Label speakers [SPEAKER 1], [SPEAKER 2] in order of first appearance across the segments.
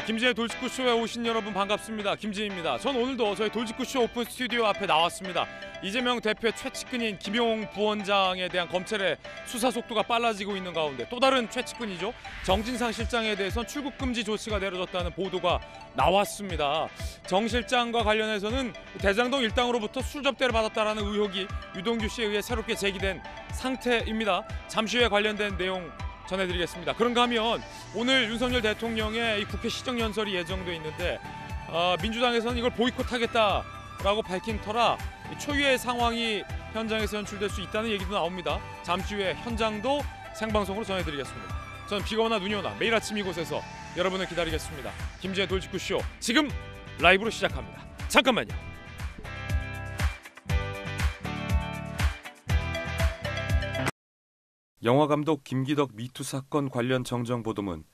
[SPEAKER 1] 김지의 돌직구쇼에 오신 여러분 반갑습니다. 김지입니다. 전 오늘도 저희 돌직구쇼 오픈 스튜디오 앞에 나왔습니다. 이재명 대표의 최측근인 김용 부원장에 대한 검찰의 수사 속도가 빨라지고 있는 가운데 또 다른 최측근이죠. 정진상 실장에 대해선 출국 금지 조치가 내려졌다는 보도가 나왔습니다. 정 실장과 관련해서는 대장동 일당으로부터 술접대를 받았다라는 의혹이 유동규 씨에 의해 새롭게 제기된 상태입니다. 잠시 후에 관련된 내용 전해드리겠습니다. 그런가 하면 오늘 윤석열 대통령의 이 국회 시정연설이 예정돼 있는데 민주당에서는 이걸 보이콧하겠다라고 밝힌 터라 초유의 상황이 현장에서 연출될 수 있다는 얘기도 나옵니다. 잠시 후에 현장도 생방송으로 전해드리겠습니다. 저는 비가 오나 눈이 오나 매일 아침 이곳에서 여러분을 기다리겠습니다. 김지의 돌직구쇼 지금 라이브로 시작합니다. 잠깐만요.
[SPEAKER 2] 영화감독 김기덕 미투 사건 관련 정정 보도문.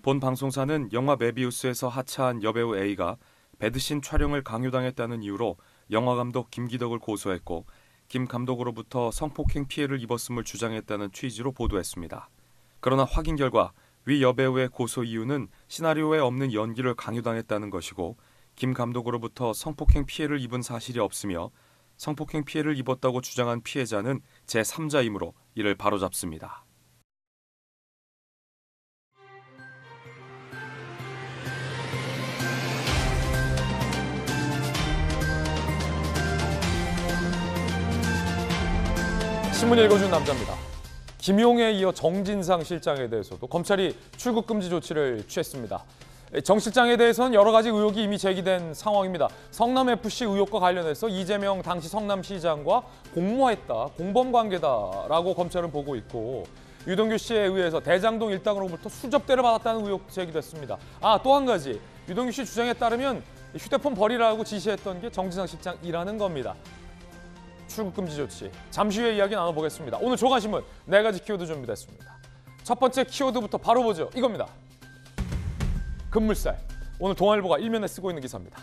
[SPEAKER 2] 본 방송사는 영화 메비우스에서 하차한 여배우 A가 배드신 촬영을 강요당했다는 이유로 영화감독 김기덕을 고소했고 김 감독으로부터 성폭행 피해를 입었음을 주장했다는 취지로 보도했습니다. 그러나 확인 결과 위 여배우의 고소 이유는 시나리오에 없는 연기를 강요당했다는 것이고 김 감독으로부터 성폭행 피해를 입은 사실이 없으며 성폭행 피해를 입었다고 주장한 피해자는 제3자이므로 이를 바로잡습니다.
[SPEAKER 1] 신문 읽어준 남자입니다. 김용에 이어 정진상 실장에 대해서도 검찰이 출국 금지 조치를 취했습니다. 정 실장에 대해서는 여러 가지 의혹이 이미 제기된 상황입니다. 성남FC 의혹과 관련해서 이재명 당시 성남시장과 공모했다, 공범관계다라고 검찰은 보고 있고 유동규 씨에 의해서 대장동 일당으로부터 수접대를 받았다는 의혹 제기됐습니다. 또 한 가지, 유동규 씨 주장에 따르면 휴대폰 버리라고 지시했던 게 정진상 실장이라는 겁니다. 출국 금지 조치, 잠시 후에 이야기 나눠보겠습니다. 오늘 조간신문 4가지 키워드 준비됐습니다. 첫 번째 키워드부터 바로 보죠. 이겁니다. 급물살, 오늘 동아일보가 일면에 쓰고 있는 기사입니다.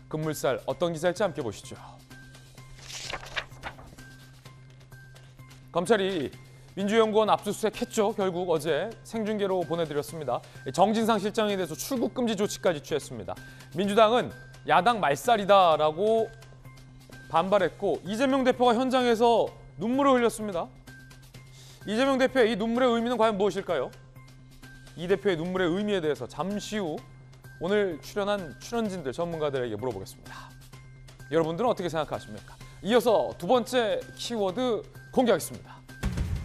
[SPEAKER 1] 급물살 어떤 기사일지 함께 보시죠. 검찰이 민주연구원 압수수색했죠. 결국 어제 생중계로 보내드렸습니다. 정진상 실장에 대해서 출국 금지 조치까지 취했습니다. 민주당은 야당 말살이다라고 반발했고 이재명 대표가 현장에서 눈물을 흘렸습니다. 이재명 대표의 이 눈물의 의미는 과연 무엇일까요? 이 대표의 눈물의 의미에 대해서 잠시 후 오늘 출연한 출연진들, 전문가들에게 물어보겠습니다. 여러분들은 어떻게 생각하십니까? 이어서 두 번째 키워드 공개하겠습니다.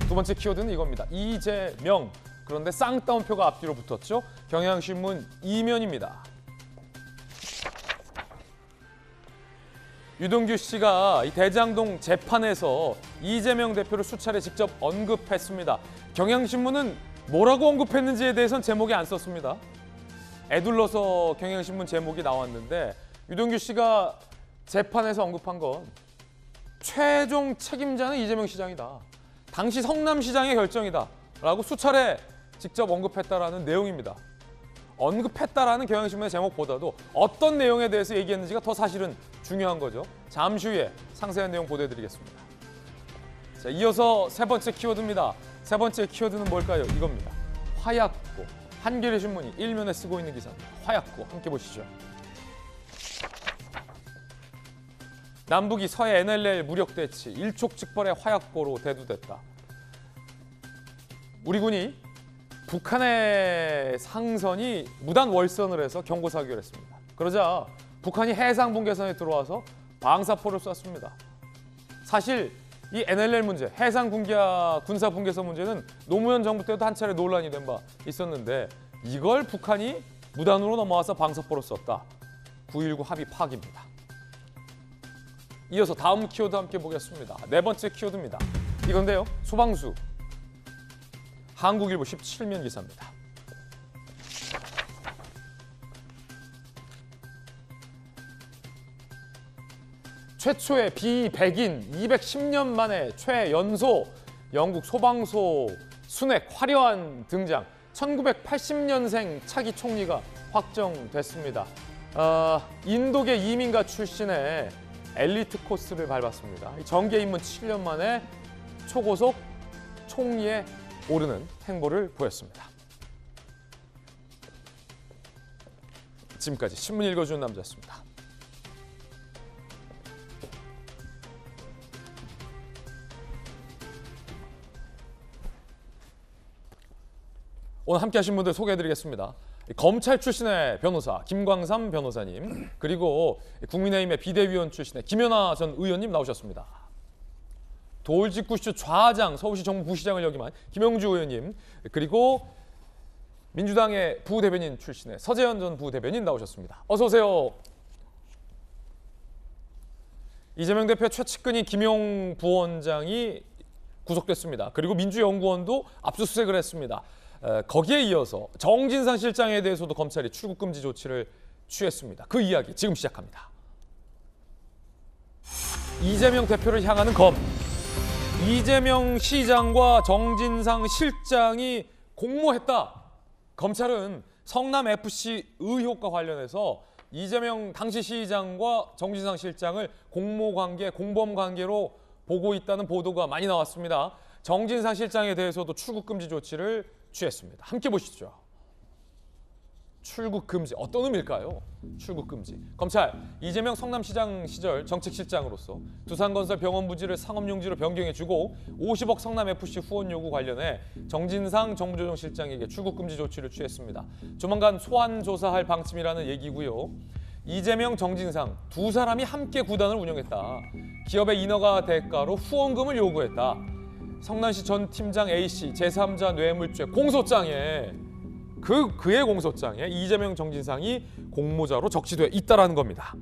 [SPEAKER 1] 두 번째 키워드는 이겁니다. 이재명. 그런데 쌍따옴표가 앞뒤로 붙었죠. 경향신문 2면입니다. 유동규 씨가 이 대장동 재판에서 이재명 대표를 수차례 직접 언급했습니다. 경향신문은 뭐라고 언급했는지에 대해서는 제목이 안 썼습니다. 애둘러서 경향신문 제목이 나왔는데 유동규 씨가 재판에서 언급한 건 최종 책임자는 이재명 시장이다. 당시 성남시장의 결정이다. 라고 수차례 직접 언급했다라는 내용입니다. 언급했다라는 경향신문의 제목보다도 어떤 내용에 대해서 얘기했는지가 더 사실은 중요한 거죠. 잠시 후에 상세한 내용 보내드리겠습니다. 자, 이어서 세 번째 키워드입니다. 세 번째 키워드는 뭘까요? 이겁니다. 화약고. 한겨레 신문이 일면에 쓰고 있는 기사입니다. 화약고 함께 보시죠. 남북이 서해 NLL 무력 대치 일촉즉발의 화약고로 대두됐다. 우리 군이 북한의 상선이 무단 월선을 해서 경고 사격을 했습니다. 그러자 북한이 해상 분계선에 들어와서 방사포를 쐈습니다. 사실 이 NLL 문제, 해상 군사 분계선 문제는 노무현 정부 때도 한 차례 논란이 된 바 있었는데 이걸 북한이 무단으로 넘어와서 방사포를 쐈다. 9.19 합의 파기입니다. 이어서 다음 키워드 함께 보겠습니다. 네 번째 키워드입니다. 이건데요. 소방수. 한국일보 17면 기사입니다. 최초의 비백인 210년 만에 최연소 영국 소방소 순획 화려한 등장. 1980년생 차기 총리가 확정됐습니다. 인도계 이민가 출신의 엘리트 코스를 밟았습니다. 정계 입문 7년 만에 초고속 총리에 오르는 행보를 보였습니다. 지금까지 신문 읽어주는 남자였습니다. 오늘 함께하신 분들 소개해드리겠습니다. 검찰 출신의 변호사 김광삼 변호사님, 그리고 국민의힘의 비대위원 출신의 김연아 전 의원님 나오셨습니다. 돌직구쇼 좌장 서울시 정부부시장을 역임한 김영주 의원님, 그리고 민주당의 부대변인 출신의 서재현 전 부대변인 나오셨습니다. 어서 오세요. 이재명 대표 최측근인 김용 부원장이 구속됐습니다. 그리고 민주연구원도 압수수색을 했습니다. 거기에 이어서 정진상 실장에 대해서도 검찰이 출국 금지 조치를 취했습니다. 그 이야기 지금 시작합니다. 이재명 대표를 향하는 검. 이재명 시장과 정진상 실장이 공모했다. 검찰은 성남FC 의혹과 관련해서 이재명 당시 시장과 정진상 실장을 공모관계, 공범관계로 보고 있다는 보도가 많이 나왔습니다. 정진상 실장에 대해서도 출국 금지 조치를 취했습니다. 함께 보시죠. 출국 금지 어떤 의미일까요? 출국 금지. 검찰 이재명 성남시장 시절 정책실장으로서 두산건설 병원 부지를 상업용지로 변경해주고 50억 성남FC 후원 요구 관련해 정진상 정부조정실장에게 출국 금지 조치를 취했습니다. 조만간 소환 조사할 방침이라는 얘기고요. 이재명, 정진상 두 사람이 함께 구단을 운영했다. 기업의 인허가 대가로 후원금을 요구했다. 성남시 전 팀장 A씨 제3자 뇌물죄 공소장에 그의 공소장에 이재명, 정진상이 공모자로 적시돼 있다라는 겁니다.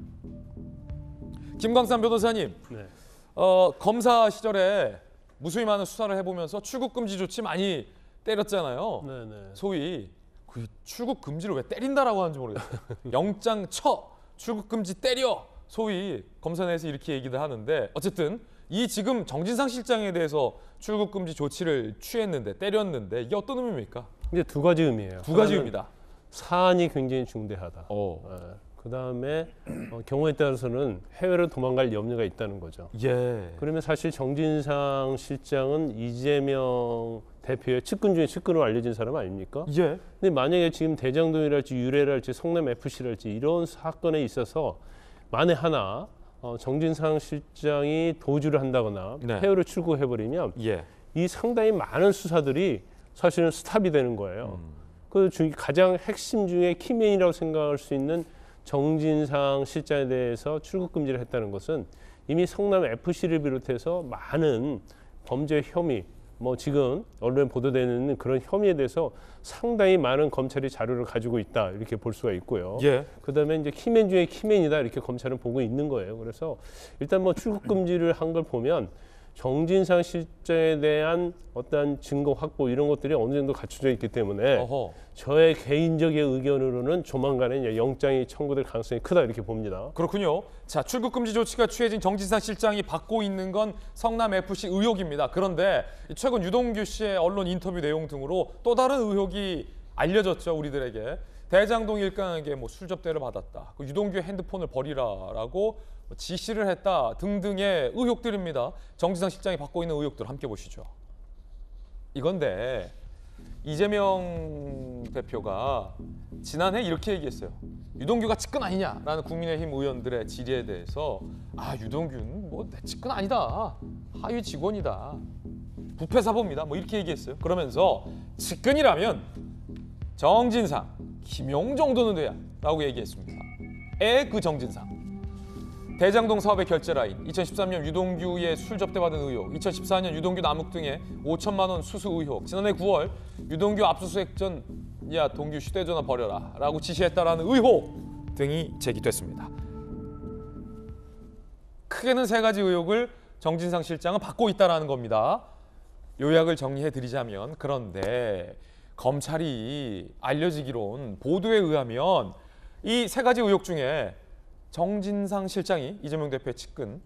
[SPEAKER 1] 김광삼 변호사님,
[SPEAKER 3] 네.
[SPEAKER 1] 검사 시절에 무수히 많은 수사를 해보면서 출국 금지 조치 많이 때렸잖아요.
[SPEAKER 3] 네네.
[SPEAKER 1] 소위 그 출국 금지를 왜 때린다라고 하는지 모르겠어요. 영장 쳐, 출국 금지 때려. 소위 검사 내에서 이렇게 얘기를 하는데, 어쨌든 이 지금 정진상 실장에 대해서 출국 금지 조치를 취했는데, 때렸는데 이게 어떤 의미입니까?
[SPEAKER 3] 이제 두 가지 의미예요.
[SPEAKER 1] 두 가지 의미다.
[SPEAKER 3] 사안이 굉장히 중대하다. 그다음에 경우에 따라서는 해외로 도망갈 염려가 있다는 거죠.
[SPEAKER 1] 예.
[SPEAKER 3] 그러면 사실 정진상 실장은 이재명 대표의 측근 중에 측근으로 알려진 사람 아닙니까?
[SPEAKER 1] 예.
[SPEAKER 3] 근데 만약에 지금 대장동이랄지 유래랄지 성남FC랄지 이런 사건에 있어서 만에 하나 정진상 실장이 도주를 한다거나
[SPEAKER 1] 네.
[SPEAKER 3] 해외로 출국해버리면
[SPEAKER 1] 예.
[SPEAKER 3] 이 상당히 많은 수사들이 사실은 스탑이 되는 거예요. 그 가장 핵심 중에 키맨이라고 생각할 수 있는 정진상 실장에 대해서 출국 금지를 했다는 것은 이미 성남FC를 비롯해서 많은 범죄 혐의, 뭐 지금 언론에 보도되는 그런 혐의에 대해서 상당히 많은 검찰이 자료를 가지고 있다 이렇게 볼 수가 있고요.
[SPEAKER 1] 예.
[SPEAKER 3] 그다음에 이제 키맨 중에 키맨이다 이렇게 검찰은 보고 있는 거예요. 그래서 일단 뭐 출국 금지를 한 걸 보면 정진상 실장에 대한 어떤 증거 확보 이런 것들이 어느 정도 갖춰져 있기 때문에
[SPEAKER 1] 어허.
[SPEAKER 3] 저의 개인적인 의견으로는 조만간에 이제 영장이 청구될 가능성이 크다 이렇게 봅니다.
[SPEAKER 1] 그렇군요. 자, 출국 금지 조치가 취해진 정진상 실장이 받고 있는 건 성남FC 의혹입니다. 그런데 최근 유동규 씨의 언론 인터뷰 내용 등으로 또 다른 의혹이 알려졌죠, 우리들에게. 대장동 일가에게 뭐 술접대를 받았다. 그 유동규의 핸드폰을 버리라라고 지시를 했다 등등의 의혹들입니다. 정진상 실장이 받고 있는 의혹들 함께 보시죠. 이건데 이재명 대표가 지난해 이렇게 얘기했어요. 유동규가 측근 아니냐라는 국민의힘 의원들의 질의에 대해서 유동규는 뭐 내 측근 아니다. 하위 직원이다. 부패 사범이다. 뭐 이렇게 얘기했어요. 그러면서 측근이라면 정진상, 김용 정도는 돼야 라고 얘기했습니다. 그 정진상. 대장동 사업의 결제 라인, 2013년 유동규의 술 접대받은 의혹, 2014년 유동규 남욱 등의 5천만 원 수수 의혹, 지난해 9월 유동규 압수수색 전 야 동규 휴대전화 버려라 라고 지시했다라는 의혹 등이 제기됐습니다. 크게는 세 가지 의혹을 정진상 실장은 받고 있다는 겁니다. 요약을 정리해드리자면, 그런데 검찰이 알려지기론 보도에 의하면 이 세 가지 의혹 중에 정진상 실장이 이재명 대표의 측근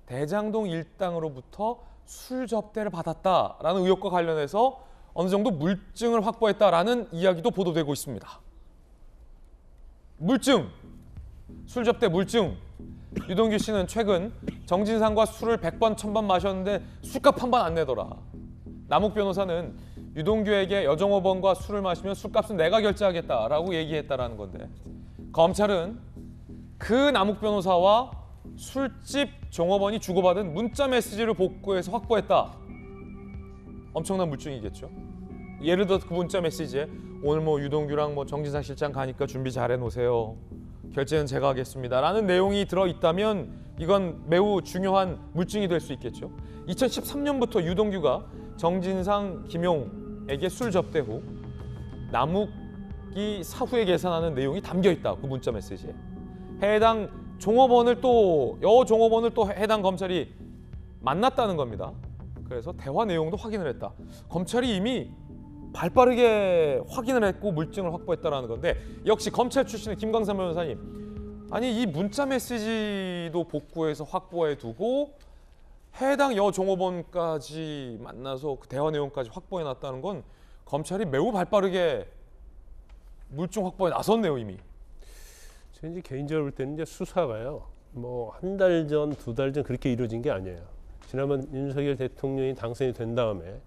[SPEAKER 1] 대장동 일당으로부터 술 접대를 받았다라는 의혹과 관련해서 어느 정도 물증을 확보했다라는 이야기도 보도되고 있습니다. 물증, 술 접대 물증. 유동규 씨는 최근 정진상과 술을 100번, 1000번 마셨는데 술값 한 번 안 내더라. 남욱 변호사는 유동규에게 여정호번과 술을 마시면 술값은 내가 결제하겠다라고 얘기했다라는 건데, 검찰은 그 남욱 변호사와 술집 종업원이 주고받은 문자 메시지를 복구해서 확보했다. 엄청난 물증이겠죠. 예를 들어 그 문자 메시지에 오늘 뭐 유동규랑 뭐 정진상 실장 가니까 준비 잘 해놓으세요. 결제는 제가 하겠습니다. 라는 내용이 들어있다면 이건 매우 중요한 물증이 될 수 있겠죠. 2013년부터 유동규가 정진상, 김용에게 술 접대 후 남욱이 사후에 계산하는 내용이 담겨있다. 그 문자 메시지에. 해당 종업원을 또 여종업원을 또 해당 검찰이 만났다는 겁니다. 그래서 대화 내용도 확인을 했다. 검찰이 이미 발빠르게 확인을 했고 물증을 확보했다라는 건데 역시 검찰 출신의 김광삼 변호사님, 아니 이 문자 메시지도 복구해서 확보해 두고 해당 여종업원까지 만나서 그 대화 내용까지 확보해 놨다는 건 검찰이 매우 발빠르게 물증 확보에 나섰네요 이미.
[SPEAKER 3] 저 이제 개인적으로 볼 때는 이제 수사가요, 뭐 한 달 전, 두 달 전 그렇게 이루어진 게 아니에요. 지난번 윤석열 대통령이 당선이 된 다음에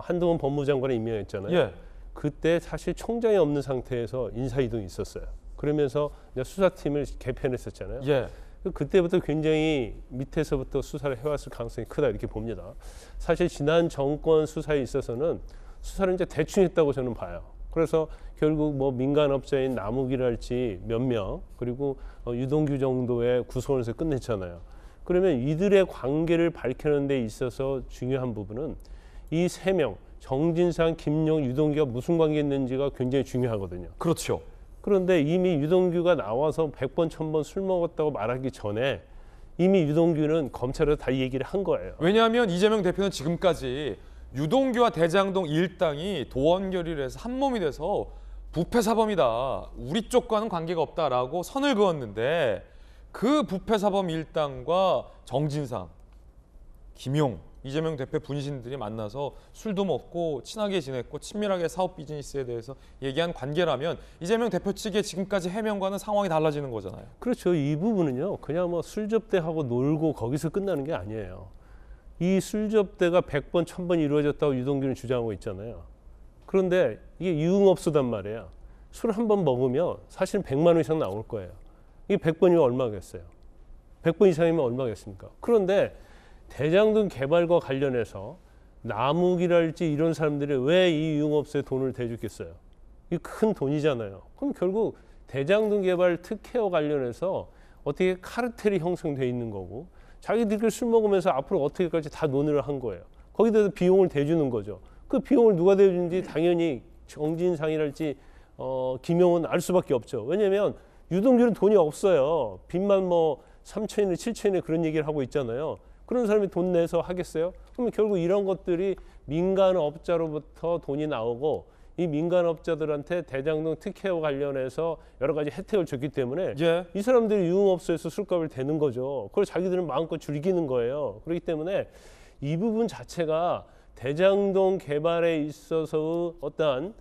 [SPEAKER 3] 한동훈 법무장관에 임명했잖아요.
[SPEAKER 1] 예.
[SPEAKER 3] 그때 사실 총장이 없는 상태에서 인사 이동이 있었어요. 그러면서 이제 수사팀을 개편했었잖아요.
[SPEAKER 1] 예.
[SPEAKER 3] 그때부터 굉장히 밑에서부터 수사를 해왔을 가능성이 크다 이렇게 봅니다. 사실 지난 정권 수사에 있어서는 수사를 이제 대충 했다고 저는 봐요. 그래서 결국 뭐 민간업자인 남욱이랄지 몇 명 그리고 유동규 정도의 구속을 해서 끝냈잖아요. 그러면 이들의 관계를 밝히는 데 있어서 중요한 부분은 이 세 명 정진상, 김용, 유동규가 무슨 관계였는지가 굉장히 중요하거든요.
[SPEAKER 1] 그렇죠.
[SPEAKER 3] 그런데 이미 유동규가 나와서 100번, 1000번 술 먹었다고 말하기 전에 이미 유동규는 검찰에서 다 얘기를 한 거예요.
[SPEAKER 1] 왜냐하면 이재명 대표는 지금까지 유동규와 대장동 일당이 도원 결의를 해서 한 몸이 돼서 부패 사범이다. 우리 쪽과는 관계가 없다라고 선을 그었는데 그 부패 사범 일당과 정진상, 김용, 이재명 대표 분신들이 만나서 술도 먹고 친하게 지냈고 친밀하게 사업 비즈니스에 대해서 얘기한 관계라면 이재명 대표 측의 지금까지 해명과는 상황이 달라지는 거잖아요.
[SPEAKER 3] 그렇죠. 이 부분은요, 그냥 뭐 술 접대하고 놀고 거기서 끝나는 게 아니에요. 이 술 접대가 100번, 1000번 이루어졌다고 유동규는 주장하고 있잖아요. 그런데 이게 유흥업소단 말이에요. 술 한 번 먹으면 사실은 100만 원 이상 나올 거예요. 이게 100번이면 얼마겠어요? 100번 이상이면 얼마겠습니까? 그런데 대장동 개발과 관련해서 남욱이랄지 이런 사람들이 왜 이 유흥업소에 돈을 대주겠어요? 이 큰 돈이잖아요. 그럼 결국 대장동 개발 특혜와 관련해서 어떻게 카르텔이 형성돼 있는 거고 자기들끼리 술 먹으면서 앞으로 어떻게까지 다 논의를 한 거예요. 거기다 비용을 대주는 거죠. 그 비용을 누가 대주는지 당연히 정진상이랄지 김용은 알 수밖에 없죠. 왜냐하면 유동규는 돈이 없어요. 빚만 뭐 3천이나 7천이나 그런 얘기를 하고 있잖아요. 그런 사람이 돈 내서 하겠어요? 그러면 결국 이런 것들이 민간업자로부터 돈이 나오고 이 민간업자들한테 대장동 특혜와 관련해서 여러 가지 혜택을 줬기 때문에
[SPEAKER 1] 예.
[SPEAKER 3] 이 사람들이 유흥업소에서 술값을 대는 거죠. 그걸 자기들은 마음껏 즐기는 거예요. 그렇기 때문에 이 부분 자체가 대장동 개발에 있어서 어떠한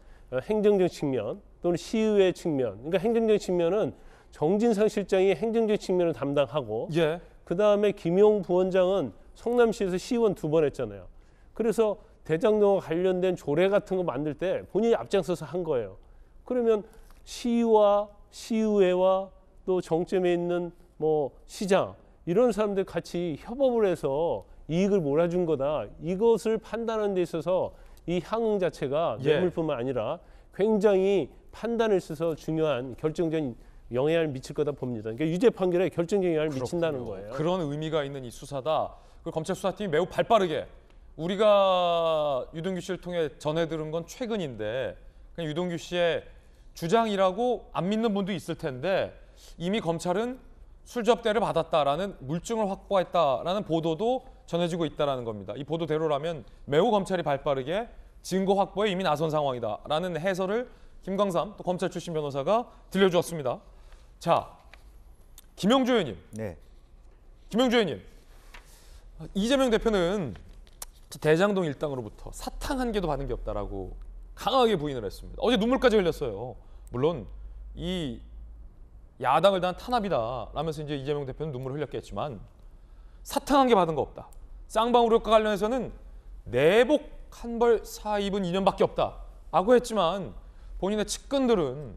[SPEAKER 3] 행정적 측면 또는 시의회 측면, 그러니까 행정적 측면은 정진상 실장이 행정적 측면을 담당하고
[SPEAKER 1] 예.
[SPEAKER 3] 그 다음에 김용 부원장은 성남시에서 시의원 2번 했잖아요. 그래서 대장동과 관련된 조례 같은 거 만들 때 본인이 앞장서서 한 거예요. 그러면 시와 시의회와 또 정점에 있는 뭐 시장 이런 사람들 같이 협업을 해서 이익을 몰아준 거다. 이것을 판단하는 데 있어서 이 향응 자체가
[SPEAKER 1] 예.
[SPEAKER 3] 뇌물뿐만 아니라 굉장히 판단에 있어서 중요한 결정적인 영향을 미칠 거다 봅니다. 그러니까 유죄 판결에 결정적인 영향을 미친다는 거예요.
[SPEAKER 1] 그런 의미가 있는 이 수사다. 그 검찰 수사팀이 매우 발빠르게 우리가 유동규 씨를 통해 전해 들은 건 최근인데 그냥 유동규 씨의 주장이라고 안 믿는 분도 있을 텐데 이미 검찰은 술 접대를 받았다라는 물증을 확보했다라는 보도도 전해지고 있다는 겁니다. 이 보도대로라면 매우 검찰이 발빠르게 증거 확보에 이미 나선 상황이다라는 해설을 김광삼 또 검찰 출신 변호사가 들려주었습니다. 자, 김영주 의원님.
[SPEAKER 4] 네.
[SPEAKER 1] 김영주 의원님. 이재명 대표는 대장동 일당으로부터 사탕 한 개도 받은 게 없다라고 강하게 부인을 했습니다. 어제 눈물까지 흘렸어요. 물론 이 야당을 단 탄압이다 라면서 이제 이재명 대표는 눈물을 흘렸겠지만 사탕 한 개 받은 거 없다. 쌍방울과 관련해서는 내복 한 벌 사입은 2년밖에 없다라고 했지만 본인의 측근들은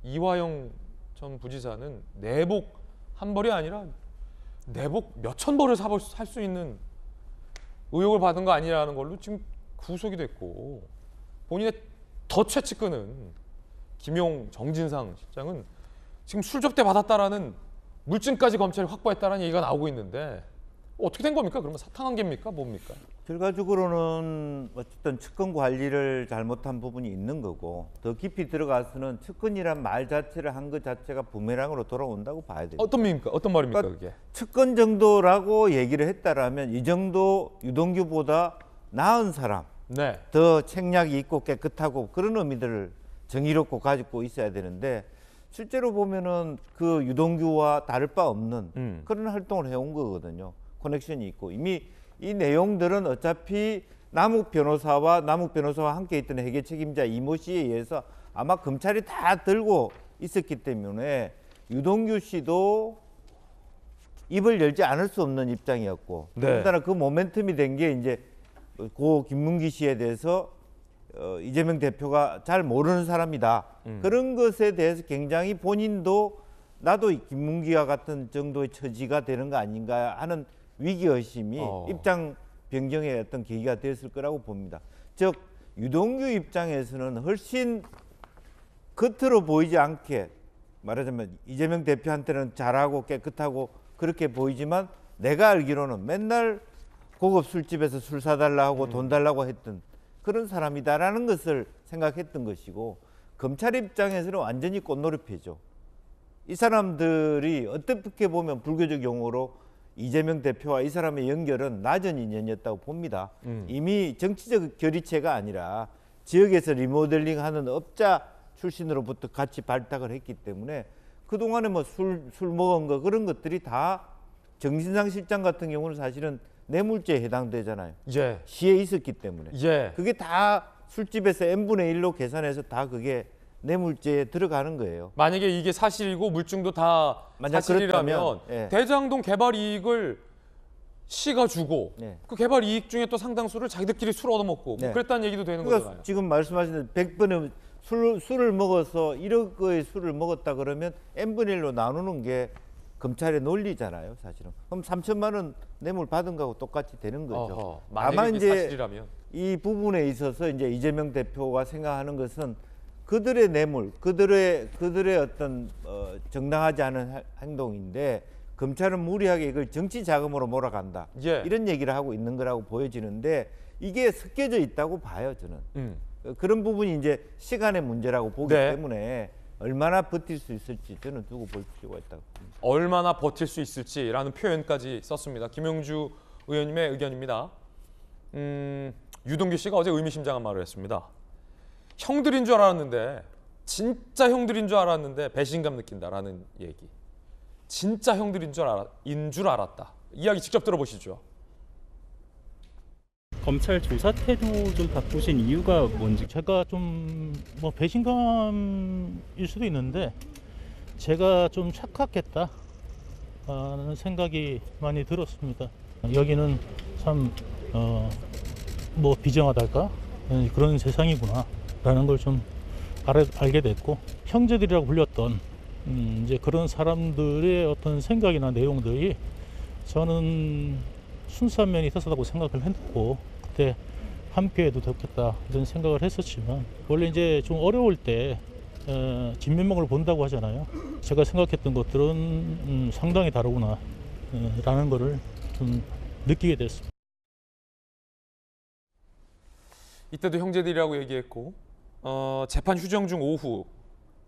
[SPEAKER 1] 이화영 전 부지사는 내복 한 벌이 아니라 내복 몇천 벌을 살 수 있는 의혹을 받은 거 아니라는 걸로 지금 구속이 됐고, 본인의 더 최측근은 김용 정진상 실장은 지금 술 접대 받았다라는 물증까지 검찰이 확보했다라는 얘기가 나오고 있는데 어떻게 된 겁니까? 그러면 사탕관계입니까? 뭡니까?
[SPEAKER 4] 결과적으로는 어쨌든 측근 관리를 잘못한 부분이 있는 거고, 더 깊이 들어가서는 측근이란 말 자체를 한 것 자체가 부메랑으로 돌아온다고 봐야 돼요.
[SPEAKER 1] 어떤 말입니까? 어떤 말입니까?
[SPEAKER 4] 그러니까
[SPEAKER 1] 그게?
[SPEAKER 4] 측근 정도라고 얘기를 했다라면 이 정도 유동규보다 나은 사람,
[SPEAKER 1] 네.
[SPEAKER 4] 더 책략이 있고 깨끗하고 그런 의미들을 정의롭고 가지고 있어야 되는데, 실제로 보면은 그 유동규와 다를 바 없는 그런 활동을 해온 거거든요. 커넥션이 있고, 이미 이 내용들은 어차피 남욱 변호사와 함께 있던 회계 책임자 이모 씨에 의해서 아마 검찰이 다 들고 있었기 때문에 유동규 씨도 입을 열지 않을 수 없는 입장이었고,
[SPEAKER 1] 네.
[SPEAKER 4] 일단은 그 모멘텀이 된 게 이제 고 김문기 씨에 대해서 이재명 대표가 잘 모르는 사람이다. 그런 것에 대해서 굉장히 본인도 나도 김문기와 같은 정도의 처지가 되는 거 아닌가 하는 위기의식이 입장 변경의 어떤 계기가 되었을 거라고 봅니다. 즉 유동규 입장에서는 훨씬 겉으로 보이지 않게, 말하자면 이재명 대표한테는 잘하고 깨끗하고 그렇게 보이지만 내가 알기로는 맨날 고급 술집에서 술 사달라 하고 돈 달라고 했던 그런 사람이다라는 것을 생각했던 것이고, 검찰 입장에서는 완전히 꽃놀이패죠. 이 사람들이 어떻게 보면 불교적 용어로 이재명 대표와 이 사람의 연결은 낮은 인연이었다고 봅니다. 이미 정치적 결의체가 아니라 지역에서 리모델링하는 업자 출신으로부터 같이 발탁을 했기 때문에 그동안에 뭐 술 먹은 거 그런 것들이 다, 정진상 실장 같은 경우는 사실은 뇌물죄에 해당되잖아요.
[SPEAKER 1] 예.
[SPEAKER 4] 시에 있었기 때문에.
[SPEAKER 1] 예.
[SPEAKER 4] 그게 다 술집에서 n분의 1로 계산해서 다 그게 뇌물죄에 들어가는 거예요.
[SPEAKER 1] 만약에 이게 사실이고 물증도 다
[SPEAKER 4] 만약
[SPEAKER 1] 사실이라면
[SPEAKER 4] 그렇다면, 예.
[SPEAKER 1] 대장동 개발 이익을 시가 주고
[SPEAKER 4] 네.
[SPEAKER 1] 그 개발 이익 중에 또 상당수를 자기들끼리 술 얻어먹고
[SPEAKER 4] 네.
[SPEAKER 1] 뭐 그랬다는 얘기도 되는
[SPEAKER 4] 그러니까
[SPEAKER 1] 거잖아요.
[SPEAKER 4] 지금 말씀하신 100번에 술을 먹어서 1억의 술을 먹었다 그러면 n분의 1로 나누는 게 검찰의 논리잖아요, 사실은. 그럼 3천만 원 뇌물 받은 거하고 똑같이 되는 거죠.
[SPEAKER 1] 어허,
[SPEAKER 4] 아마
[SPEAKER 1] 만약에 이게
[SPEAKER 4] 이제
[SPEAKER 1] 사실이라면.
[SPEAKER 4] 이 부분에 있어서 이제 이재명 대표가 생각하는 것은 그들의 뇌물, 그들의 어떤 정당하지 않은 행동인데 검찰은 무리하게 이걸 정치 자금으로 몰아간다.
[SPEAKER 1] 예.
[SPEAKER 4] 이런 얘기를 하고 있는 거라고 보여지는데 이게 섞여져 있다고 봐요, 저는. 그런 부분이 이제 시간의 문제라고 보기
[SPEAKER 1] 네.
[SPEAKER 4] 때문에 얼마나 버틸 수 있을지 저는 두고 볼 필요가 있다고 봅니다.
[SPEAKER 1] 얼마나 버틸 수 있을지라는 표현까지 썼습니다. 김용주 의원님의 의견입니다. 유동규 씨가 어제 의미심장한 말을 했습니다. 형들인 줄 알았는데, 진짜 형들인 줄 알았는데 배신감 느낀다라는 얘기. 진짜 형들인 줄 알았다. 이야기 직접 들어보시죠.
[SPEAKER 5] 검찰 조사 태도 좀 바꾸신 이유가 뭔지.
[SPEAKER 6] 제가 좀 뭐 배신감일 수도 있는데 제가 좀 착각했다 하는 생각이 많이 들었습니다. 여기는 참 뭐 비정하달까 그런 세상이구나 라는 걸 좀 알게 됐고, 형제들이라고 불렸던 이제 그런 사람들의 어떤 생각이나 내용들이 저는 순수한 면이 있었다고 생각을 했고, 그때 함께해도 좋겠다 이런 생각을 했었지만, 원래 이제 좀 어려울 때 진면목을 본다고 하잖아요. 제가 생각했던 것들은 상당히 다르구나 라는 거를 좀 느끼게 됐습니다.
[SPEAKER 1] 이때도 형제들이라고 얘기했고, 재판 휴정 중 오후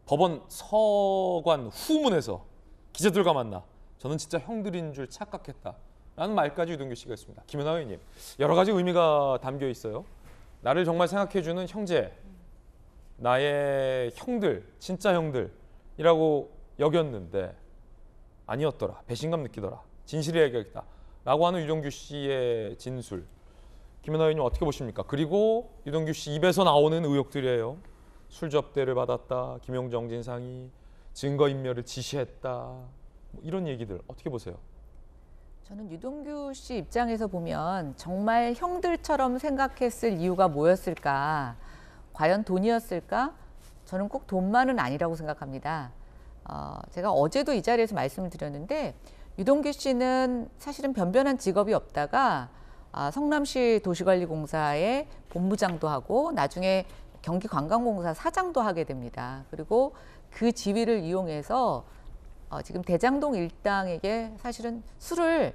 [SPEAKER 1] 법원 서관 후문에서 기자들과 만나 저는 진짜 형들인 줄 착각했다 라는 말까지 유동규 씨가 했습니다. 김연아 의원님, 여러 가지 의미가 담겨 있어요. 나를 정말 생각해주는 형제, 나의 형들, 진짜 형들이라고 여겼는데 아니었더라, 배신감 느끼더라, 진실을 얘기하겠다 라고 하는 유동규 씨의 진술, 김연아 의원님 어떻게 보십니까? 그리고 유동규 씨 입에서 나오는 의혹들이에요. 술 접대를 받았다, 김용 정진상이 증거인멸을 지시했다, 뭐 이런 얘기들 어떻게 보세요?
[SPEAKER 7] 저는 유동규 씨 입장에서 보면 정말 형들처럼 생각했을 이유가 뭐였을까? 과연 돈이었을까? 저는 꼭 돈만은 아니라고 생각합니다. 제가 어제도 이 자리에서 말씀을 드렸는데 유동규 씨는 사실은 변변한 직업이 없다가 성남시 도시관리공사의 본부장도 하고 나중에 경기관광공사 사장도 하게 됩니다. 그리고 그 지위를 이용해서 지금 대장동 일당에게 사실은 술을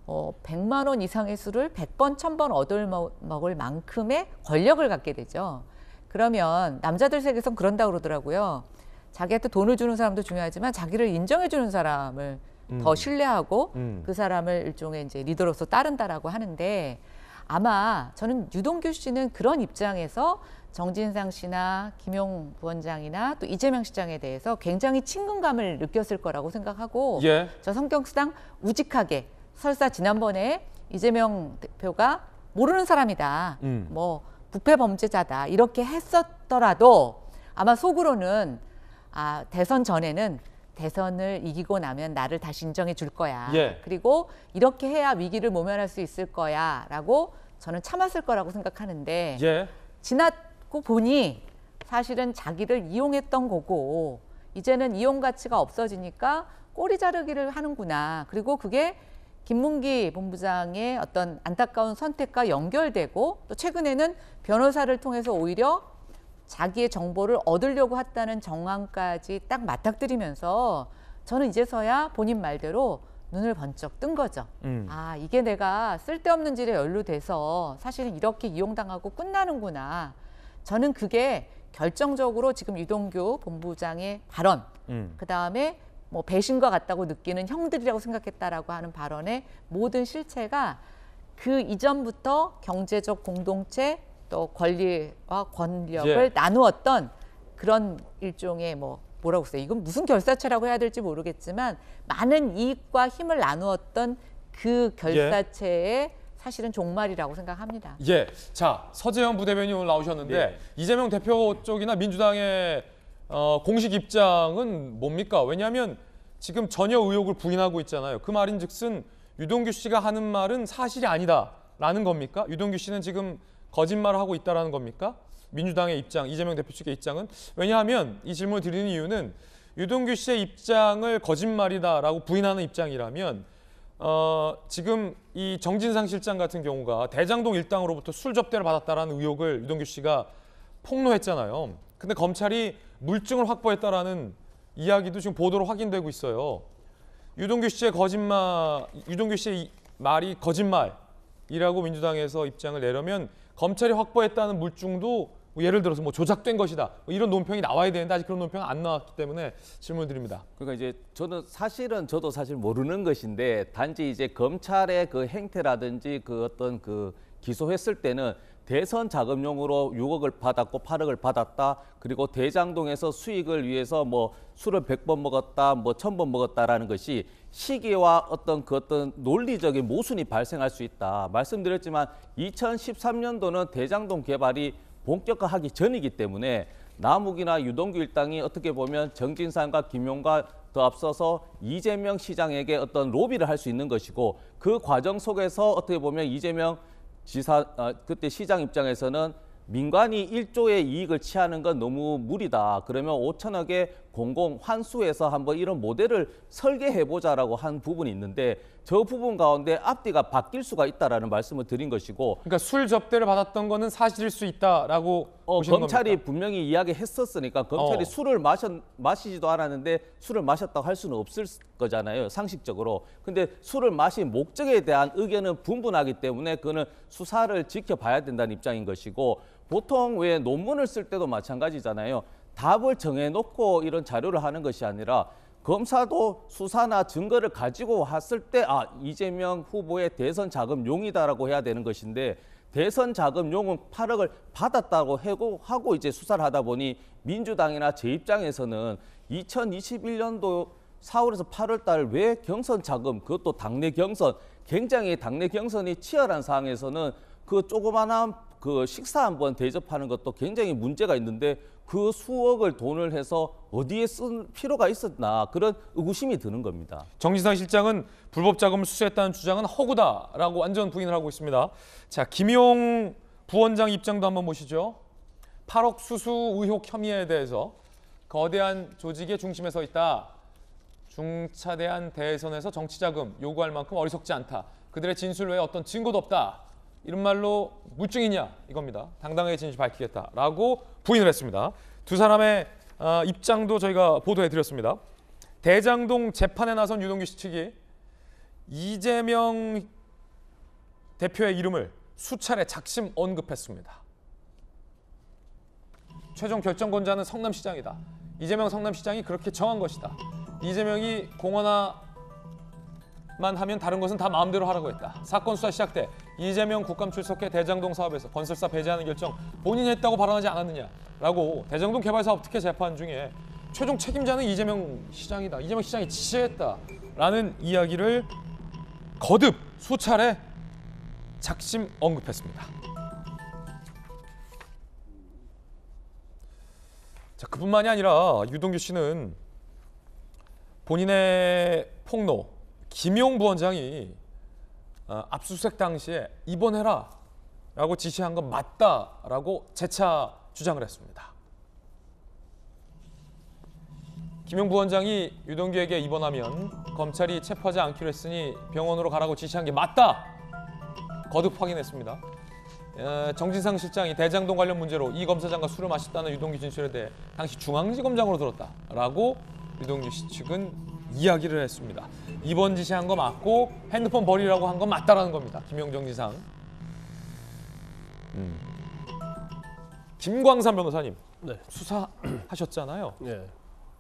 [SPEAKER 7] 100만 원 이상의 술을 100번, 1000번 얻어먹을 만큼의 권력을 갖게 되죠. 그러면 남자들 세계에선 그런다고 그러더라고요. 자기한테 돈을 주는 사람도 중요하지만 자기를 인정해 주는 사람을 더 신뢰하고 그 사람을 일종의 이제 리더로서 따른다라고 하는데 아마 저는 유동규 씨는 그런 입장에서 정진상 씨나 김용 부원장이나 또 이재명 시장에 대해서 굉장히 친근감을 느꼈을 거라고 생각하고
[SPEAKER 1] 예.
[SPEAKER 7] 저 성격상 우직하게 설사 지난번에 이재명 대표가 모르는 사람이다. 뭐 부패 범죄자다. 이렇게 했었더라도 아마 속으로는 대선 전에는 대선을 이기고 나면 나를 다시 인정해 줄 거야.
[SPEAKER 1] 예.
[SPEAKER 7] 그리고 이렇게 해야 위기를 모면할 수 있을 거야. 라고 저는 참았을 거라고 생각하는데
[SPEAKER 1] 예.
[SPEAKER 7] 지나고 보니 사실은 자기를 이용했던 거고 이제는 이용 가치가 없어지니까 꼬리 자르기를 하는구나. 그리고 그게 김문기 본부장의 어떤 안타까운 선택과 연결되고 또 최근에는 변호사를 통해서 오히려 자기의 정보를 얻으려고 했다는 정황까지 딱 맞닥뜨리면서 저는 이제서야 본인 말대로 눈을 번쩍 뜬 거죠. 이게 내가 쓸데없는 질에 연루돼서 사실은 이렇게 이용당하고 끝나는구나. 저는 그게 결정적으로 지금 유동규 본부장의 발언, 그다음에 뭐 배신과 같다고 느끼는 형들이라고 생각했다라고 하는 발언의 모든 실체가 그 이전부터 경제적 공동체 또 권리와 권력을 나누었던 그런 일종의 뭐라고 써요? 이건 무슨 결사체라고 해야 될지 모르겠지만 많은 이익과 힘을 나누었던 그 결사체의 사실은 종말이라고 생각합니다.
[SPEAKER 1] 예. 자, 서재현 부대변인 오늘 나오셨는데 이재명 대표 쪽이나 민주당의 공식 입장은 뭡니까? 왜냐하면 지금 전혀 의혹을 부인하고 있잖아요. 그 말인즉슨 유동규 씨가 하는 말은 사실이 아니다라는 겁니까? 유동규 씨는 지금 거짓말을 하고 있다라는 겁니까? 민주당의 입장, 이재명 대표 측의 입장은? 왜냐하면 이 질문을 드리는 이유는 유동규 씨의 입장을 거짓말이다라고 부인하는 입장이라면 지금 이 정진상 실장 같은 경우가 대장동 일당으로부터 술 접대를 받았다라는 의혹을 유동규 씨가 폭로했잖아요. 근데 검찰이 물증을 확보했다라는 이야기도 지금 보도로 확인되고 있어요. 유동규 씨의 말이 거짓말이라고 민주당에서 입장을 내려면 검찰이 확보했다는 물증도 예를 들어서 뭐 조작된 것이다 이런 논평이 나와야 되는데 아직 그런 논평이 안 나왔기 때문에 질문을 드립니다.
[SPEAKER 8] 그러니까 이제 저도 사실 모르는 것인데 단지 이제 검찰의 그 행태라든지 그 어떤 그 기소했을 때는 대선 자금용으로 6억을 받았고 8억을 받았다. 그리고 대장동에서 수익을 위해서 뭐 술을 100번 먹었다, 뭐 1000번 먹었다라는 것이 시기와 어떤 논리적인 모순이 발생할 수 있다. 말씀드렸지만 2013년도는 대장동 개발이 본격화하기 전이기 때문에 남욱이나 유동규 일당이 어떻게 보면 정진상과 김용과 더 앞서서 이재명 시장에게 어떤 로비를 할 수 있는 것이고 그 과정 속에서 어떻게 보면 이재명 그때 시장 입장에서는 민관이 1조의 이익을 취하는 건 너무 무리다. 그러면 5천억의 공공 환수해서 한번 이런 모델을 설계해보자라고 한 부분이 있는데 저 부분 가운데 앞뒤가 바뀔 수가 있다라는 말씀을 드린 것이고
[SPEAKER 1] 그러니까 술 접대를 받았던 거는 사실일 수 있다라고 보시는
[SPEAKER 8] 검찰이
[SPEAKER 1] 겁니까?
[SPEAKER 8] 분명히 이야기했었으니까 검찰이 술을 마시지도 않았는데 술을 마셨다고 할 수는 없을 거잖아요. 상식적으로. 근데 술을 마신 목적에 대한 의견은 분분하기 때문에 그거는 수사를 지켜봐야 된다는 입장인 것이고 보통 왜 논문을 쓸 때도 마찬가지잖아요. 답을 정해놓고 이런 자료를 하는 것이 아니라 검사도 수사나 증거를 가지고 왔을 때 이재명 후보의 대선 자금용이다라고 해야 되는 것인데 대선 자금용은 8억을 받았다고 하고 이제 수사를 하다 보니 민주당이나 제 입장에서는 2021년도 4월에서 8월 달 왜 경선 자금 그것도 당내 경선 굉장히 당내 경선이 치열한 상황에서는 그 조그만한 그 식사 한번 대접하는 것도 굉장히 문제가 있는데 그 수억을 돈을 해서 어디에 쓸 필요가 있었나 그런 의구심이 드는 겁니다.
[SPEAKER 1] 정진상 실장은 불법 자금을 수수했다는 주장은 허구다라고 완전 부인을 하고 있습니다. 자, 김용 부원장 입장도 한번 보시죠. 8억 수수 의혹 혐의에 대해서 거대한 조직의 중심에 서 있다. 중차대한 대선에서 정치자금 요구할 만큼 어리석지 않다. 그들의 진술 외에 어떤 증거도 없다. 이런 말로 물증이냐 이겁니다. 당당하게 진실 밝히겠다라고 부인을 했습니다. 두 사람의 입장도 저희가 보도해드렸습니다. 대장동 재판에 나선 유동규 씨 측이 이재명 대표의 이름을 수차례 작심 언급했습니다. 최종 결정권자는 성남시장이다. 이재명 성남시장이 그렇게 정한 것이다. 이재명이 공언하만 하면 다른 것은 다 마음대로 하라고 했다. 사건 수사 시작 때 이재명 국감 출석해 대장동 사업에서 건설사 배제하는 결정 본인이 했다고 발언하지 않았느냐라고 대장동 개발 사업 특혜 재판 중에 최종 책임자는 이재명 시장이다. 이재명 시장이 지시했다라는 이야기를 거듭 수차례 작심 언급했습니다. 자, 그뿐만이 아니라 유동규 씨는 본인의 폭로 김용 부원장이 압수수색 당시에 입원해라 라고 지시한 건 맞다라고 재차 주장을 했습니다. 김용 부원장이 유동규에게 입원하면 검찰이 체포하지 않기로 했으니 병원으로 가라고 지시한 게 맞다. 거듭 확인했습니다. 정진상 실장이 대장동 관련 문제로 이 검사장과 술을 마셨다는 유동규 진술에 대해 당시 중앙지검장으로 들었다라고 유동규 씨 측은 이야기를 했습니다. 입원 지시한 거 맞고 핸드폰 버리라고 한 건 맞다라는 겁니다. 김용 정진상. 김광삼 변호사님
[SPEAKER 3] 네.
[SPEAKER 1] 수사하셨잖아요.
[SPEAKER 3] 네.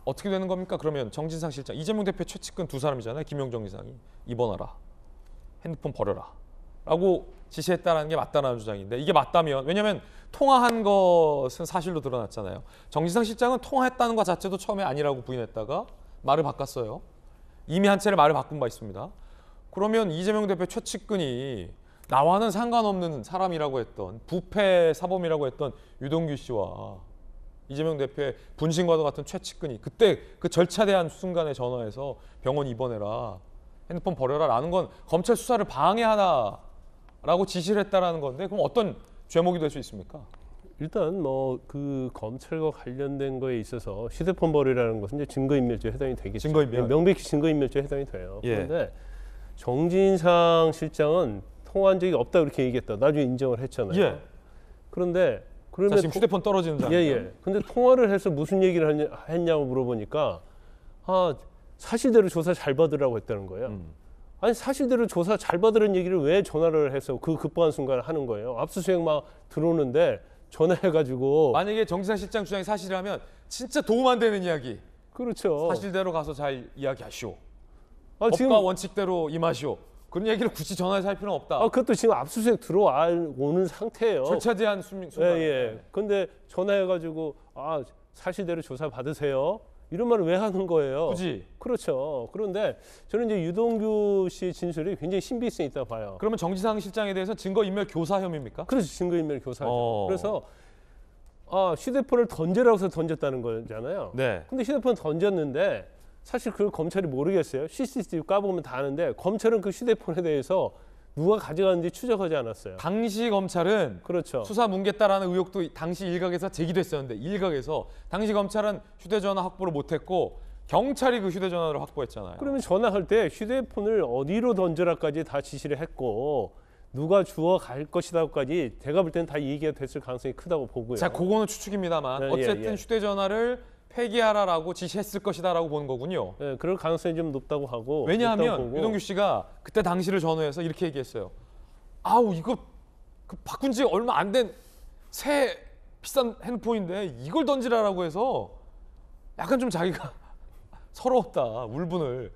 [SPEAKER 1] 어떻게 되는 겁니까? 그러면 정진상 실장, 이재명 대표 최측근 두 사람이잖아요. 김용 정진상이 입원하라, 핸드폰 버려라 라고 지시했다는 게 맞다는 주장인데 이게 맞다면, 왜냐하면 통화한 것은 사실로 드러났잖아요. 정진상 실장은 통화했다는 것 자체도 처음에 아니라고 부인했다가 말을 바꿨어요. 이미 한 차례 말을 바꾼 바 있습니다. 그러면 이재명 대표 최측근이 나와는 상관없는 사람이라고 했던, 부패 사범이라고 했던 유동규 씨와 이재명 대표의 분신과도 같은 최측근이 그때 그 절차대한 순간에 전화해서 병원 입원해라, 핸드폰 버려라 라는 건 검찰 수사를 방해하다라고 지시를 했다라는 건데, 그럼 어떤 죄목이 될 수 있습니까?
[SPEAKER 3] 일단 뭐 그 검찰과 관련된 거에 있어서 휴대폰 버리라는 것은 이제 증거인멸죄에 해당이 되겠죠.
[SPEAKER 1] 증거인멸.
[SPEAKER 3] 명백히 증거인멸죄에 해당이 돼요.
[SPEAKER 1] 예.
[SPEAKER 3] 그런데 정진상 실장은 통화한 적이 없다 그렇게 얘기했다. 나중에 인정을 했잖아요.
[SPEAKER 1] 예.
[SPEAKER 3] 그런데 그러면
[SPEAKER 1] 자, 지금 휴대폰 떨어지는 장.
[SPEAKER 3] 예. 근데 통화를 해서 무슨 얘기를 했냐고 물어보니까 사실대로 조사 잘 받으라고 했다는 거예요. 아니 사실대로 조사 잘 받으라는 얘기를 왜 전화를 해서 그 급박한 순간에 하는 거예요. 압수수색 막 들어오는데 전화해가지고.
[SPEAKER 1] 만약에 정진상 실장 주장이 사실이라면 진짜 도움 안 되는 이야기.
[SPEAKER 3] 그렇죠.
[SPEAKER 1] 사실대로 가서 잘 이야기하시오.
[SPEAKER 3] 지금
[SPEAKER 1] 법과 원칙대로 임하시오. 그런 얘기를 굳이 전화해서 할 필요는 없다.
[SPEAKER 3] 그것도 지금 압수수색 들어오는 상태예요.
[SPEAKER 1] 절차 제한 순간.
[SPEAKER 3] 예. 근데 전화해가지고 사실대로 조사 받으세요. 이런 말을 왜 하는 거예요?
[SPEAKER 1] 굳이.
[SPEAKER 3] 그렇죠. 그런데 저는 이제 유동규 씨 진술이 굉장히 신빙성이 있다고 봐요.
[SPEAKER 1] 그러면 정진상 실장에 대해서 증거인멸 교사 혐의입니까?
[SPEAKER 3] 그렇죠. 증거인멸 교사죠. 그래서 휴대폰을 던지라고 해서 던졌다는 거잖아요.
[SPEAKER 1] 네.
[SPEAKER 3] 근데 휴대폰 던졌는데 사실 그걸 검찰이 모르겠어요. CCTV 까보면 다 아는데 검찰은 그 휴대폰에 대해서 누가 가져갔는지 추적하지 않았어요.
[SPEAKER 1] 당시 검찰은
[SPEAKER 3] 그렇죠.
[SPEAKER 1] 수사 뭉갰다라는 의혹도 당시 일각에서 제기됐었는데, 일각에서 당시 검찰은 휴대전화 확보를 못했고 경찰이 그 휴대전화를 확보했잖아요.
[SPEAKER 3] 그러면 전화할 때 휴대폰을 어디로 던져라까지 다 지시를 했고 누가 주워 갈 것이다까지 제가 볼 때는 다 얘기가 됐을 가능성이 크다고 보고요.
[SPEAKER 1] 자, 그거는 추측입니다만
[SPEAKER 3] 네,
[SPEAKER 1] 어쨌든
[SPEAKER 3] 예.
[SPEAKER 1] 휴대전화를 폐기하라라고 지시했을 것이다라고 보는 거군요.
[SPEAKER 3] 네, 그럴 가능성이 좀 높다고 하고.
[SPEAKER 1] 왜냐하면 유동규 씨가 그때 당시를 전후해서 이렇게 얘기했어요. 이거 바꾼 지 얼마 안 된 새 비싼 핸드폰인데 이걸 던지라라고 해서 약간 좀 자기가 서러웠다, 울분을.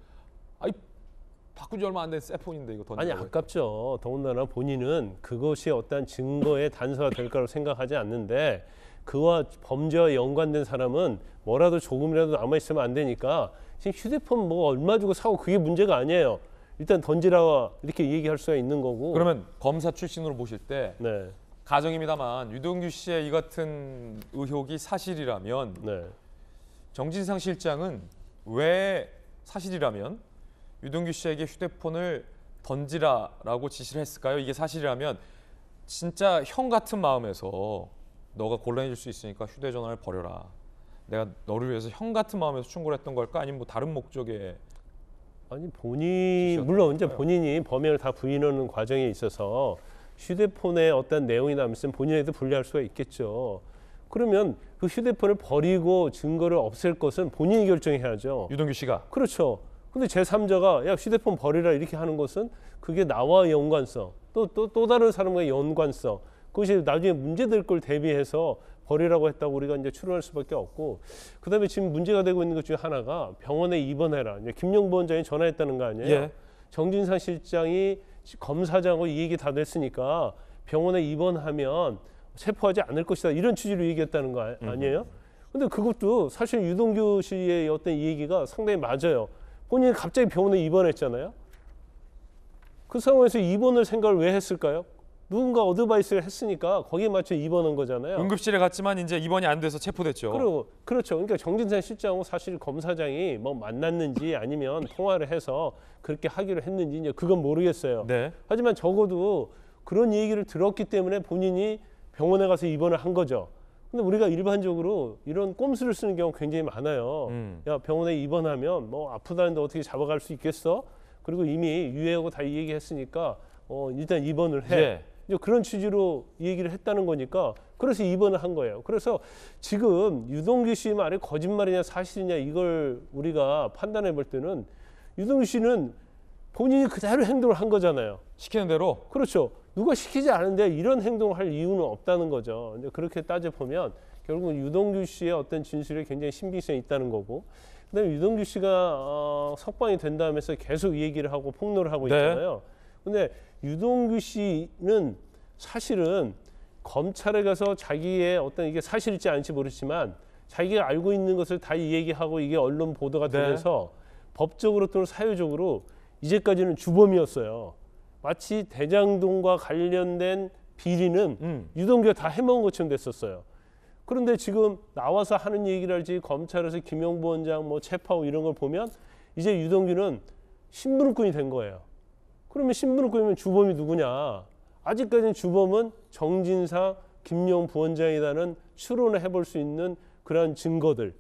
[SPEAKER 1] 바꾼 지 얼마 안 된 새 폰인데 이거 던지라고.
[SPEAKER 3] 아니 아깝죠. 더군다나 본인은 그것이 어떤 증거의 단서가 될 거라고 생각하지 않는데, 그와 범죄와 연관된 사람은 뭐라도 조금이라도 남아있으면 안 되니까 지금 휴대폰 뭐 얼마 주고 사고 그게 문제가 아니에요. 일단 던지라 이렇게 얘기할 수가 있는 거고.
[SPEAKER 1] 그러면 검사 출신으로 보실 때
[SPEAKER 3] 네.
[SPEAKER 1] 가정입니다만 유동규 씨의 이 같은 의혹이 사실이라면
[SPEAKER 3] 네.
[SPEAKER 1] 정진상 실장은 왜 사실이라면 유동규 씨에게 휴대폰을 던지라라고 지시를 했을까요? 이게 사실이라면 진짜 형 같은 마음에서 너가 곤란해질 수 있으니까 휴대전화를 버려라. 내가 너를 위해서 형 같은 마음에서 충고를 했던 걸까? 아니면 뭐 다른 목적에
[SPEAKER 3] 아니 물론 이제 본인이 범행을 다 부인하는 과정에 있어서 휴대폰에 어떤 내용이 남으면 본인에도 불리할 수가 있겠죠. 그러면 그 휴대폰을 버리고 증거를 없앨 것은 본인이 결정해야죠.
[SPEAKER 1] 유동규 씨가
[SPEAKER 3] 그렇죠. 근데 제3자가 야 휴대폰 버리라 이렇게 하는 것은 그게 나와 연관성 또 다른 사람과의 연관성 그것이 나중에 문제될 걸 대비해서 버리라고 했다고 우리가 이제 추론할 수밖에 없고 그다음에 지금 문제가 되고 있는 것 중에 하나가 병원에 입원해라. 이제 김용부 원장이 전화했다는 거 아니에요?
[SPEAKER 1] 예.
[SPEAKER 3] 정진상 실장이 검사장하고 이 얘기 다 됐으니까 병원에 입원하면 체포하지 않을 것이다. 이런 취지로 얘기했다는 거 아니에요? 근데 그것도 사실 유동규 씨의 어떤 이 얘기가 상당히 맞아요. 본인이 갑자기 병원에 입원했잖아요. 그 상황에서 입원을 생각을 왜 했을까요? 누군가 어드바이스를 했으니까 거기에 맞춰 입원한 거잖아요.
[SPEAKER 1] 응급실에 갔지만 이제 입원이 안 돼서 체포됐죠.
[SPEAKER 3] 그렇죠. 그러니까 정진상 실장하고 사실 검사장이 뭐 만났는지 아니면 통화를 해서 그렇게 하기로 했는지 이제 그건 모르겠어요.
[SPEAKER 1] 네.
[SPEAKER 3] 하지만 적어도 그런 얘기를 들었기 때문에 본인이 병원에 가서 입원을 한 거죠. 근데 우리가 일반적으로 이런 꼼수를 쓰는 경우가 굉장히 많아요. 야 병원에 입원하면 뭐 아프다는데 어떻게 잡아갈 수 있겠어? 그리고 이미 유해하고 다 이 얘기했으니까 일단 입원을 해.
[SPEAKER 1] 예.
[SPEAKER 3] 이제 그런 취지로 얘기를 했다는 거니까 그래서 입원을 한 거예요. 그래서 지금 유동규 씨 말이 거짓말이냐 사실이냐 이걸 우리가 판단해 볼 때는 유동규 씨는 본인이 그대로 행동을 한 거잖아요.
[SPEAKER 1] 시키는 대로.
[SPEAKER 3] 그렇죠. 누가 시키지 않은데 이런 행동을 할 이유는 없다는 거죠. 이제 그렇게 따져보면 결국은 유동규 씨의 어떤 진술에 굉장히 신빙성이 있다는 거고 그다음에 유동규 씨가 석방이 된다면서 계속 이 얘기를 하고 폭로를 하고
[SPEAKER 1] 네.
[SPEAKER 3] 있잖아요. 근데 유동규 씨는 사실은 검찰에 가서 자기의 어떤 이게 사실일지 아닐지 모르지만 자기가 알고 있는 것을 다 얘기하고 이게 언론 보도가
[SPEAKER 1] 네.
[SPEAKER 3] 되면서 법적으로 또는 사회적으로 이제까지는 주범이었어요. 마치 대장동과 관련된 비리는 유동규가 다 해먹은 것처럼 됐었어요. 그런데 지금 나와서 하는 얘기를 할지 검찰에서 김용부 원장 뭐 체포하고 이런 걸 보면 이제 유동규는 신분권이 된 거예요. 그러면 신분권이면 주범이 누구냐? 아직까지는 주범은 정진상, 김용부 원장이라는 추론을 해볼 수 있는 그러한 증거들,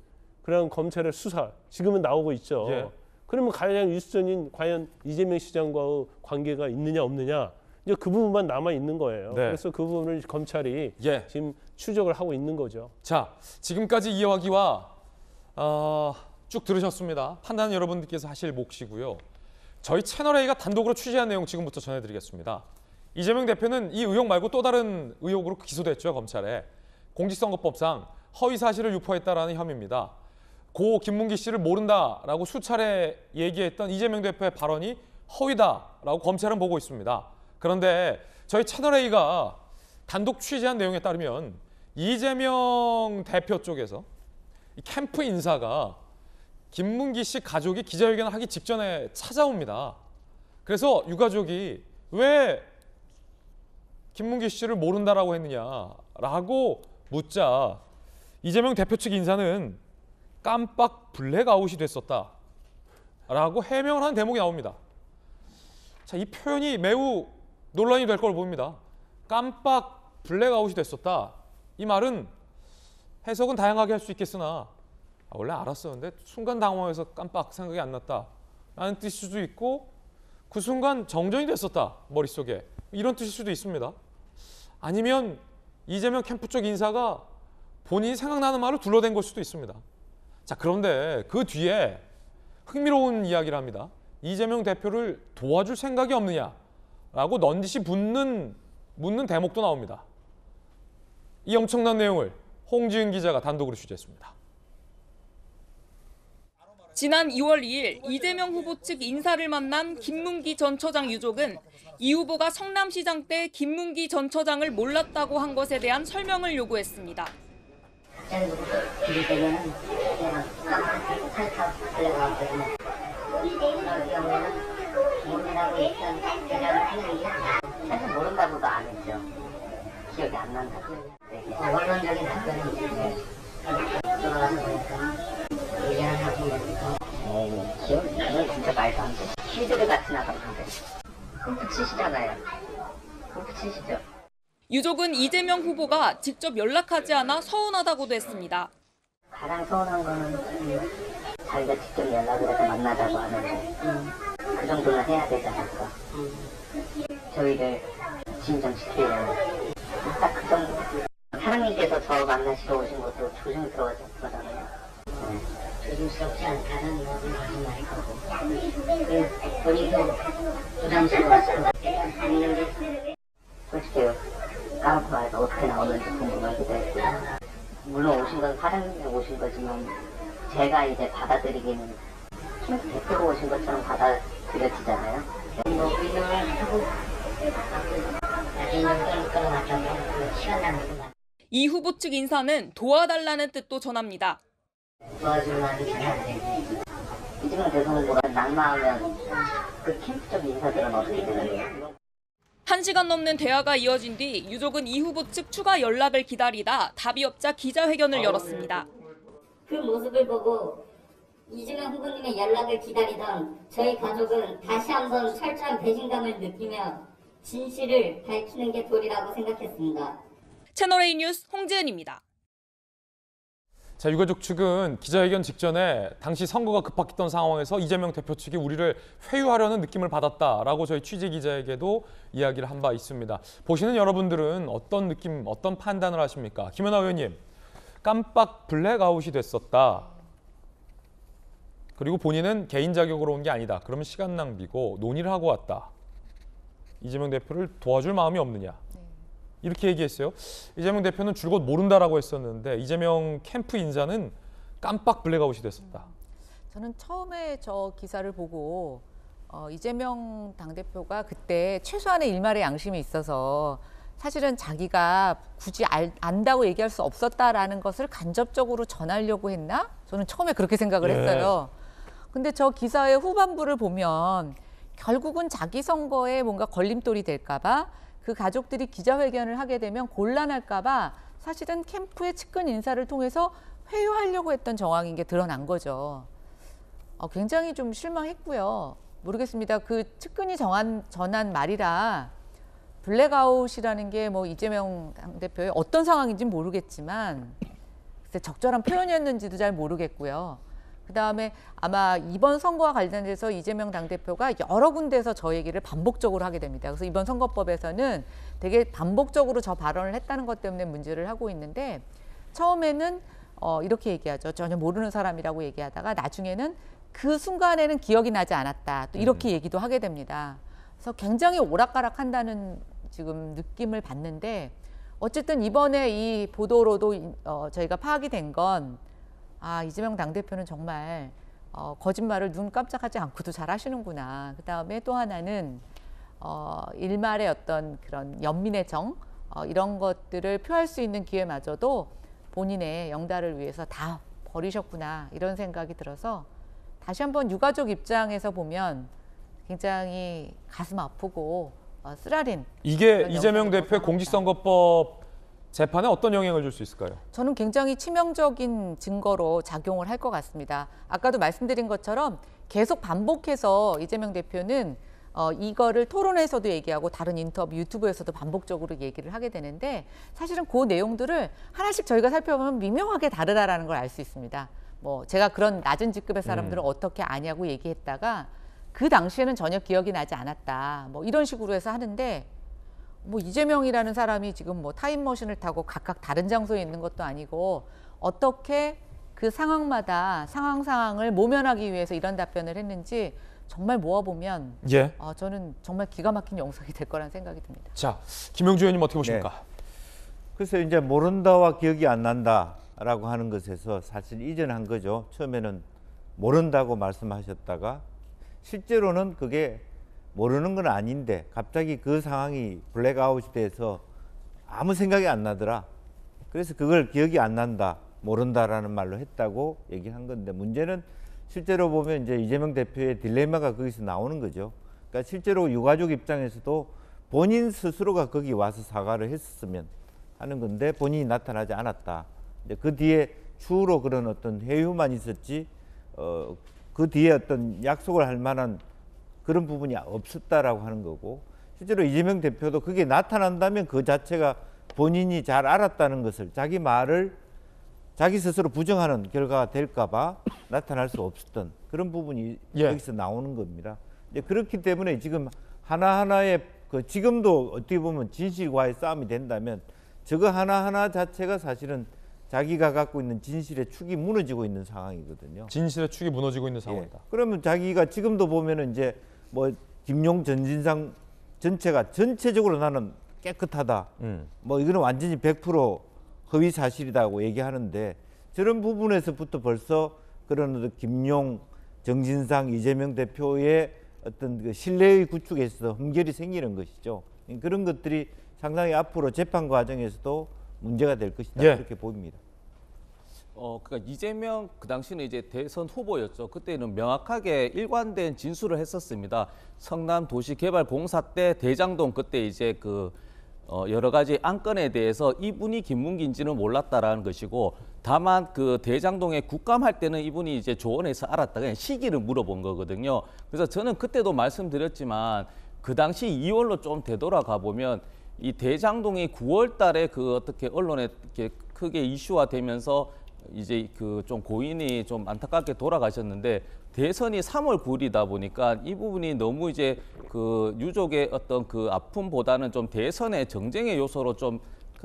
[SPEAKER 3] 그러한 검찰의 수사 지금은 나오고 있죠.
[SPEAKER 1] 예.
[SPEAKER 3] 그러면 가장 유수전인 과연 이재명 시장과의 관계가 있느냐 없느냐 이제 그 부분만 남아 있는 거예요.
[SPEAKER 1] 네.
[SPEAKER 3] 그래서 그 부분을 검찰이
[SPEAKER 1] 예.
[SPEAKER 3] 지금 추적을 하고 있는 거죠.
[SPEAKER 1] 자, 지금까지 이야기와 쭉 들으셨습니다. 판단은 여러분들께서 하실 몫이고요. 저희 채널A가 단독으로 취재한 내용 지금부터 전해드리겠습니다. 이재명 대표는 이 의혹 말고 또 다른 의혹으로 기소됐죠, 검찰에. 공직선거법상 허위 사실을 유포했다라는 혐의입니다. 고 김문기 씨를 모른다라고 수차례 얘기했던 이재명 대표의 발언이 허위다라고 검찰은 보고 있습니다. 그런데 저희 채널A가 단독 취재한 내용에 따르면 이재명 대표 쪽에서 이 캠프 인사가 김문기 씨 가족이 기자회견을 하기 직전에 찾아옵니다. 그래서 유가족이 왜 김문기 씨를 모른다라고 했느냐라고 묻자 이재명 대표 측 인사는 깜빡 블랙아웃이 됐었다라고 해명을 하는 대목이 나옵니다. 자, 이 표현이 매우 논란이 될 걸 봅니다. 깜빡 블랙아웃이 됐었다. 이 말은 해석은 다양하게 할 수 있겠으나 원래 알았었는데 순간 당황해서 깜빡 생각이 안 났다 라는 뜻일 수도 있고 그 순간 정전이 됐었다 머릿속에 이런 뜻일 수도 있습니다. 아니면 이재명 캠프 쪽 인사가 본인이 생각나는 말을 둘러댄 걸 수도 있습니다. 자, 그런데 그 뒤에 흥미로운 이야기를 합니다. 이재명 대표를 도와줄 생각이 없느냐라고 넌지시 묻는 대목도 나옵니다. 이 엄청난 내용을 홍지은 기자가 단독으로 취재했습니다.
[SPEAKER 9] 지난 2월 2일 이재명 후보 측 인사를 만난 김문기 전 처장 유족은 이 후보가 성남시장 때 김문기 전 처장을 몰랐다고 한 것에 대한 설명을 요구했습니다.
[SPEAKER 10] 사실 모른다고도 안 했죠. 기억이 안 난다고. 원론적인 답변은 이제 돌아가서 보니까 얘기하는 기억이 나면 진짜 말도 안 돼. 시드를 같이 나가는데 골프 치시잖아요. 골프 치시죠.
[SPEAKER 9] 유족은 이재명 후보가 직접 연락하지 않아 서운하다고도 했습니다.
[SPEAKER 10] 가장 서운한 거는 자기가 직접 연락을 해서 만나자고 하는데 그 정도는 해야 되지 않을까. 저희를 진정시키려면 딱 그 정도. 사장님께서 저 만나시러 오신 것도 조심스러워진 거잖아요. 조심스럽지 않다는 것은 거짓말일 거고 본인도 부담스러웠을 것 같아요. 솔직히 까놓고 말해서 어떻게 나오는지 궁금하기도 했고요. 물론 오신 건 사장님이 오신 거지만 제가 이제 받아들이기는 캠프 대표가 오신 것처럼 받아들여지잖아요. 뭐 의논을 하고 나중에 끌어놨다고 시간 낭비도 많고.
[SPEAKER 9] 이 후보 측 인사는 도와달라는 뜻도 전합니다.
[SPEAKER 10] 도와주려는 전혀 안 되고 이재명 대선후보가 낙마하면 그 캠프 쪽 인사들은 어떻게 되는 거예요?
[SPEAKER 9] 1시간 넘는 대화가 이어진 뒤 유족은 이 후보 측 추가 연락을 기다리다 답이 없자 기자회견을 열었습니다.
[SPEAKER 10] 그 모습을 보고 이재명 후보님의 연락을 기다리던 저희 가족은 다시 한번 철저한 배신감을 느끼며 진실을 밝히는 게 도리라고 생각했습니다.
[SPEAKER 9] 채널A 뉴스 홍지은입니다.
[SPEAKER 1] 자, 유가족 측은 기자회견 직전에 당시 선거가 급박했던 상황에서 이재명 대표 측이 우리를 회유하려는 느낌을 받았다라고 저희 취재 기자에게도 이야기를 한 바 있습니다. 보시는 여러분들은 어떤 느낌, 어떤 판단을 하십니까? 김연아 의원님, 깜빡 블랙아웃이 됐었다. 그리고 본인은 개인 자격으로 온 게 아니다. 그러면 시간 낭비고 논의를 하고 왔다. 이재명 대표를 도와줄 마음이 없느냐. 이렇게 얘기했어요. 이재명 대표는 줄곧 모른다라고 했었는데 이재명 캠프 인사는 깜빡 블랙아웃이 됐었다.
[SPEAKER 7] 저는 처음에 저 기사를 보고 이재명 당대표가 그때 최소한의 일말의 양심이 있어서 사실은 자기가 굳이 안다고 얘기할 수 없었다라는 것을 간접적으로 전하려고 했나? 저는 처음에 그렇게 생각을 했어요. 근데 저 기사의 후반부를 보면 결국은 자기 선거에 뭔가 걸림돌이 될까 봐 그 가족들이 기자회견을 하게 되면 곤란할까 봐 사실은 캠프의 측근 인사를 통해서 회유하려고 했던 정황인 게 드러난 거죠. 굉장히 좀 실망했고요. 모르겠습니다. 그 측근이 전한 말이라 블랙아웃이라는 게 뭐 이재명 당대표의 어떤 상황인지는 모르겠지만 글쎄 적절한 표현이었는지도 잘 모르겠고요. 그다음에 아마 이번 선거와 관련돼서 이재명 당대표가 여러 군데에서 저 얘기를 반복적으로 하게 됩니다. 그래서 이번 선거법에서는 되게 반복적으로 저 발언을 했다는 것 때문에 문제를 하고 있는데 처음에는 이렇게 얘기하죠. 전혀 모르는 사람이라고 얘기하다가 나중에는 그 순간에는 기억이 나지 않았다. 또 이렇게 얘기도 하게 됩니다. 그래서 굉장히 오락가락한다는 지금 느낌을 받는데 어쨌든 이번에 이 보도로도 저희가 파악이 된 건 이재명 당대표는 정말 거짓말을 눈 깜짝하지 않고도 잘 하시는구나. 그다음에 또 하나는 일말의 어떤 그런 연민의 정 이런 것들을 표할 수 있는 기회마저도 본인의 영달을 위해서 다 버리셨구나 이런 생각이 들어서 다시 한번 유가족 입장에서 보면 굉장히 가슴 아프고 쓰라린
[SPEAKER 1] 이게 이재명 대표의 공직선거법 재판에 어떤 영향을 줄 수 있을까요?
[SPEAKER 7] 저는 굉장히 치명적인 증거로 작용을 할 것 같습니다. 아까도 말씀드린 것처럼 계속 반복해서 이재명 대표는 이거를 토론에서도 얘기하고 다른 인터뷰, 유튜브에서도 반복적으로 얘기를 하게 되는데 사실은 그 내용들을 하나씩 저희가 살펴보면 미묘하게 다르다라는 걸 알 수 있습니다. 뭐 제가 그런 낮은 직급의 사람들을 어떻게 아냐고 얘기했다가 그 당시에는 전혀 기억이 나지 않았다. 뭐 이런 식으로 해서 하는데 뭐 이재명이라는 사람이 지금 뭐 타임머신을 타고 각각 다른 장소에 있는 것도 아니고 어떻게 그 상황마다 상황을 모면하기 위해서 이런 답변을 했는지 정말 모아보면 저는 정말 기가 막힌 영상이 될 거란 생각이 듭니다.
[SPEAKER 1] 자, 김영주 의원님 어떻게 보십니까?
[SPEAKER 4] 네. 글쎄요, 이제 모른다와 기억이 안 난다라고 하는 것에서 사실 이전한 거죠. 처음에는 모른다고 말씀하셨다가 실제로는 그게 모르는 건 아닌데 갑자기 그 상황이 블랙아웃이 돼서 아무 생각이 안 나더라. 그래서 그걸 기억이 안 난다, 모른다라는 말로 했다고 얘기한 건데 문제는 실제로 보면 이제 이재명 대표의 딜레마가 거기서 나오는 거죠. 그러니까 실제로 유가족 입장에서도 본인 스스로가 거기 와서 사과를 했었으면 하는 건데 본인이 나타나지 않았다. 이제 그 뒤에 추후로 그런 어떤 회유만 있었지 그 뒤에 어떤 약속을 할 만한 그런 부분이 없었다라고 하는 거고 실제로 이재명 대표도 그게 나타난다면 그 자체가 본인이 잘 알았다는 것을 자기 말을 자기 스스로 부정하는 결과가 될까봐 나타날 수 없었던 그런 부분이 여기서 나오는 겁니다. 이제 그렇기 때문에 지금 하나하나의 지금도 어떻게 보면 진실과의 싸움이 된다면 저거 하나하나 자체가 사실은 자기가 갖고 있는 진실의 축이 무너지고 있는 상황이거든요.
[SPEAKER 1] 진실의 축이 무너지고 있는 상황이다.
[SPEAKER 4] 그러면 자기가 지금도 보면은 이제 뭐 김용 전진상 전체가 전체적으로 나는 깨끗하다. 뭐 이거는 완전히 100% 허위 사실이라고 얘기하는데 저런 부분에서부터 벌써 그런 김용, 정진상, 이재명 대표의 어떤 그 신뢰의 구축에 있어서 흠결이 생기는 것이죠. 그런 것들이 상당히 앞으로 재판 과정에서도 문제가 될 것이다 그렇게 보입니다.
[SPEAKER 8] 그러니까 이재명 그 당시는 이제 대선 후보였죠. 그때는 명확하게 일관된 진술을 했었습니다. 성남도시개발공사 때 대장동 그때 이제 그 여러 가지 안건에 대해서 이분이 김문기인지는 몰랐다라는 것이고, 다만 그 대장동에 국감할 때는 이분이 이제 조언해서 알았다. 그냥 시기를 물어본 거거든요. 그래서 저는 그때도 말씀드렸지만 그 당시 이월로 좀 되돌아가 보면 이 대장동이 9월 달에 그 어떻게 언론에 이렇게 크게 이슈화 되면서 이제 그 좀 고인이 좀 안타깝게 돌아가셨는데 대선이 3월 9일이다 보니까 이 부분이 너무 이제 그 유족의 어떤 그 아픔보다는 좀 대선의 정쟁의 요소로 좀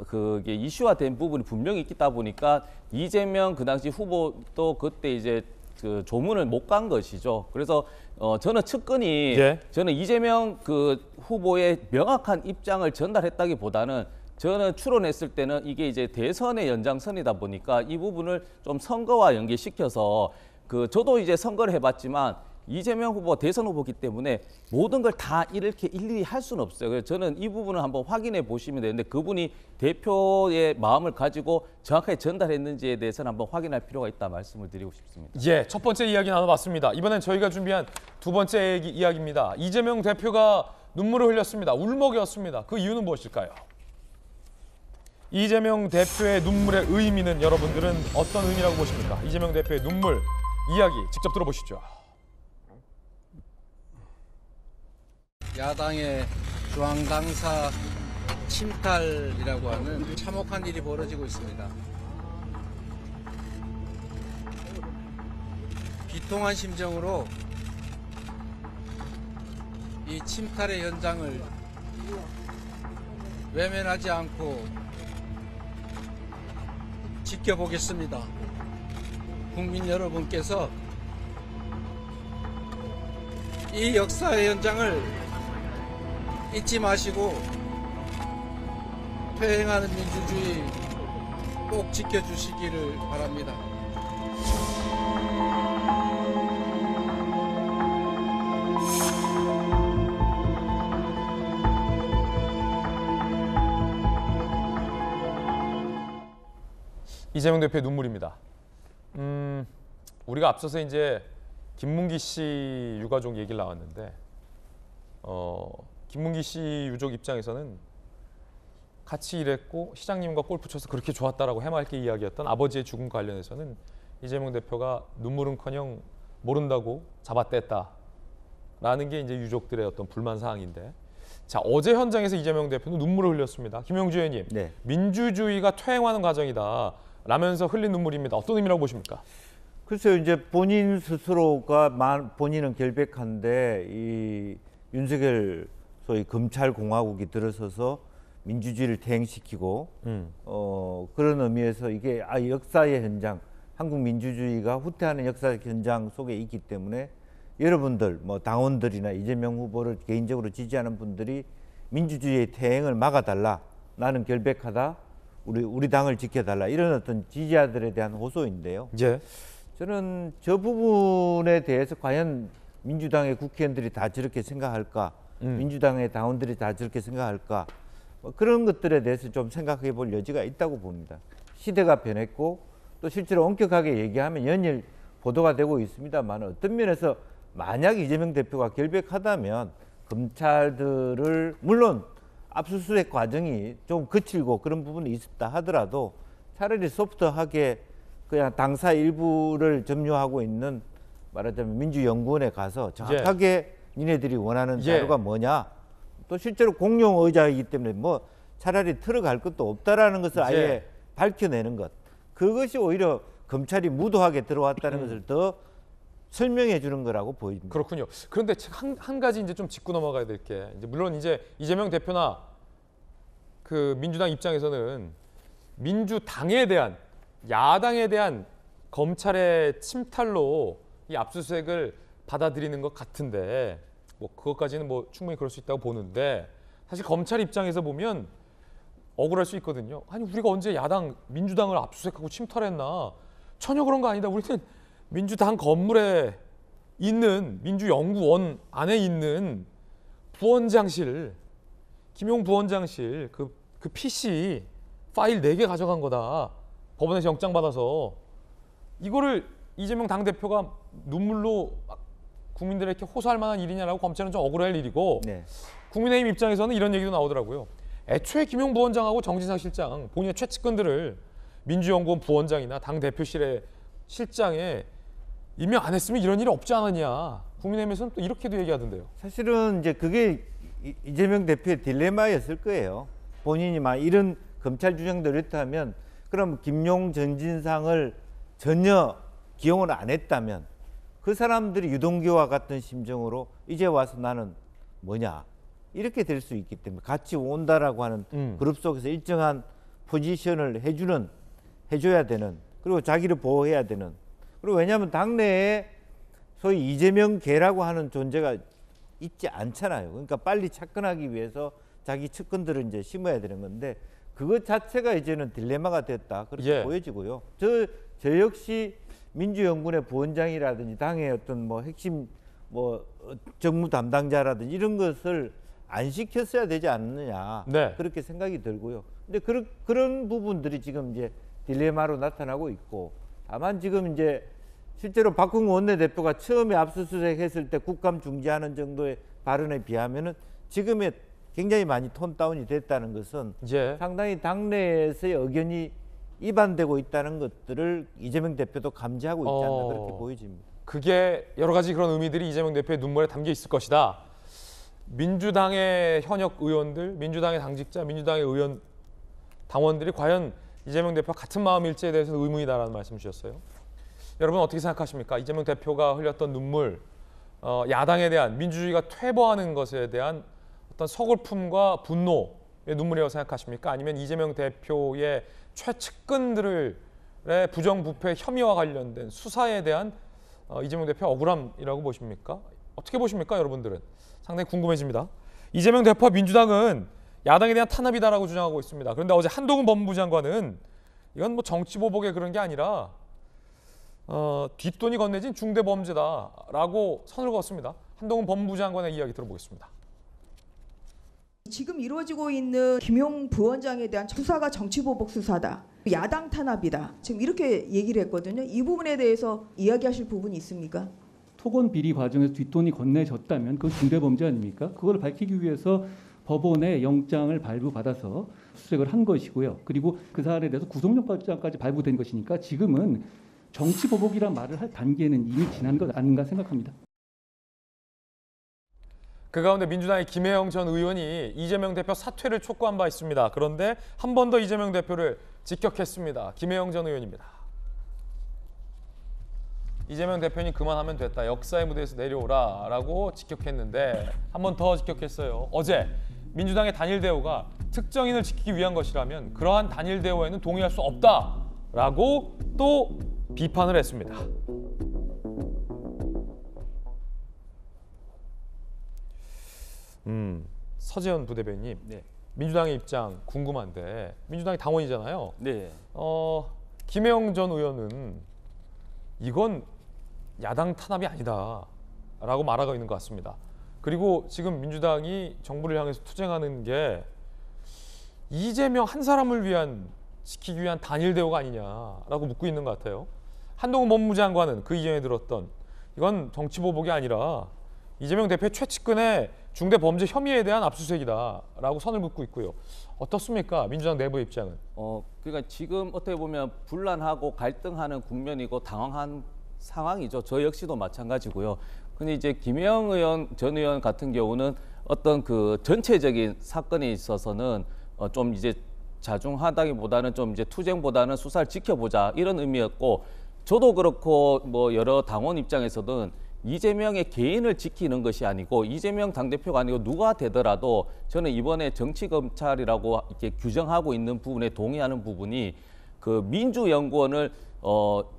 [SPEAKER 8] 그게 이슈화된 부분이 분명히 있다 보니까 이재명 그 당시 후보도 그때 이제 그 조문을 못 간 것이죠. 그래서 저는 측근이 저는 이재명 그 후보의 명확한 입장을 전달했다기보다는 저는 추론했을 때는 이게 이제 대선의 연장선이다 보니까 이 부분을 좀 선거와 연계시켜서 저도 이제 선거를 해봤지만 이재명 후보 대선 후보기 때문에 모든 걸 다 이렇게 일일이 할 수는 없어요. 그래서 저는 이 부분을 한번 확인해 보시면 되는데 그분이 대표의 마음을 가지고 정확하게 전달했는지에 대해서는 한번 확인할 필요가 있다 말씀을 드리고 싶습니다.
[SPEAKER 1] 예, 첫 번째 이야기 나눠봤습니다. 이번엔 저희가 준비한 두 번째 이야기입니다. 이재명 대표가 눈물을 흘렸습니다. 울먹였습니다. 그 이유는 무엇일까요? 이재명 대표의 눈물의 의미는 여러분들은 어떤 의미라고 보십니까? 이재명 대표의 눈물 이야기 직접 들어보시죠.
[SPEAKER 11] 야당의 중앙당사 침탈이라고 하는 참혹한 일이 벌어지고 있습니다. 비통한 심정으로 이 침탈의 현장을 외면하지 않고 지켜보겠습니다. 국민 여러분께서 이 역사의 현장을 잊지 마시고 퇴행하는 민주주의 꼭 지켜주시기를 바랍니다.
[SPEAKER 1] 이재명 대표의 눈물입니다. 우리가 앞서서 이제 김문기 씨 유가족 얘기를 나왔는데 김문기 씨 유족 입장에서는 같이 일했고 시장님과 골프 쳐서 그렇게 좋았다라고 해맑게 이야기했던 아버지의 죽음 관련해서는 이재명 대표가 눈물은커녕 모른다고 잡아댔다라는 게 이제 유족들의 어떤 불만 사항인데, 자 어제 현장에서 이재명 대표는 눈물을 흘렸습니다. 김용주 의원님, 민주주의가 퇴행하는 과정이다 라면서 흘린 눈물입니다. 어떤 의미라고 보십니까?
[SPEAKER 4] 글쎄요, 이제 본인 스스로가 본인은 결백한데 이 윤석열 소위 검찰 공화국이 들어서서 민주주의를 퇴행시키고 그런 의미에서 이게 역사의 현장, 한국 민주주의가 후퇴하는 역사의 현장 속에 있기 때문에 여러분들 뭐 당원들이나 이재명 후보를 개인적으로 지지하는 분들이 민주주의의 퇴행을 막아달라, 나는 결백하다, 우리 당을 지켜달라, 이런 어떤 지지자들에 대한 호소인데요. 저는 저 부분에 대해서 과연 민주당의 국회의원들이 다 저렇게 생각할까, 민주당의 당원들이 다 저렇게 생각할까, 뭐 그런 것들에 대해서 좀 생각해 볼 여지가 있다고 봅니다. 시대가 변했고 또 실제로 엄격하게 얘기하면 연일 보도가 되고 있습니다만, 어떤 면에서 만약 이재명 대표가 결백하다면 검찰들을, 물론 압수수색 과정이 좀 거칠고 그런 부분이 있었다 하더라도 차라리 소프트하게 그냥 당사 일부를 점유하고 있는 말하자면 민주연구원에 가서 정확하게 니네들이 원하는 자료가 뭐냐, 또 실제로 공용 의자이기 때문에 뭐 차라리 틀어갈 것도 없다라는 것을 아예 밝혀내는 것, 그것이 오히려 검찰이 무도하게 들어왔다는 것을 더 설명해 주는 거라고 보입니다.
[SPEAKER 1] 그렇군요. 그런데 한 가지 이제 좀 짚고 넘어가야 될 게 이제 물론 이제 이재명 대표나 그 민주당 입장에서는 민주당에 대한 야당에 대한 검찰의 침탈로 이 압수수색을 받아들이는 것 같은데 뭐 그것까지는 뭐 충분히 그럴 수 있다고 보는데 사실 검찰 입장에서 보면 억울할 수 있거든요. 아니 우리가 언제 야당 민주당을 압수수색하고 침탈했나? 전혀 그런 거 아니다. 우리는 민주당 건물에 있는 민주연구원 안에 있는 부원장실, 김용 부원장실 그 PC 파일 4개 가져간 거다. 법원에서 영장 받아서 이거를 이재명 당대표가 눈물로 국민들에게 호소할 만한 일이냐라고 검찰은 좀 억울할 일이고
[SPEAKER 4] 네.
[SPEAKER 1] 국민의힘 입장에서는 이런 얘기도 나오더라고요. 애초에 김용 부원장하고 정진상 실장 본인의 최측근들을 민주연구원 부원장이나 당대표실의 실장에 임명 안 했으면 이런 일이 없지 않았냐. 국민의힘에서는 또 이렇게도 얘기하던데요.
[SPEAKER 4] 사실은 이제 그게 이재명 대표의 딜레마였을 거예요. 본인이 막 이런 검찰 주장대로 했다면 그럼 김용 전진상을 전혀 기용을 안 했다면 그 사람들이 유동규와 같은 심정으로 이제 와서 나는 뭐냐 이렇게 될 수 있기 때문에 같이 온다라고 하는 그룹 속에서 일정한 포지션을 해줘야 되는 그리고 자기를 보호해야 되는 그리고 왜냐하면 당내에 소위 이재명계라고 하는 존재가 있지 않잖아요. 그러니까 빨리 착근하기 위해서 자기 측근들을 이제 심어야 되는 건데 그것 자체가 이제는 딜레마가 됐다 그렇게 보여지고요. 저 역시 민주연구원의 부원장이라든지 당의 어떤 뭐 핵심 뭐 정무 담당자라든지 이런 것을 안 시켰어야 되지 않느냐 그렇게 생각이 들고요. 근데 그런 부분들이 지금 이제 딜레마로 나타나고 있고 다만 지금 이제 실제로 박홍근 원내대표가 처음에 압수수색했을 때 국감 중지하는 정도의 발언에 비하면은 지금의 굉장히 많이 톤 다운이 됐다는 것은 상당히 당내에서의 의견이 이반되고 있다는 것들을 이재명 대표도 감지하고 있지 않나 그렇게 보여집니다.
[SPEAKER 1] 그게 여러 가지 그런 의미들이 이재명 대표의 눈물에 담겨 있을 것이다. 민주당의 현역 의원들, 민주당의 당직자, 민주당의 의원 당원들이 과연 이재명 대표와 같은 마음일지에 대해서는 의문이다라는 말씀 주셨어요. 여러분 어떻게 생각하십니까? 이재명 대표가 흘렸던 눈물, 야당에 대한 민주주의가 퇴보하는 것에 대한 어떤 서글픔과 분노의 눈물이라고 생각하십니까? 아니면 이재명 대표의 최측근들의 부정부패 혐의와 관련된 수사에 대한 이재명 대표 억울함이라고 보십니까? 어떻게 보십니까, 여러분들은? 상당히 궁금해집니다. 이재명 대표와 민주당은 야당에 대한 탄압이다라고 주장하고 있습니다. 그런데 어제 한동훈 법무부 장관은 이건 뭐 정치보복의 그런 게 아니라 뒷돈이 건네진 중대범죄다라고 선을 그었습니다. 한동훈 법무부 장관의 이야기 들어보겠습니다.
[SPEAKER 12] 지금 이루어지고 있는 김용 부원장에 대한 수사가 정치보복 수사다. 야당 탄압이다. 지금 이렇게 얘기를 했거든요. 이 부분에 대해서 이야기하실 부분이 있습니까?
[SPEAKER 13] 토건 비리 과정에서 뒷돈이 건네졌다면 그건 중대범죄 아닙니까? 그걸 밝히기 위해서 법원에 영장을 발부받아서 수색을 한 것이고요. 그리고 그 사안에 대해서 구속영장까지 발부된 것이니까 지금은 정치보복이란 말을 할 단계는 이미 지난 것 아닌가 생각합니다.
[SPEAKER 1] 그 가운데 민주당의 김혜영 전 의원이 이재명 대표 사퇴를 촉구한 바 있습니다. 그런데 한 번 더 이재명 대표를 직격했습니다. 김혜영 전 의원입니다. 이재명 대표님 그만하면 됐다. 역사의 무대에서 내려오라 라고 직격했는데 한 번 더 직격했어요. 어제 민주당의 단일 대우가 특정인을 지키기 위한 것이라면 그러한 단일 대우에는 동의할 수 없다라고 또 비판을 했습니다. 서재현 부대변인, 민주당의 입장 궁금한데 민주당이 당원이잖아요. 김혜영 전 의원은 이건 야당 탄압이 아니다라고 말하고 있는 것 같습니다. 그리고 지금 민주당이 정부를 향해서 투쟁하는 게 이재명 한 사람을 위한 지키기 위한 단일 대우가 아니냐라고 묻고 있는 것 같아요. 한동훈 법무부 장관은 그 이전에 들었던 이건 정치보복이 아니라 이재명 대표의 최측근의 중대범죄 혐의에 대한 압수수색이다라고 선을 긋고 있고요. 어떻습니까? 민주당 내부 입장은?
[SPEAKER 8] 그러니까 지금 어떻게 보면 분란하고 갈등하는 국면이고 당황한 상황이죠. 저 역시도 마찬가지고요. 근데 이제 김혜영 의원 전 의원 같은 경우는 어떤 그 전체적인 사건에 있어서는 좀 이제 자중하다기보다는 좀 이제 투쟁보다는 수사를 지켜보자 이런 의미였고, 저도 그렇고 뭐 여러 당원 입장에서는 이재명의 개인을 지키는 것이 아니고 이재명 당대표가 아니고 누가 되더라도 저는 이번에 정치검찰이라고 이렇게 규정하고 있는 부분에 동의하는 부분이 그 민주연구원을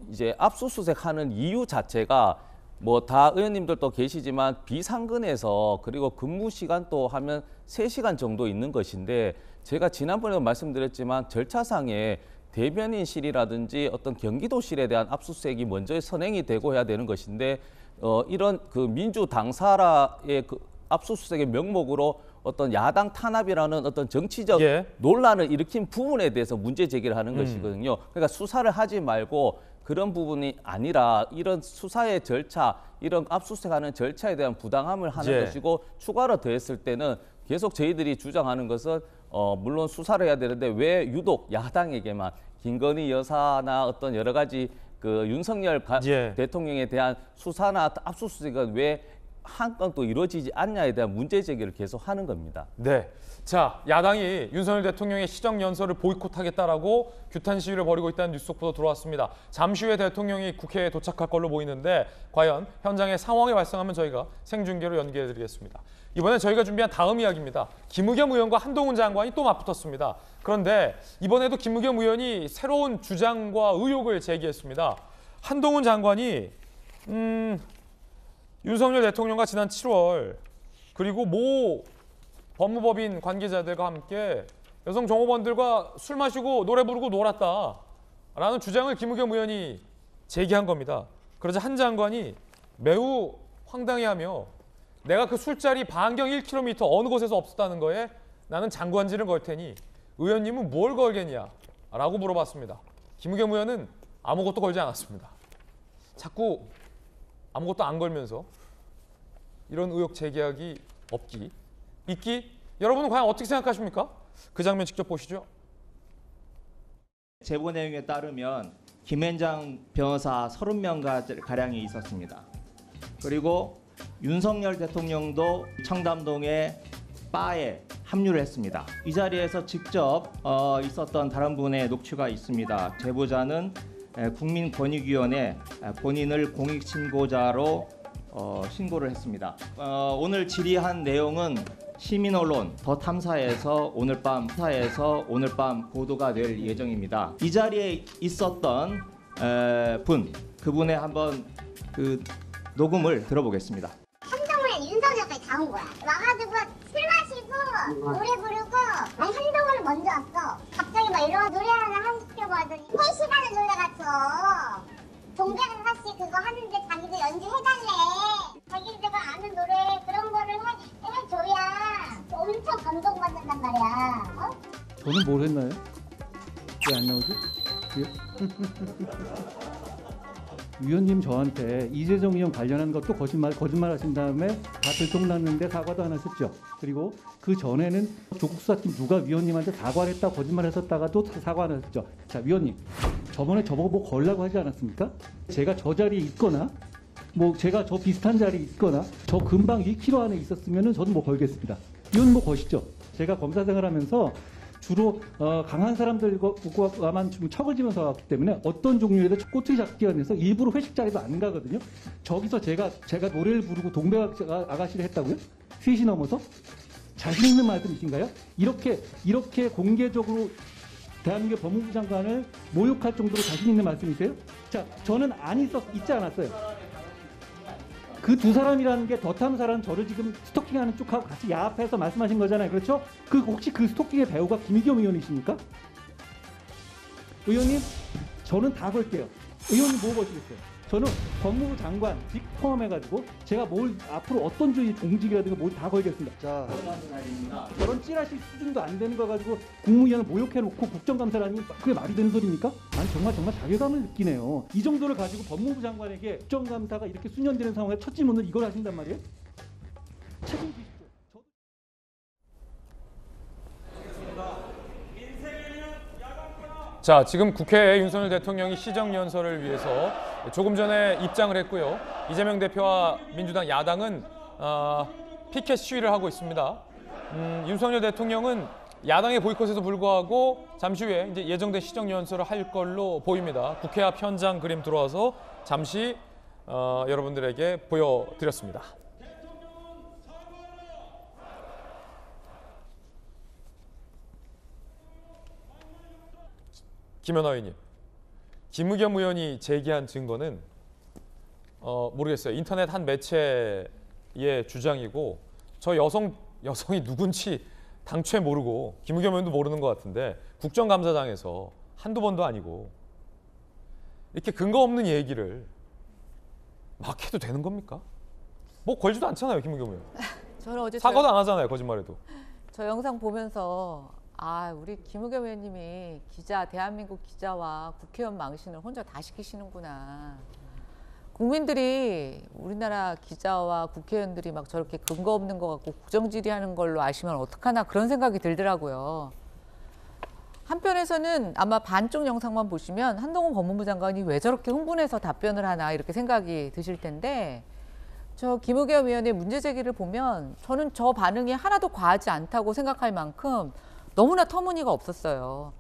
[SPEAKER 8] 이제 압수수색하는 이유 자체가 뭐 다 의원님들도 계시지만 비상근에서 그리고 근무 시간도 하면 3시간 정도 있는 것인데, 제가 지난번에도 말씀드렸지만 절차상에 대변인실이라든지 어떤 경기도실에 대한 압수수색이 먼저 선행이 되고 해야 되는 것인데, 이런 그 민주 당사라의 그 압수수색의 명목으로 어떤 야당 탄압이라는 어떤 정치적 논란을 일으킨 부분에 대해서 문제 제기를 하는 것이거든요. 그러니까 수사를 하지 말고 그런 부분이 아니라 이런 수사의 절차, 이런 압수수색하는 절차에 대한 부당함을 하는 것이고, 추가로 더했을 때는 계속 저희들이 주장하는 것은 물론 수사를 해야 되는데 왜 유독 야당에게만 김건희 여사나 어떤 여러 가지 그 윤석열 대통령에 대한 수사나 압수수색은 왜 한 건도 이루어지지 않냐에 대한 문제 제기를 계속 하는 겁니다.
[SPEAKER 1] 네. 자, 야당이 윤석열 대통령의 시정연설을 보이콧하겠다라고 규탄 시위를 벌이고 있다는 뉴스 속보도 들어왔습니다. 잠시 후에 대통령이 국회에 도착할 걸로 보이는데 과연 현장의 상황이 발생하면 저희가 생중계로 연계해드리겠습니다. 이번에 저희가 준비한 다음 이야기입니다. 김의겸 의원과 한동훈 장관이 또 맞붙었습니다. 그런데 이번에도 김의겸 의원이 새로운 주장과 의혹을 제기했습니다. 한동훈 장관이 윤석열 대통령과 지난 7월 그리고 모 법무법인 관계자들과 함께 여성 종업원들과 술 마시고 노래 부르고 놀았다라는 주장을 김의겸 의원이 제기한 겁니다. 그러자 한 장관이 매우 황당해하며 내가 그 술자리 반경 1km 어느 곳에서 없었다는 거에 나는 장관질을 걸 테니 의원님은 뭘 걸겠냐 라고 물어봤습니다. 김의겸 의원은 아무것도 걸지 않았습니다. 자꾸 아무것도 안 걸면서 이런 의혹 제기하기 없기, 있기, 여러분은 과연 어떻게 생각하십니까? 그 장면 직접 보시죠.
[SPEAKER 14] 제보 내용에 따르면 김앤장 변호사 30명가량이 있었습니다. 그리고 윤석열 대통령도 청담동의 바에 합류를 했습니다. 이 자리에서 직접 있었던 다른 분의 녹취가 있습니다. 제보자는 국민권익위원회 본인을 공익신고자로 신고를 했습니다. 오늘 질의한 내용은 시민언론 더 탐사에서 오늘 밤 보도가 될 예정입니다. 이 자리에 있었던 그분의 한번 그 녹음을 들어보겠습니다.
[SPEAKER 10] 한동훈에 윤석열까지 다 온 거야. 와가지고 술 마시고 노래 부르고, 아니 한동훈은 먼저 왔어. 갑자기 막 이런 노래 하나 하시려고 하더니 3시간을 놀래갔어. 동백은 사실 그거 하는데 자기도 연주해달래. 자기들가 아는 노래 그런 거를 해줘야 엄청 감동받는단 말이야.
[SPEAKER 13] 저는 뭘 했나요? 왜 안 나오지? 위원님 저한테 이재정 의원 관련한 것도 거짓말 하신 다음에 다 들통났는데 사과도 안 하셨죠. 그리고 그 전에는 조국 수사팀 누가 위원님한테 사과를 했다 거짓말했었다가도 사과 안 하셨죠. 자, 위원님 저번에 저보고 뭐 걸라고 하지 않았습니까? 제가 저 자리에 있거나 뭐 제가 저 비슷한 자리에 있거나 저 근방 2km 안에 있었으면은 저도 뭐 걸겠습니다. 위원님 뭐 거시죠. 제가 검사 생활하면서 주로 강한 사람들과만 좀 척을 지면서 왔기 때문에 어떤 종류에도 꼬투리 잡기 위해서 일부러 회식 자리도 안 가거든요. 저기서 제가 노래를 부르고 동백 아가씨를 했다고요? 3시 넘어서? 자신 있는 말씀이신가요? 이렇게 공개적으로 대한민국 법무부 장관을 모욕할 정도로 자신 있는 말씀이세요? 자, 저는 있지 않았어요. 그 두 사람이라는 게 더 탐사라는 저를 지금 스토킹하는 쪽하고 같이 야합해서 말씀하신 거잖아요. 그렇죠? 혹시 그 스토킹의 배우가 김의겸 의원이십니까? 의원님, 저는 다 걸게요. 의원님 뭐 거시겠어요? 저는 법무부 장관 포함해가지고 제가 뭘 앞으로 어떤 주의 공직이라든가 뭘 다 걸겠습니다. 자, 저런 찌라시 수준도 안 되는 거 가지고 국무위원을 모욕해놓고 국정감사라니 그게 말이 되는 소리입니까? 아니 정말 자괴감을 느끼네요. 이 정도를 가지고 법무부 장관에게 국정감사가 이렇게 수년되는 상황에 첫 질문을 이걸 하신단 말이에요? 책임지십시오.
[SPEAKER 1] 자, 지금 국회에 윤석열 대통령이 시정연설을 위해서 조금 전에 입장을 했고요. 이재명 대표와 민주당 야당은 피켓 시위를 하고 있습니다. 윤석열 대통령은 야당의 보이콧에도 불구하고 잠시 후에 이제 예정된 시정연설을 할 걸로 보입니다. 국회 앞 현장 그림 들어와서 잠시 여러분들에게 보여드렸습니다. 김연아 의원님, 김의겸 의원이 제기한 증거는 모르겠어요. 인터넷 한 매체의 주장이고 저 여성이 누군지 당최 모르고 김의겸 의원도 모르는 것 같은데 국정감사장에서 한두 번도 아니고 이렇게 근거 없는 얘기를 막 해도 되는 겁니까? 뭐 걸지도 않잖아요, 김의겸 의원.
[SPEAKER 7] 저는 어제
[SPEAKER 1] 사과도 안 하잖아요, 거짓말해도.
[SPEAKER 7] 저 영상 보면서 우리 김의겸 의원님이 대한민국 기자와 국회의원 망신을 혼자 다 시키시는구나. 국민들이 우리나라 기자와 국회의원들이 막 저렇게 근거 없는 것 같고 국정질의하는 걸로 아시면 어떡하나 그런 생각이 들더라고요. 한편에서는 아마 반쪽 영상만 보시면 한동훈 법무부 장관이 왜 저렇게 흥분해서 답변을 하나 이렇게 생각이 드실 텐데 저 김의겸 의원의 문제 제기를 보면 저는 저 반응이 하나도 과하지 않다고 생각할 만큼 너무나 터무니가 없었어요.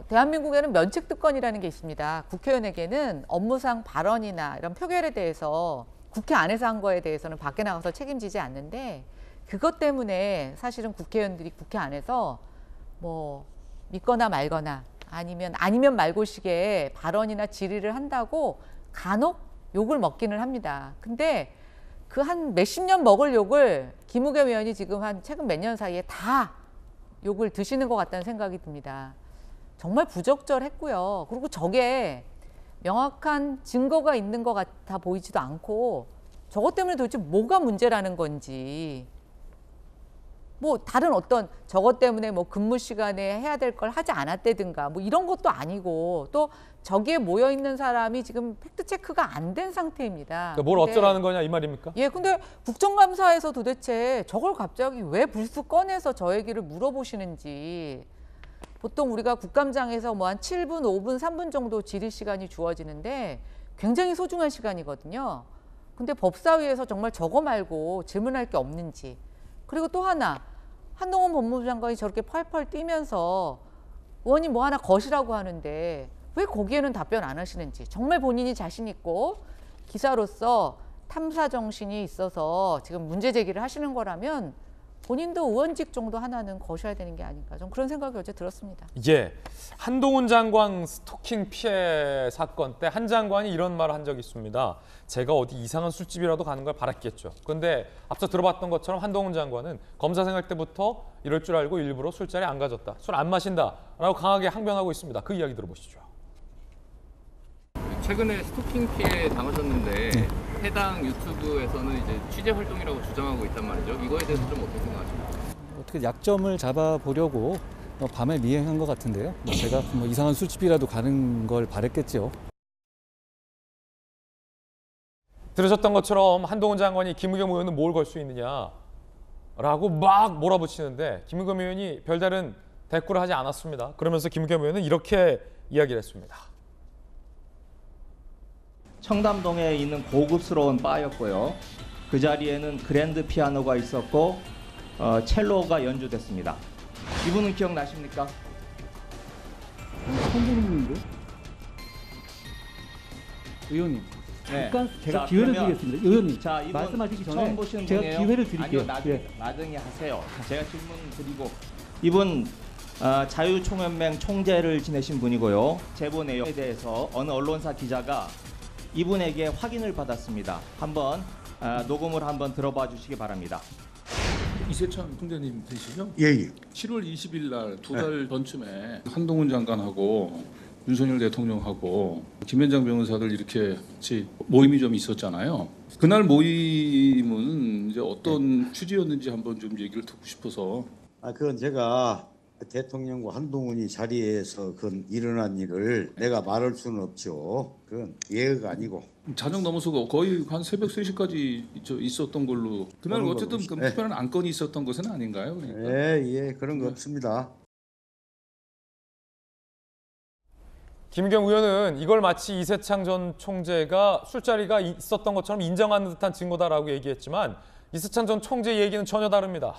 [SPEAKER 7] 대한민국에는 면책특권이라는 게 있습니다. 국회의원에게는 업무상 발언이나 이런 표결에 대해서 국회 안에서 한 거에 대해서는 밖에 나가서 책임지지 않는데 그것 때문에 사실은 국회의원들이 국회 안에서 뭐 믿거나 말거나 아니면 말고식의 발언이나 질의를 한다고 간혹 욕을 먹기는 합니다. 근데 그 한 몇십 년 먹을 욕을 김의겸 의원이 지금 한 최근 몇 년 사이에 다 욕을 드시는 것 같다는 생각이 듭니다. 정말 부적절했고요. 그리고 저게 명확한 증거가 있는 것 같아 보이지도 않고 저것 때문에 도대체 뭐가 문제라는 건지 뭐 다른 어떤 저것 때문에 뭐 근무 시간에 해야 될 걸 하지 않았다든가 뭐 이런 것도 아니고 또 저기에 모여 있는 사람이 지금 팩트 체크가 안 된 상태입니다.
[SPEAKER 1] 그러니까 뭘 어쩌라는 거냐 이 말입니까?
[SPEAKER 7] 예, 근데 국정감사에서 도대체 저걸 갑자기 왜 불쑥 꺼내서 저 얘기를 물어보시는지. 보통 우리가 국감장에서 뭐 한 7분, 5분, 3분 정도 질의 시간이 주어지는데 굉장히 소중한 시간이거든요. 근데 법사위에서 정말 저거 말고 질문할 게 없는지. 그리고 또 하나, 한동훈 법무부 장관이 저렇게 펄펄 뛰면서 의원님 뭐 하나 거시라고 하는데 왜 거기에는 답변 안 하시는지. 정말 본인이 자신 있고 기사로서 탐사 정신이 있어서 지금 문제 제기를 하시는 거라면 본인도 의원직 정도 하나는 거셔야 되는 게 아닌가. 좀 그런 생각이 어제 들었습니다.
[SPEAKER 1] 예, 한동훈 장관 스토킹 피해 사건 때 한 장관이 이런 말을 한 적이 있습니다. 제가 어디 이상한 술집이라도 가는 걸 바랐겠죠. 그런데 앞서 들어봤던 것처럼 한동훈 장관은 검사 생활 때부터 이럴 줄 알고 일부러 술자리에 안 가졌다. 술 안 마신다라고 강하게 항변하고 있습니다. 그 이야기 들어보시죠.
[SPEAKER 15] 최근에 스토킹 피해 당하셨는데 해당 유튜브에서는 이제 취재 활동이라고 주장하고 있단 말이죠. 이거에 대해서 좀 어떻게 생각하십니까?
[SPEAKER 16] 어떻게 약점을 잡아보려고 밤에 미행한 것 같은데요. 제가 뭐 이상한 술집이라도 가는 걸 바랬겠죠.
[SPEAKER 1] 들으셨던 것처럼 한동훈 장관이 김의겸 의원은 뭘 걸 수 있느냐라고 막 몰아붙이는데 김의겸 의원이 별다른 대꾸를 하지 않았습니다. 그러면서 김의겸 의원은 이렇게 이야기를 했습니다.
[SPEAKER 14] 청담동에 있는 고급스러운 바였고요. 그 자리에는 그랜드 피아노가 있었고 첼로가 연주됐습니다. 이분은 기억나십니까?
[SPEAKER 13] 처음 보는 분인데? 의원님, 잠깐 제가 기회를 드리겠습니다. 의원님, 말씀하시기 전에 제가 기회를 드릴게요.
[SPEAKER 14] 아니요, 나중에 하세요. 제가 질문 드리고 이분 자유총연맹 총재를 지내신 분이고요. 제보 내용에 대해서 어느 언론사 기자가 이분에게 확인을 받았습니다. 한번 녹음을 한번 들어봐 주시기 바랍니다.
[SPEAKER 17] 이세찬 총재님 되시죠?
[SPEAKER 18] 예.
[SPEAKER 17] 7월 20일 날 두 달 전쯤에 한동훈 장관하고 윤석열 대통령하고 김현장 변호사들 이렇게 같이 모임이 좀 있었잖아요. 그날 모임은 이제 어떤 취지였는지 한번 좀 얘기를 듣고 싶어서.
[SPEAKER 18] 그건 제가 대통령과 한동훈이 자리에서 그 일어난 일을 내가 말할 수는 없죠. 그건 예의가 아니고.
[SPEAKER 17] 자정 넘어서 거의 한 새벽 3시까지 있었던 걸로. 그날 어쨌든 그 특별한 안건이 있었던 것은 아닌가요? 그러니까.
[SPEAKER 18] 예, 그런 거 없습니다.
[SPEAKER 1] 김의겸 의원은 이걸 마치 이세창 전 총재가 술자리가 있었던 것처럼 인정하는 듯한 증거다라고 얘기했지만 이세창 전 총재 얘기는 전혀 다릅니다.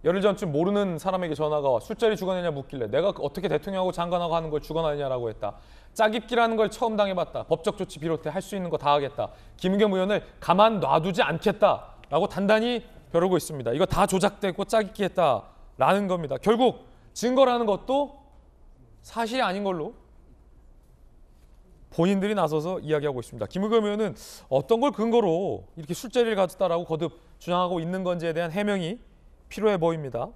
[SPEAKER 1] 열흘 전쯤 모르는 사람에게 전화가 와 술자리 주관하냐 묻길래 내가 어떻게 대통령하고 장관하고 하는 걸 주관하냐라고 했다. 짜깁기라는 걸 처음 당해봤다. 법적 조치 비롯해 할 수 있는 거 다 하겠다. 김은겸 의원을 가만 놔두지 않겠다라고 단단히 벼르고 있습니다. 이거 다 조작되고 짜깁기 했다라는 겁니다. 결국 증거라는 것도 사실이 아닌 걸로 본인들이 나서서 이야기하고 있습니다. 김은겸 의원은 어떤 걸 근거로 이렇게 술자리를 가졌다라고 거듭 주장하고 있는 건지에 대한 해명이 필요해 보입니다.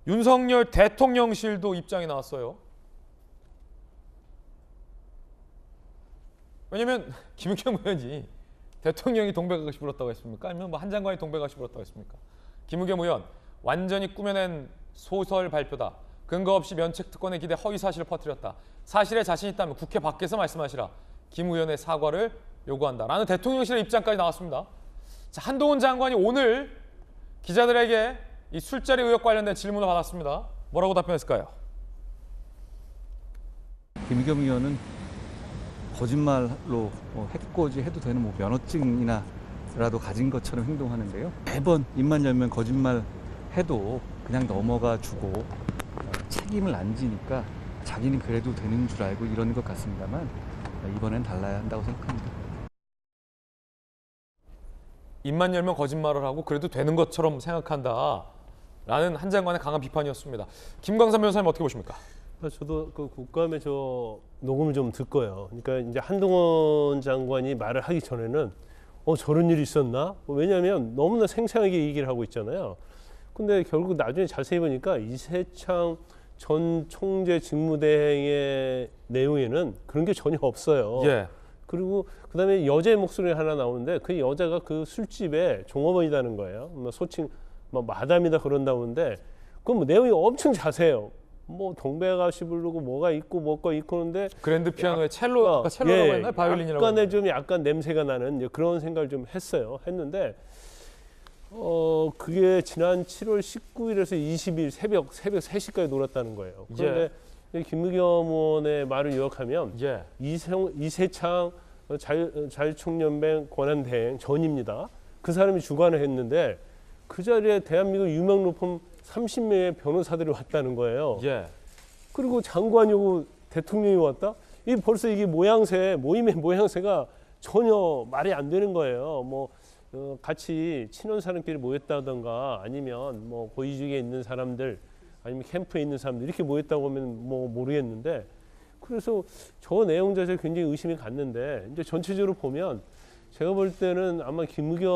[SPEAKER 1] 윤석열 대통령실도 입장이 나왔어요. 왜냐면 김은겸 의원이 대통령이 동백아가씨 불었다고 했습니까? 아니면 뭐 한 장관이 동백아가씨 불었다고 했습니까? 김은겸 의원 완전히 꾸며낸 소설 발표다. 근거 없이 면책 특권에 기대 허위 사실을 퍼뜨렸다. 사실에 자신 있다면 국회 밖에서 말씀하시라. 김 의원의 사과를 요구한다라는 대통령실의 입장까지 나왔습니다. 자, 한동훈 장관이 오늘 기자들에게 이 술자리 의혹 관련된 질문을 받았습니다. 뭐라고 답변했을까요?
[SPEAKER 16] 김의겸 의원은 거짓말로 해코지 해도 되는 뭐 면허증이나라도 가진 것처럼 행동하는데요. 매번 입만 열면 거짓말 해도 그냥 넘어가 주고 책임을 안 지니까 자기는 그래도 되는 줄 알고 이러는 것 같습니다만 이번엔 달라야 한다고 생각합니다.
[SPEAKER 1] 입만 열면 거짓말을 하고 그래도 되는 것처럼 생각한다라는 한 장관의 강한 비판이었습니다. 김광삼 변호사님 어떻게 보십니까?
[SPEAKER 3] 저도 그 국감에 저 녹음을 좀 듣고요. 그러니까 이제 한동훈 장관이 말을 하기 전에는 저런 일이 있었나? 왜냐하면 너무나 생생하게 얘기를 하고 있잖아요. 근데 결국 나중에 자세히 보니까 이세창 전 총재 직무대행의 내용에는 그런 게 전혀 없어요.
[SPEAKER 1] 예.
[SPEAKER 3] 그리고 그다음에 여자의 목소리가 하나 나오는데 그 여자가 그 술집에 종업원이라는 거예요. 뭐 소칭 뭐 마담이다 그런다는데 그 뭐 내용이 엄청 자세해요. 뭐 동백아가씨 부르고 뭐가 있고 뭐가 있고 그런데
[SPEAKER 1] 그랜드 피아노에 첼로라고 했나요? 바이올린이라고
[SPEAKER 3] 약간의 좀 약간 냄새가 나는 이제 그런 생각을 좀 했는데 그게 지난 7월 19일에서 20일 새벽 3시까지 놀았다는 거예요. 그런데 김의겸 의원의 말을 요약하면 이세창 자유총연맹 권한대행 전입니다. 그 사람이 주관을 했는데 그 자리에 대한민국 유명 로펌 30명의 변호사들이 왔다는 거예요. 그리고 장관이 오고 대통령이 왔다? 벌써 이게 모임의 모양새가 전혀 말이 안 되는 거예요. 뭐 같이 친원 사람끼리 모였다던가 아니면 뭐 고위직에 있는 사람들 아니면 캠프에 있는 사람들 이렇게 모였다고 하면 뭐 모르겠는데 그래서 저 내용 자체에 굉장히 의심이 갔는데 이제 전체적으로 보면 제가 볼 때는 아마 김의겸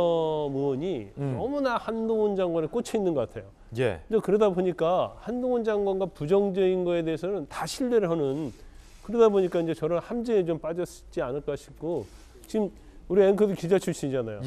[SPEAKER 3] 의원이 너무나 한동훈 장관에 꽂혀 있는 것 같아요. 이제 그러다 보니까 한동훈 장관과 부정적인 거에 대해서는 다 신뢰를 하는 그러다 보니까 이제 저런 함정에 좀 빠졌지 않을까 싶고 지금 우리 앵커도 기자 출신이잖아요.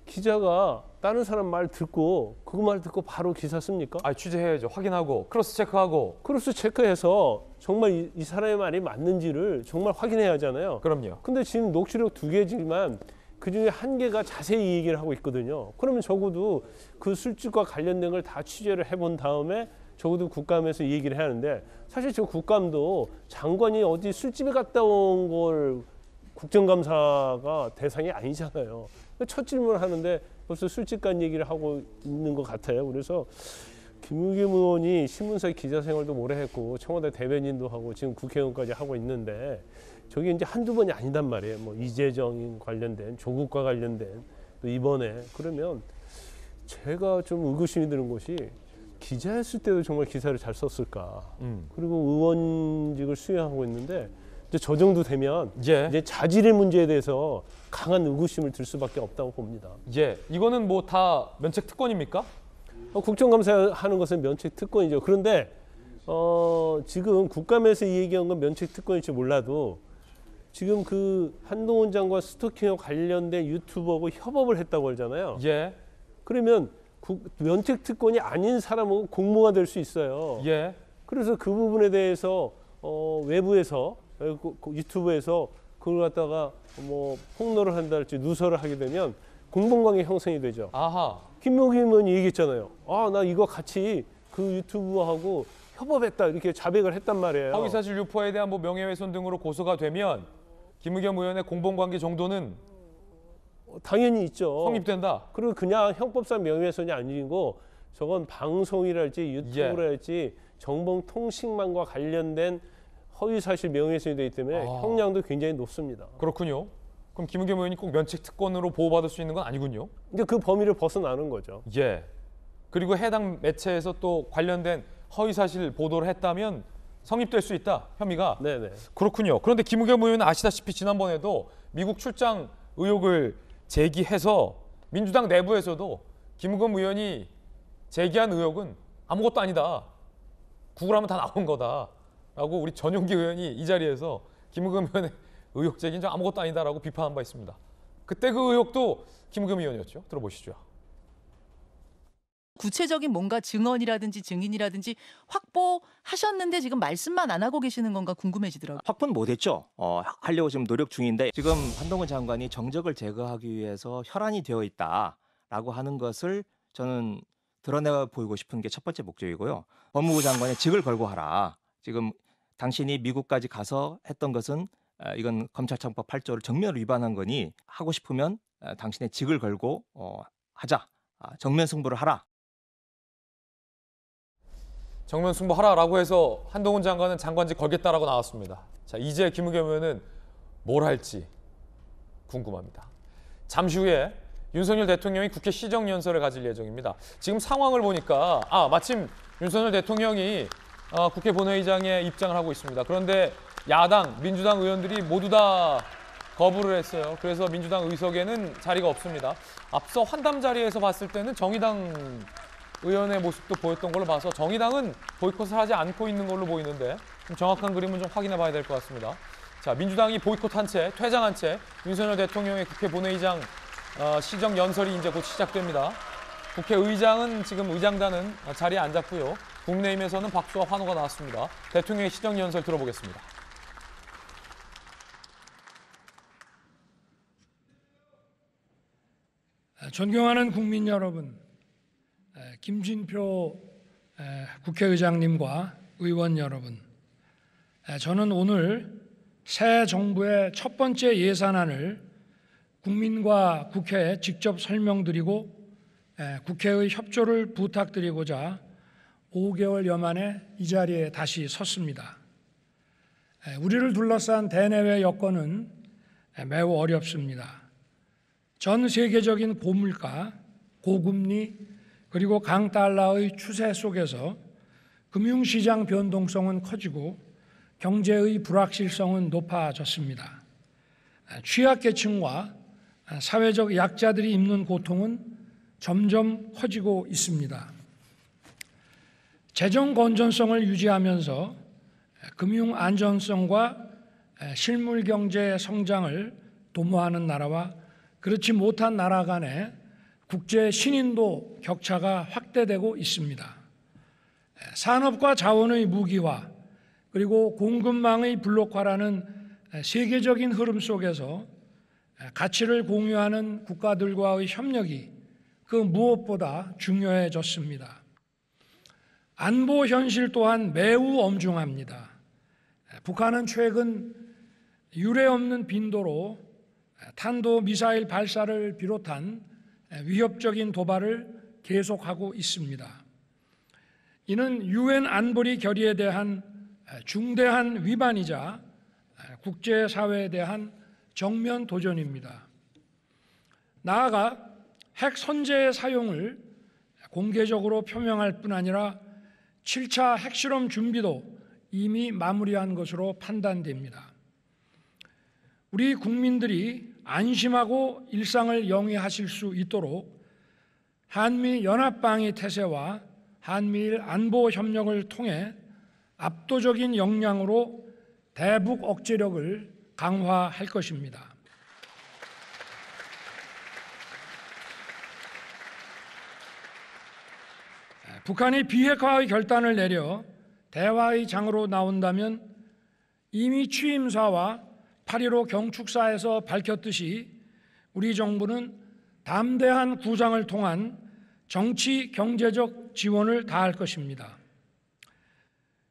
[SPEAKER 3] 기자가 다른 사람 말 듣고 그 말 듣고 바로 기사 씁니까?
[SPEAKER 1] 취재해야죠. 확인하고 크로스 체크하고.
[SPEAKER 3] 크로스 체크해서 정말 이 사람의 말이 맞는지를 정말 확인해야 하잖아요.
[SPEAKER 1] 그럼요.
[SPEAKER 3] 근데 지금 녹취록 2개지만 그중에 1개가 자세히 얘기를 하고 있거든요. 그러면 적어도 그 술집과 관련된 걸 다 취재를 해본 다음에 적어도 국감에서 얘기를 해야 하는데 사실 저 국감도 장관이 어디 술집에 갔다 온 걸 국정감사가 대상이 아니잖아요. 첫 질문을 하는데 벌써 술집 간 얘기를 하고 있는 것 같아요. 그래서 김의겸 의원이 신문사 기자 생활도 오래 했고 청와대 대변인도 하고 지금 국회의원까지 하고 있는데 저게 이제 한두 번이 아니단 말이에요. 뭐 이재정 관련된 조국과 관련된 또 이번에 그러면 제가 좀 의구심이 드는 것이 기자였을 때도 정말 기사를 잘 썼을까. 그리고 의원직을 수행하고 있는데 저 정도 되면 이제 자질의 문제에 대해서 강한 의구심을 들 수밖에 없다고 봅니다.
[SPEAKER 1] 이거는 뭐 다 면책 특권입니까?
[SPEAKER 3] 국정감사하는 것은 면책 특권이죠. 그런데 지금 국감에서 얘기한 건 면책 특권일지 몰라도 지금 그 한동훈 장관 스토킹과 관련된 유튜버하고 협업을 했다고 하잖아요. 그러면 면책 특권이 아닌 사람은 공모가 될 수 있어요. 그래서 그 부분에 대해서 외부에서 유튜브에서 그걸 갖다가 뭐 폭로를 한다랄지 누설을 하게 되면 공범관계 형성이 되죠. 김용희 의원이 얘기했잖아요. 나 이거 같이 그 유튜브하고 협업했다 이렇게 자백을 했단 말이에요.
[SPEAKER 1] 허위사실 유포에 대한 뭐 명예훼손 등으로 고소가 되면 김의겸 의원의 공범관계 정도는
[SPEAKER 3] 당연히 있죠.
[SPEAKER 1] 성립된다.
[SPEAKER 3] 그리고 그냥 형법상 명예훼손이 아니고 저건 방송이랄지 유튜브랄지 정보통신망과 관련된 허위사실 명예훼손이 되기 때문에 형량도 굉장히 높습니다.
[SPEAKER 1] 그렇군요. 그럼 김은겸 의원이 꼭 면책 특권으로 보호받을 수 있는 건 아니군요.
[SPEAKER 3] 이제 그 범위를 벗어나는 거죠.
[SPEAKER 1] 예. 그리고 해당 매체에서 또 관련된 허위사실 보도를 했다면 성립될 수 있다, 혐의가.
[SPEAKER 3] 네네.
[SPEAKER 1] 그렇군요. 그런데 김은겸 의원은 아시다시피 지난번에도 미국 출장 의혹을 제기해서 민주당 내부에서도 김은겸 의원이 제기한 의혹은 아무것도 아니다. 구글하면 다 나온 거다라고 우리 전용기 의원이 이 자리에서 김은겸 의원의 의혹 제기는 좀 아무것도 아니다라고 비판한 바 있습니다. 그때 그 의혹도 김은겸 의원이었죠. 들어보시죠.
[SPEAKER 19] 구체적인 뭔가 증언이라든지 증인이라든지 확보하셨는데 지금 말씀만 안 하고 계시는 건가 궁금해지더라고요.
[SPEAKER 14] 확보는 못했죠. 하려고 지금 노력 중인데 지금 한동훈 장관이 정적을 제거하기 위해서 혈안이 되어 있다라고 하는 것을 저는 드러내 보이고 싶은 게 첫 번째 목적이고요. 법무부 장관의 직을 걸고 하라. 지금 당신이 미국까지 가서 했던 것은 이건 검찰청법 8조를 정면으로 위반한 거니 하고 싶으면 당신의 직을 걸고 하자. 정면 승부를 하라.
[SPEAKER 1] 정면 승부하라라고 해서 한동훈 장관은 장관직 걸겠다라고 나왔습니다. 자, 이제 김은겸 의원은 뭘 할지 궁금합니다. 잠시 후에 윤석열 대통령이 국회 시정연설을 가질 예정입니다. 지금 상황을 보니까 마침 윤석열 대통령이 국회 본회의장에 입장을 하고 있습니다. 그런데 야당, 민주당 의원들이 모두 다 거부를 했어요. 그래서 민주당 의석에는 자리가 없습니다. 앞서 환담 자리에서 봤을 때는 정의당 의원의 모습도 보였던 걸로 봐서 정의당은 보이콧을 하지 않고 있는 걸로 보이는데 좀 정확한 그림은 좀 확인해 봐야 될 것 같습니다. 자, 민주당이 보이콧한 채, 퇴장한 채 윤석열 대통령의 국회 본회의장 시정연설이 이제 곧 시작됩니다. 국회의장은 지금 의장단은 자리에 앉았고요. 국민의힘에서는 박수와 환호가 나왔습니다. 대통령의 시정연설 들어보겠습니다.
[SPEAKER 20] 존경하는 국민 여러분, 김진표 국회의장님과 의원 여러분, 저는 오늘 새 정부의 첫 번째 예산안을 국민과 국회에 직접 설명드리고 국회의 협조를 부탁드리고자 5개월여 만에 이 자리에 다시 섰습니다. 우리를 둘러싼 대내외 여건은 매우 어렵습니다. 전 세계적인 고물가, 고금리, 그리고 강달러의 추세 속에서 금융시장 변동성은 커지고 경제의 불확실성은 높아졌습니다. 취약계층과 사회적 약자들이 입는 고통은 점점 커지고 있습니다. 재정 건전성을 유지하면서 금융 안전성과 실물 경제 성장을 도모하는 나라와 그렇지 못한 나라 간의 국제 신인도 격차가 확대되고 있습니다. 산업과 자원의 무기화 그리고 공급망의 블록화라는 세계적인 흐름 속에서 가치를 공유하는 국가들과의 협력이 그 무엇보다 중요해졌습니다. 안보 현실 또한 매우 엄중합니다. 북한은 최근 유례없는 빈도로 탄도미사일 발사를 비롯한 위협적인 도발을 계속하고 있습니다. 이는 유엔 안보리 결의에 대한 중대한 위반이자 국제사회에 대한 정면 도전입니다. 나아가 핵 선제의 사용을 공개적으로 표명할 뿐 아니라 7차 핵실험 준비도 이미 마무리한 것으로 판단됩니다. 우리 국민들이 안심하고 일상을 영위하실 수 있도록 한미 연합방위 태세와 한미일 안보 협력을 통해 압도적인 역량으로 대북 억제력을 강화할 것입니다. 북한이 비핵화의 결단을 내려 대화의 장으로 나온다면 이미 취임사와 8.15 경축사에서 밝혔듯이 우리 정부는 담대한 구상을 통한 정치 경제적 지원을 다할 것입니다.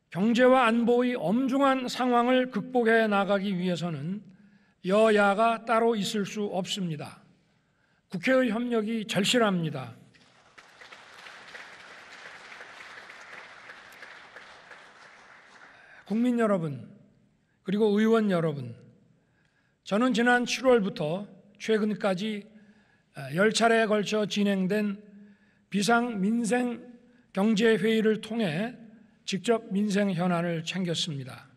[SPEAKER 20] 경제와 안보의 엄중한 상황을 극복해 나가기 위해서는 여야가 따로 있을 수 없습니다. 국회의 협력이 절실합니다. 국민 여러분, 그리고 의원 여러분, 저는 지난 7월부터 최근까지 10차례에 걸쳐 진행된 비상민생경제회의를 통해 직접 민생 현안을 챙겼습니다.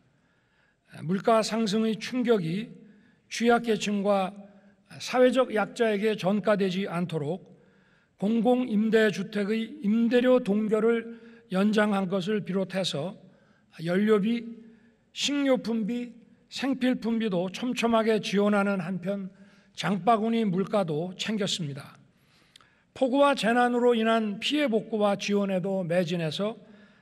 [SPEAKER 20] 물가 상승의 충격이 취약계층과 사회적 약자에게 전가되지 않도록 공공임대주택의 임대료 동결을 연장한 것을 비롯해서 연료비, 식료품비, 생필품비도 촘촘하게 지원하는 한편 장바구니 물가도 챙겼습니다. 폭우와 재난으로 인한 피해 복구와 지원에도 매진해서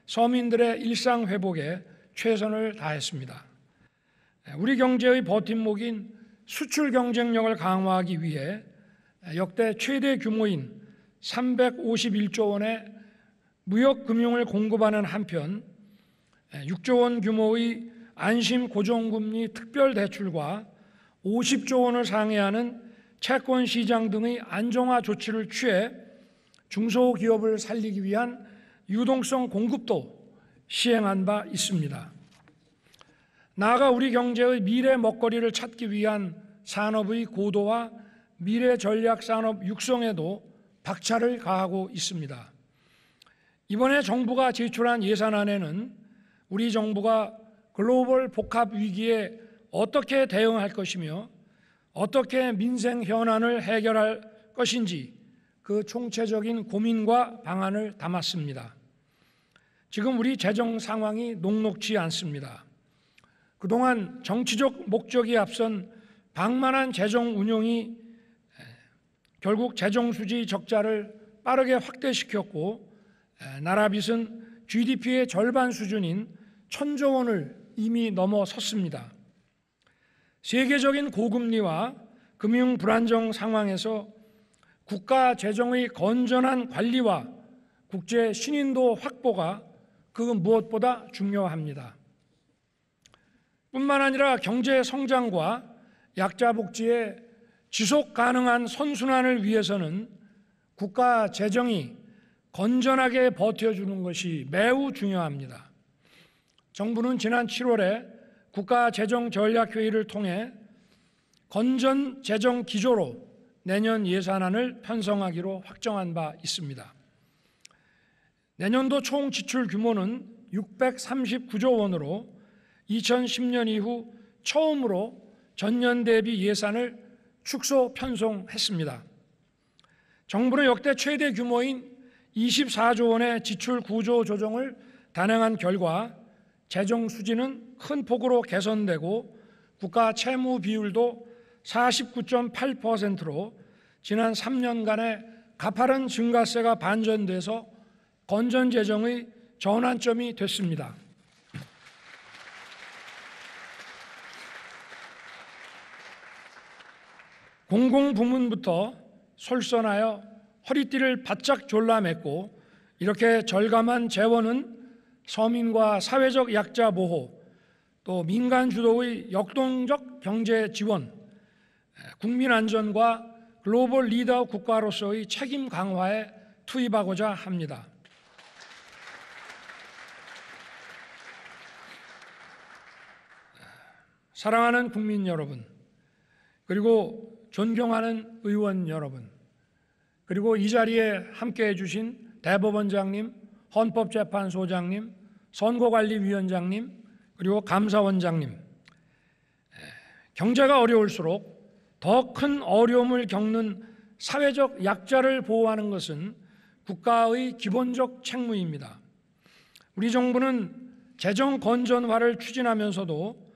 [SPEAKER 20] 서민들의 일상 회복에 최선을 다했습니다. 우리 경제의 버팀목인 수출 경쟁력을 강화하기 위해 역대 최대 규모인 351조 원의 무역금융을 공급하는 한편 6조 원 규모의 안심 고정금리 특별대출과 50조 원을 상회하는 채권 시장 등의 안정화 조치를 취해 중소기업을 살리기 위한 유동성 공급도 시행한 바 있습니다. 나아가 우리 경제의 미래 먹거리를 찾기 위한 산업의 고도화, 미래 전략 산업 육성에도 박차를 가하고 있습니다. 이번에 정부가 제출한 예산안에는 우리 정부가 글로벌 복합 위기에 어떻게 대응할 것이며 어떻게 민생 현안을 해결할 것인지 그 총체적인 고민과 방안을 담았습니다. 지금 우리 재정 상황이 녹록지 않습니다. 그동안 정치적 목적이 앞선 방만한 재정 운용이 결국 재정 수지 적자를 빠르게 확대시켰고 나라 빚은 GDP의 절반 수준인 1,000조 원을 이미 넘어섰습니다. 세계적인 고금리와 금융 불안정 상황에서 국가 재정의 건전한 관리와 국제 신인도 확보가 그 무엇보다 중요합니다. 뿐만 아니라 경제 성장과 약자 복지의 지속 가능한 선순환을 위해서는 국가 재정이 건전하게 버텨주는 것이 매우 중요합니다. 정부는 지난 7월에 국가재정전략회의를 통해 건전 재정 기조로 내년 예산안을 편성하기로 확정한 바 있습니다. 내년도 총 지출 규모는 639조 원으로 2010년 이후 처음으로 전년 대비 예산을 축소 편성했습니다. 정부는 역대 최대 규모인 24조 원의 지출 구조 조정을 단행한 결과 재정 수지는 큰 폭으로 개선되고 국가 채무 비율도 49.8%로 지난 3년간의 가파른 증가세가 반전돼서 건전 재정의 전환점이 됐습니다. 공공부문부터 솔선하여 허리띠를 바짝 졸라맸고 이렇게 절감한 재원은 서민과 사회적 약자 보호, 또 민간 주도의 역동적 경제 지원, 국민 안전과 글로벌 리더 국가로서의 책임 강화에 투입하고자 합니다. 사랑하는 국민 여러분, 그리고 존경하는 의원 여러분, 그리고 이 자리에 함께해 주신 대법원장님, 헌법재판소장님, 선거관리위원장님, 그리고 감사원장님, 경제가 어려울수록 더 큰 어려움을 겪는 사회적 약자를 보호하는 것은 국가의 기본적 책무입니다. 우리 정부는 재정 건전화를 추진하면서도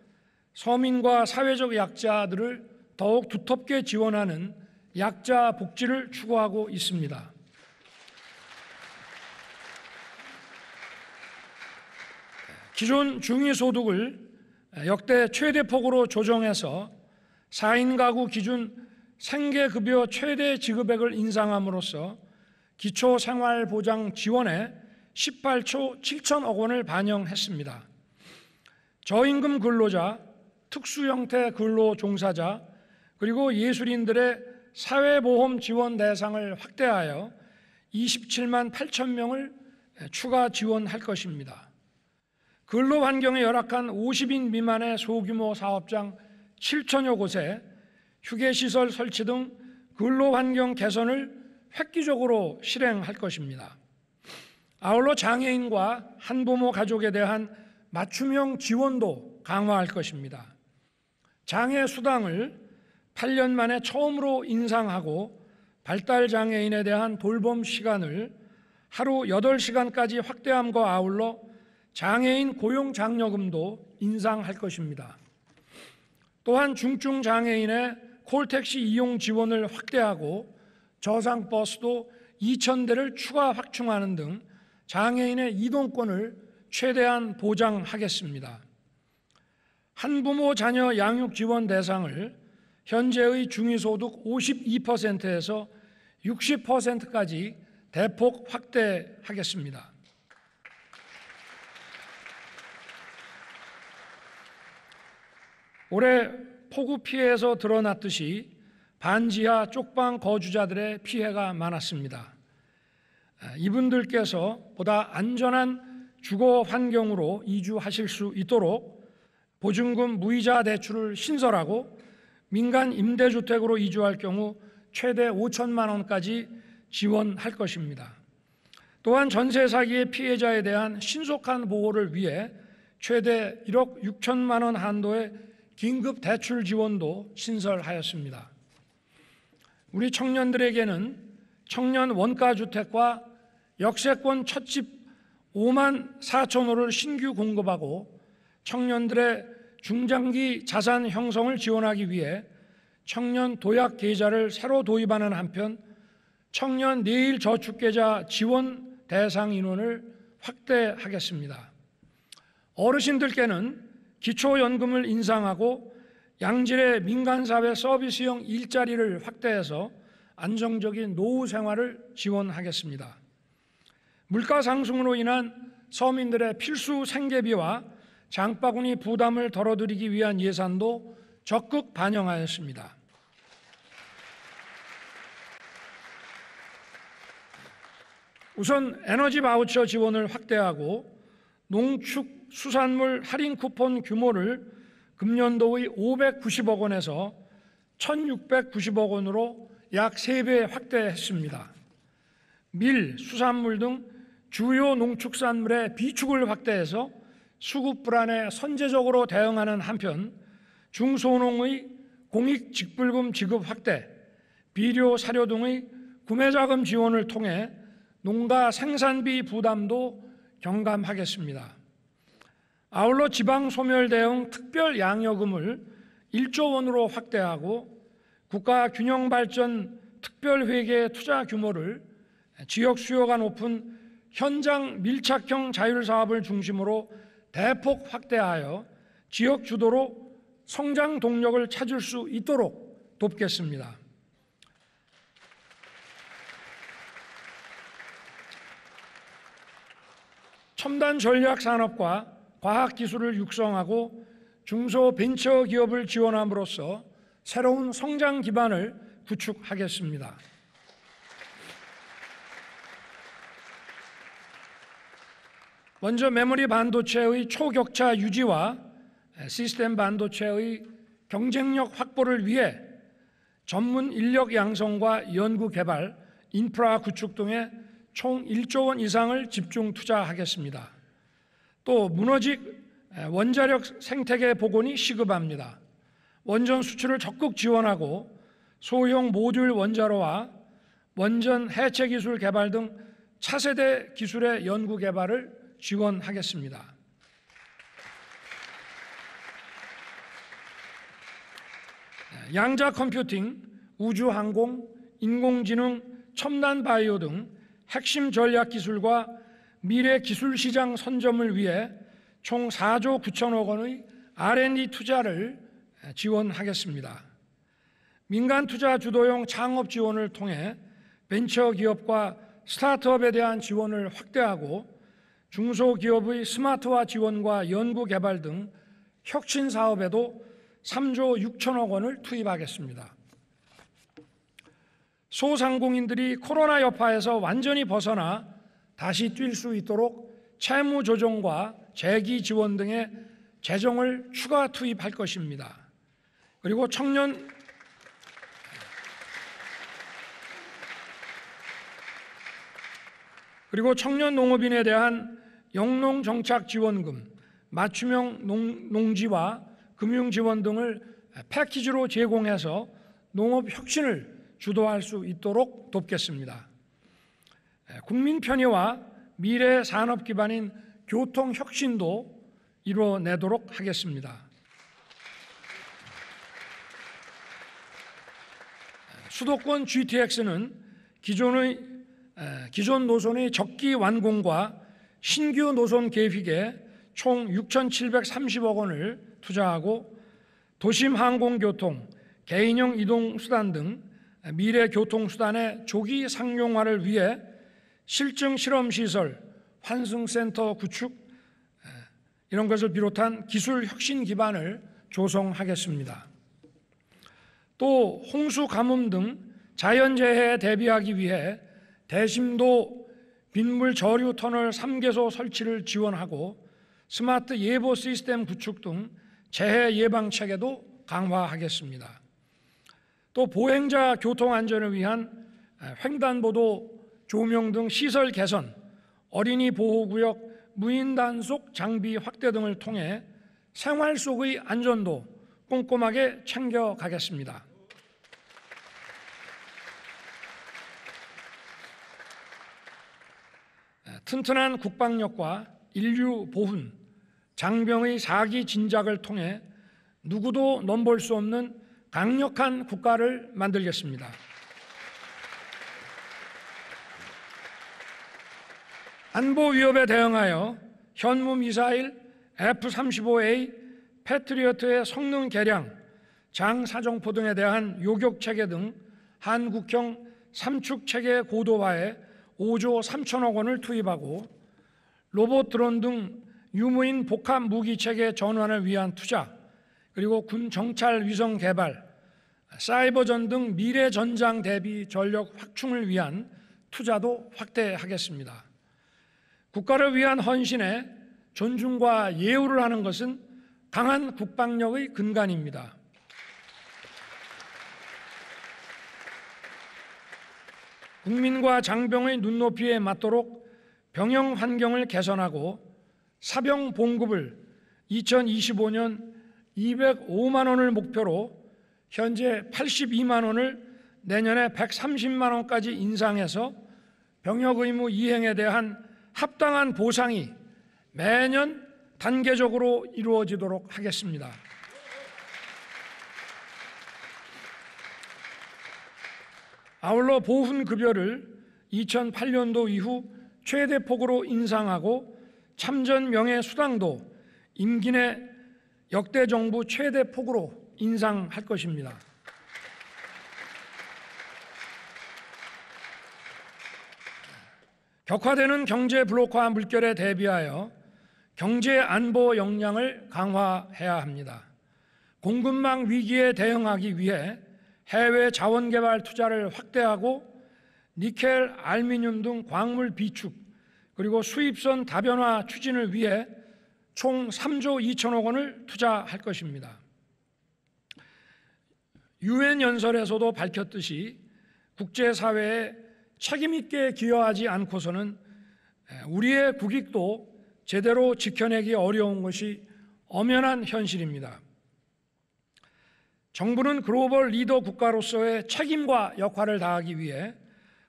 [SPEAKER 20] 서민과 사회적 약자들을 더욱 두텁게 지원하는 약자 복지를 추구하고 있습니다. 기존 중위소득을 역대 최대폭으로 조정해서 4인 가구 기준 생계급여 최대 지급액을 인상함으로써 기초생활보장 지원에 18조 7천억 원을 반영했습니다. 저임금 근로자, 특수형태 근로종사자, 그리고 예술인들의 사회보험 지원 대상을 확대하여 27만 8천 명을 추가 지원할 것입니다. 근로 환경이 열악한 50인 미만의 소규모 사업장 7천여 곳에 휴게시설 설치 등 근로 환경 개선을 획기적으로 실행할 것입니다. 아울러 장애인과 한부모 가족에 대한 맞춤형 지원도 강화할 것입니다. 장애 수당을 8년 만에 처음으로 인상하고 발달 장애인에 대한 돌봄 시간을 하루 8시간까지 확대함과 아울러 장애인 고용 장려금도 인상할 것입니다. 또한 중증 장애인의 콜택시 이용 지원을 확대하고 저상버스도 2,000대를 추가 확충하는 등 장애인의 이동권을 최대한 보장하겠습니다. 한부모 자녀 양육 지원 대상을 현재의 중위소득 52%에서 60%까지 대폭 확대하겠습니다. 올해 폭우 피해에서 드러났듯이 반지하 쪽방 거주자들의 피해가 많았습니다. 이분들께서 보다 안전한 주거 환경으로 이주하실 수 있도록 보증금 무이자 대출을 신설하고 민간 임대주택으로 이주할 경우 최대 5천만 원까지 지원할 것입니다. 또한 전세 사기의 피해자에 대한 신속한 보호를 위해 최대 1억 6천만 원 한도의 긴급 대출 지원도 신설하였습니다. 우리 청년들에게는 청년 원가주택과 역세권 첫집 5만 4천 호를 신규 공급하고 청년들의 중장기 자산 형성을 지원하기 위해 청년 도약 계좌를 새로 도입하는 한편 청년 내일 저축계좌 지원 대상 인원을 확대하겠습니다. 어르신들께는 기초연금을 인상하고 양질의 민간사회 서비스형 일자리를 확대해서 안정적인 노후 생활을 지원하겠습니다. 물가 상승으로 인한 서민들의 필수 생계비와 장바구니 부담을 덜어드리기 위한 예산도 적극 반영하였습니다. 우선 에너지 바우처 지원을 확대하고 농축 수산물 할인 쿠폰 규모를 금년도의 590억 원에서 1,690억 원으로 약 3배 확대했습니다. 밀, 수산물 등 주요 농축산물의 비축을 확대해서 수급 불안에 선제적으로 대응하는 한편 중소농의 공익직불금 지급 확대, 비료, 사료 등의 구매자금 지원을 통해 농가 생산비 부담도 경감하겠습니다. 아울러 지방소멸 대응 특별양여금을 1조 원으로 확대하고 국가균형발전 특별회계 투자 규모를 지역 수요가 높은 현장 밀착형 자율사업을 중심으로 대폭 확대하여 지역 주도로 성장 동력을 찾을 수 있도록 돕겠습니다. 첨단 전략 산업과 과학기술을 육성하고 중소벤처기업을 지원함으로써 새로운 성장 기반을 구축하겠습니다. 먼저 메모리 반도체의 초격차 유지와 시스템 반도체의 경쟁력 확보를 위해 전문 인력 양성과 연구 개발, 인프라 구축 등에 총 1조 원 이상을 집중 투자하겠습니다. 또 문어직 원자력 생태계 복원이 시급합니다. 원전 수출을 적극 지원하고 소형 모듈 원자로와 원전 해체 기술 개발 등 차세대 기술의 연구 개발을 지원하겠습니다. 양자 컴퓨팅, 우주항공, 인공지능, 첨단 바이오 등 핵심 전략 기술과 미래 기술 시장 선점을 위해 총 4조 9천억 원의 R&D 투자를 지원하겠습니다. 민간 투자 주도형 창업 지원을 통해 벤처기업과 스타트업에 대한 지원을 확대하고 중소기업의 스마트화 지원과 연구개발 등 혁신 사업에도 3조 6천억 원을 투입하겠습니다. 소상공인들이 코로나 여파에서 완전히 벗어나 다시 뛸 수 있도록 채무 조정과 재기 지원 등의 재정을 추가 투입할 것입니다. 그리고 청년 농업인에 대한 영농 정착 지원금, 맞춤형 농지와 금융 지원 등을 패키지로 제공해서 농업 혁신을 주도할 수 있도록 돕겠습니다. 국민 편의와 미래 산업 기반인 교통 혁신도 이뤄내도록 하겠습니다. 수도권 GTX는 기존 노선의 적기 완공과 신규 노선 계획에 총 6,730억 원을 투자하고 도심 항공교통, 개인형 이동수단 등 미래 교통수단의 조기 상용화를 위해 실증 실험시설, 환승센터 구축 이런 것을 비롯한 기술 혁신 기반을 조성하겠습니다. 또 홍수 가뭄 등 자연재해에 대비하기 위해 대심도 빗물 저류 터널 3개소 설치를 지원하고 스마트 예보 시스템 구축 등 재해 예방 체계도 강화하겠습니다. 또 보행자 교통 안전을 위한 횡단보도 조명 등 시설 개선, 어린이 보호구역 무인 단속 장비 확대 등을 통해 생활 속의 안전도 꼼꼼하게 챙겨가겠습니다. 튼튼한 국방력과 인류 보훈, 장병의 사기 진작을 통해 누구도 넘볼 수 없는 강력한 국가를 만들겠습니다. 안보 위협에 대응하여 현무 미사일 F-35A, 패트리어트의 성능 개량, 장사정포 등에 대한 요격 체계 등 한국형 삼축 체계 고도화에 5조 3천억 원을 투입하고 로봇 드론 등 유무인 복합 무기 체계 전환을 위한 투자, 그리고 군 정찰 위성 개발, 사이버전 등 미래 전장 대비 전력 확충을 위한 투자도 확대하겠습니다. 국가를 위한 헌신에 존중과 예우를 하는 것은 강한 국방력의 근간입니다. 국민과 장병의 눈높이에 맞도록 병영 환경을 개선하고 사병 봉급을 2025년 205만 원을 목표로 현재 82만 원을 내년에 130만 원까지 인상해서 병역 의무 이행에 대한 합당한 보상이 매년 단계적으로 이루어지도록 하겠습니다. 아울러 보훈급여를 2008년도 이후 최대 폭으로 인상하고 참전 명예수당도 임기 내 역대 정부 최대 폭으로 인상할 것입니다. 격화되는 경제 블록화 물결에 대비하여 경제 안보 역량을 강화해야 합니다. 공급망 위기에 대응하기 위해 해외 자원개발 투자를 확대하고 니켈, 알루미늄 등 광물 비축, 그리고 수입선 다변화 추진을 위해 총 3조 2천억 원을 투자할 것입니다. 유엔 연설에서도 밝혔듯이 국제사회에 책임 있게 기여하지 않고서는 우리의 국익도 제대로 지켜내기 어려운 것이 엄연한 현실입니다. 정부는 글로벌 리더 국가로서의 책임과 역할을 다하기 위해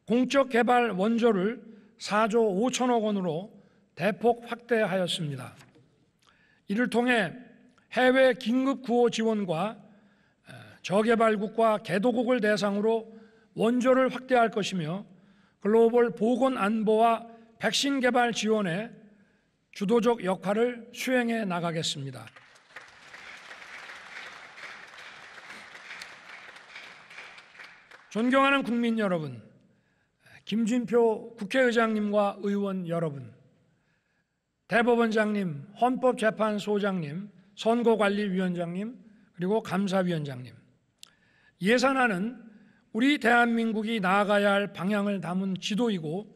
[SPEAKER 20] 공적 개발 원조를 4조 5천억 원으로 대폭 확대하였습니다. 이를 통해 해외 긴급 구호 지원과 저개발국과 개도국을 대상으로 원조를 확대할 것이며 글로벌 보건 안보와 백신 개발 지원에 주도적 역할을 수행해 나가겠습니다. 존경하는 국민 여러분, 김진표 국회의장님과 의원 여러분, 대법원장님, 헌법재판소장님, 선거관리위원장님, 그리고 감사위원장님, 예산안은 우리 대한민국이 나아가야 할 방향을 담은 지도이고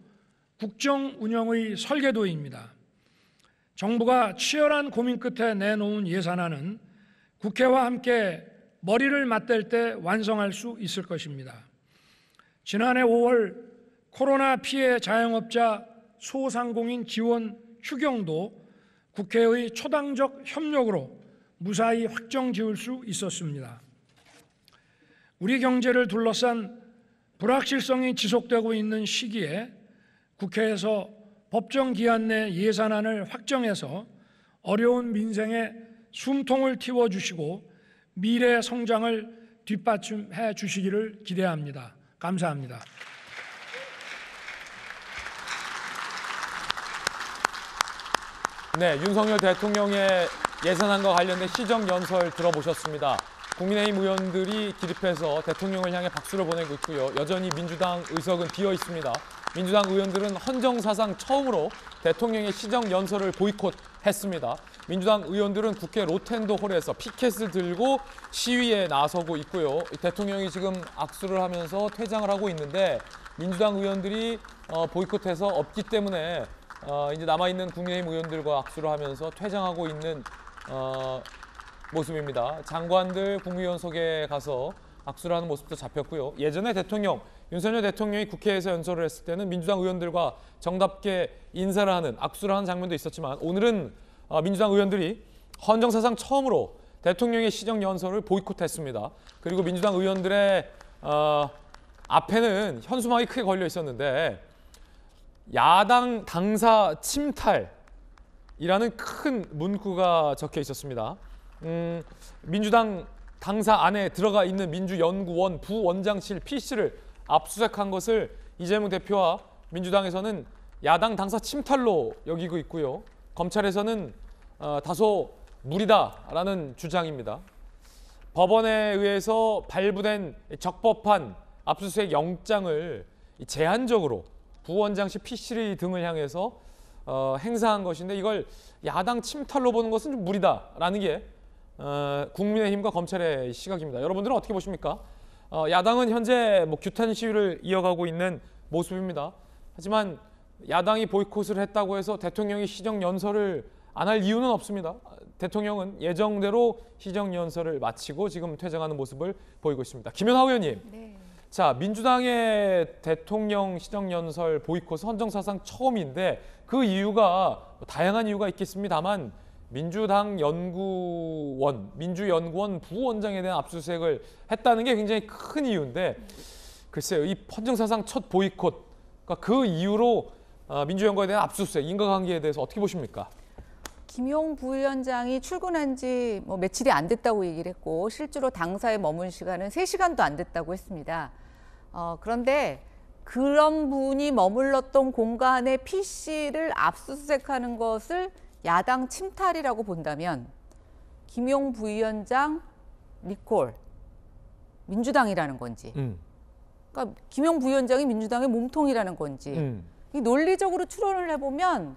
[SPEAKER 20] 국정 운영의 설계도입니다. 정부가 치열한 고민 끝에 내놓은 예산안은 국회와 함께 머리를 맞댈 때 완성할 수 있을 것입니다. 지난해 5월 코로나 피해 자영업자 소상공인 지원 추경도 국회의 초당적 협력으로 무사히 확정 지을 수 있었습니다. 우리 경제를 둘러싼 불확실성이 지속되고 있는 시기에 국회에서 법정 기한 내 예산안을 확정해서 어려운 민생에 숨통을 틔워주시고 미래 성장을 뒷받침해 주시기를 기대합니다. 감사합니다.
[SPEAKER 1] 네, 윤석열 대통령의 예산안과 관련된 시정연설 들어보셨습니다. 국민의힘 의원들이 기립해서 대통령을 향해 박수를 보내고 있고요. 여전히 민주당 의석은 비어 있습니다. 민주당 의원들은 헌정사상 처음으로 대통령의 시정연설을 보이콧했습니다. 민주당 의원들은 국회 로텐도 홀에서 피켓을 들고 시위에 나서고 있고요. 대통령이 지금 악수를 하면서 퇴장을 하고 있는데 민주당 의원들이 보이콧해서 없기 때문에 이제 남아있는 국민의힘 의원들과 악수를 하면서 퇴장하고 있는 모습입니다. 장관들 국무위원석에 가서 악수를 하는 모습도 잡혔고요. 예전에 윤석열 대통령이 국회에서 연설을 했을 때는 민주당 의원들과 정답게 인사를 하는, 악수를 하는 장면도 있었지만 오늘은 민주당 의원들이 헌정사상 처음으로 대통령의 시정연설을 보이콧했습니다. 그리고 민주당 의원들의 앞에는 현수막이 크게 걸려 있었는데 야당 당사 침탈이라는 큰 문구가 적혀 있었습니다. 민주당 당사 안에 들어가 있는 민주연구원 부원장실 PC를 압수수색한 것을 이재명 대표와 민주당에서는 야당 당사 침탈로 여기고 있고요. 검찰에서는 다소 무리다라는 주장입니다. 법원에 의해서 발부된 적법한 압수수색 영장을 제한적으로 부원장실 PC를 등을 향해서 행사한 것인데 이걸 야당 침탈로 보는 것은 좀 무리다라는 게 국민의힘과 검찰의 시각입니다. 여러분들은 어떻게 보십니까? 야당은 현재 규탄 시위를 이어가고 있는 모습입니다. 하지만 야당이 보이콧을 했다고 해서 대통령이 시정연설을 안 할 이유는 없습니다. 대통령은 예정대로 시정연설을 마치고 지금 퇴장하는 모습을 보이고 있습니다. 김연아 의원님.
[SPEAKER 7] 네.
[SPEAKER 1] 자, 민주당의 대통령 시정연설 보이콧은 헌정사상 처음인데 그 이유가 다양한 이유가 있겠습니다만 민주당 민주연구원 부원장에 대한 압수수색을 했다는 게 굉장히 큰 이유인데 글쎄요, 이 헌정사상 첫 보이콧, 그러니까 그 이유로 민주연구원에 대한 압수수색, 인과관계에 대해서 어떻게 보십니까?
[SPEAKER 7] 김용 부위원장이 출근한 지 며칠이 안 됐다고 얘기를 했고 실제로 당사에 머문 시간은 3시간도 안 됐다고 했습니다. 그런데 그런 분이 머물렀던 공간의 PC를 압수수색하는 것을 야당 침탈이라고 본다면 김용 부위원장 리콜, 민주당이라는 건지 그러니까 김용 부위원장이 민주당의 몸통이라는 건지 이 논리적으로 추론을 해보면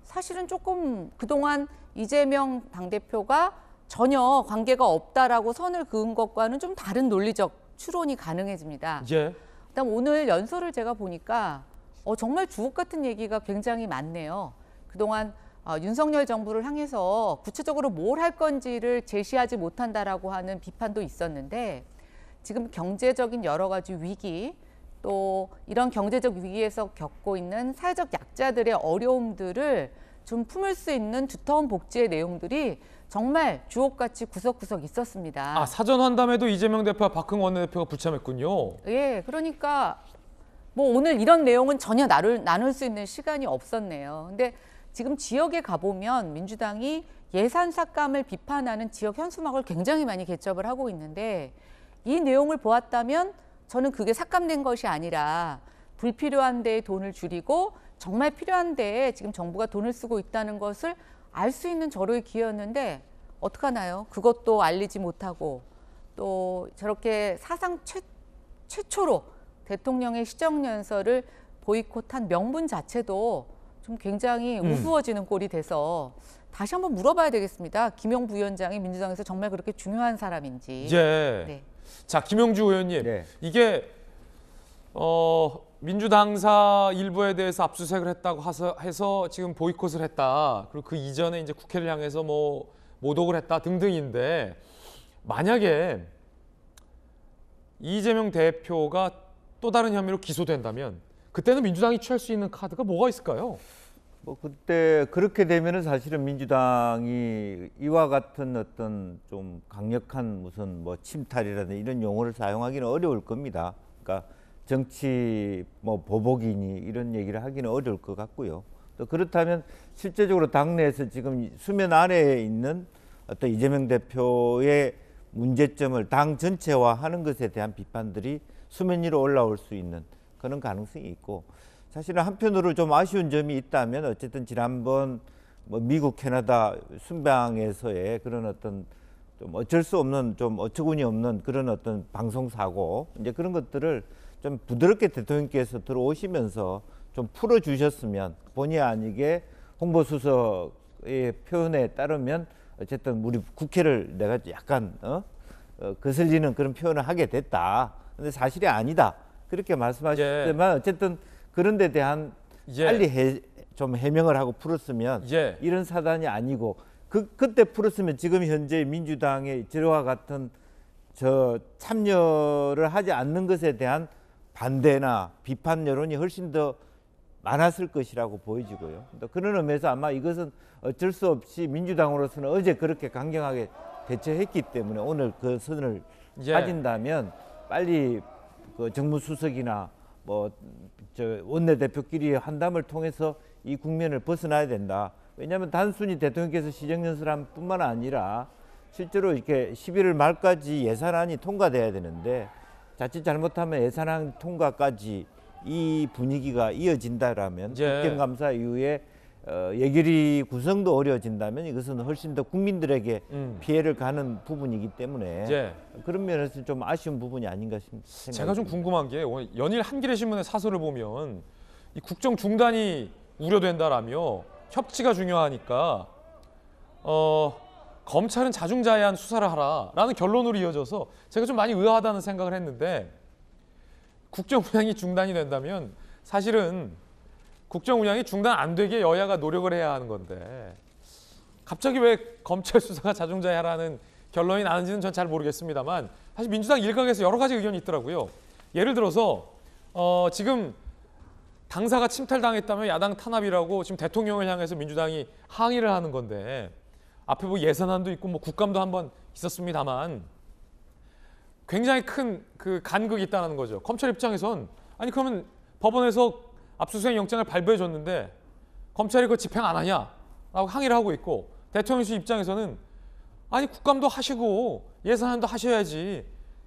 [SPEAKER 7] 사실은 조금 그동안 이재명 당대표가 전혀 관계가 없다라고 선을 그은 것과는 좀 다른 논리적 추론이 가능해집니다.
[SPEAKER 1] 예.
[SPEAKER 7] 그다음 오늘 연설을 제가 보니까 정말 주옥 같은 얘기가 굉장히 많네요. 그동안 윤석열 정부를 향해서 구체적으로 뭘 할 건지를 제시하지 못한다라고 하는 비판도 있었는데 지금 경제적인 여러 가지 위기 또 이런 경제적 위기에서 겪고 있는 사회적 약자들의 어려움들을 좀 품을 수 있는 두터운 복지의 내용들이 정말 주옥같이 구석구석 있었습니다.
[SPEAKER 1] 사전 환담에도 이재명 대표와 박흥원 대표가 불참했군요.
[SPEAKER 7] 예, 그러니까 오늘 이런 내용은 전혀 나눌 수 있는 시간이 없었네요. 근데 지금 지역에 가보면 민주당이 예산 삭감을 비판하는 지역 현수막을 굉장히 많이 개접을 하고 있는데 이 내용을 보았다면 저는 그게 삭감된 것이 아니라 불필요한 데에 돈을 줄이고 정말 필요한 데에 지금 정부가 돈을 쓰고 있다는 것을 알 수 있는 저로의 기회였는데 어떡하나요? 그것도 알리지 못하고 또 저렇게 사상 최초로 대통령의 시정연설을 보이콧한 명분 자체도 좀 굉장히 우스워지는 꼴이 돼서 다시 한번 물어봐야 되겠습니다. 김용 부위원장이 민주당에서 정말 그렇게 중요한 사람인지.
[SPEAKER 1] 예.
[SPEAKER 7] 네.
[SPEAKER 1] 자, 김용주 의원님, 이게 민주당사 일부에 대해서 압수수색을 했다고 해서 지금 보이콧을 했다. 그리고 그 이전에 이제 국회를 향해서 뭐 모독을 했다 등등인데, 만약에 이재명 대표가 또 다른 혐의로 기소된다면 그때는 민주당이 취할 수 있는 카드가 뭐가 있을까요?
[SPEAKER 4] 뭐 그때 그렇게 되면은 사실은 민주당이 이와 같은 어떤 좀 강력한 무슨 뭐 침탈이라든지 이런 용어를 사용하기는 어려울 겁니다. 그러니까 정치 뭐 보복이니 이런 얘기를 하기는 어려울 것 같고요. 또 그렇다면 실제적으로 당내에서 지금 수면 아래에 있는 어떤 이재명 대표의 문제점을 당 전체화하는 것에 대한 비판들이 수면 위로 올라올 수 있는 그런 가능성이 있고, 사실은 한편으로 좀 아쉬운 점이 있다면 어쨌든 지난번 뭐 미국, 캐나다 순방에서의 그런 어떤 좀 어쩔 수 없는 좀 어처구니 없는 그런 어떤 방송 사고, 이제 그런 것들을 좀 부드럽게 대통령께서 들어오시면서 좀 풀어주셨으면, 본의 아니게 홍보수석의 표현에 따르면 어쨌든 우리 국회를 내가 약간 거슬리는 그런 표현을 하게 됐다. 근데 사실이 아니다. 그렇게 말씀하셨지만 어쨌든 그런 데 대한 빨리 좀 해명을 하고 풀었으면 이런 사단이 아니고, 그때 풀었으면 지금 현재 민주당의 저와 같은 참여를 하지 않는 것에 대한 반대나 비판 여론이 훨씬 더 많았을 것이라고 보여지고요. 그런 의미에서 아마 이것은 어쩔 수 없이 민주당으로서는 어제 그렇게 강경하게 대처했기 때문에 오늘 그 선을 가진다면 빨리 그 정무수석이나 뭐 원내대표끼리 한담을 통해서 이 국면을 벗어나야 된다. 왜냐하면 단순히 대통령께서 시정연설한 뿐만 아니라 실제로 이렇게 11월 말까지 예산안이 통과돼야 되는데, 자칫 잘못하면 예산안 통과까지 이 분위기가 이어진다라면 국정감사 이후에 예결위 구성도 어려워진다면 이것은 훨씬 더 국민들에게 피해를 가는 부분이기 때문에 그런 면에서 좀 아쉬운 부분이 아닌가 싶습니다.
[SPEAKER 1] 제가 좀 궁금한 게, 오늘 연일 한겨레 신문의 사설을 보면 이 국정 중단이 우려된다라며 협치가 중요하니까 검찰은 자중자애한 수사를 하라라는 결론으로 이어져서 제가 좀 많이 의아하다는 생각을 했는데, 국정 운영이 중단이 된다면 사실은 국정 운영이 중단 안 되게 여야가 노력을 해야 하는 건데, 갑자기 왜 검찰 수사가 자중자애하라는 결론이 나는지는 전 잘 모르겠습니다만, 사실 민주당 일각에서 여러 가지 의견이 있더라고요. 예를 들어서 지금 당사가 침탈당했다면 야당 탄압이라고 지금 대통령을 향해서 민주당이 항의를 하는 건데, 앞에 뭐 예산안도 있고 뭐 국감도 한번 있었습니다만 굉장히 큰 그 간극이 있다는 거죠. 검찰 입장에선 아니 그러면 법원에서 압수수색 영장을 발부해 줬는데 검찰이 그거 집행 안 하냐라고 항의를 하고 있고, 대통령실 입장에서는 아니 국감도 하시고 예산안도 하셔야지,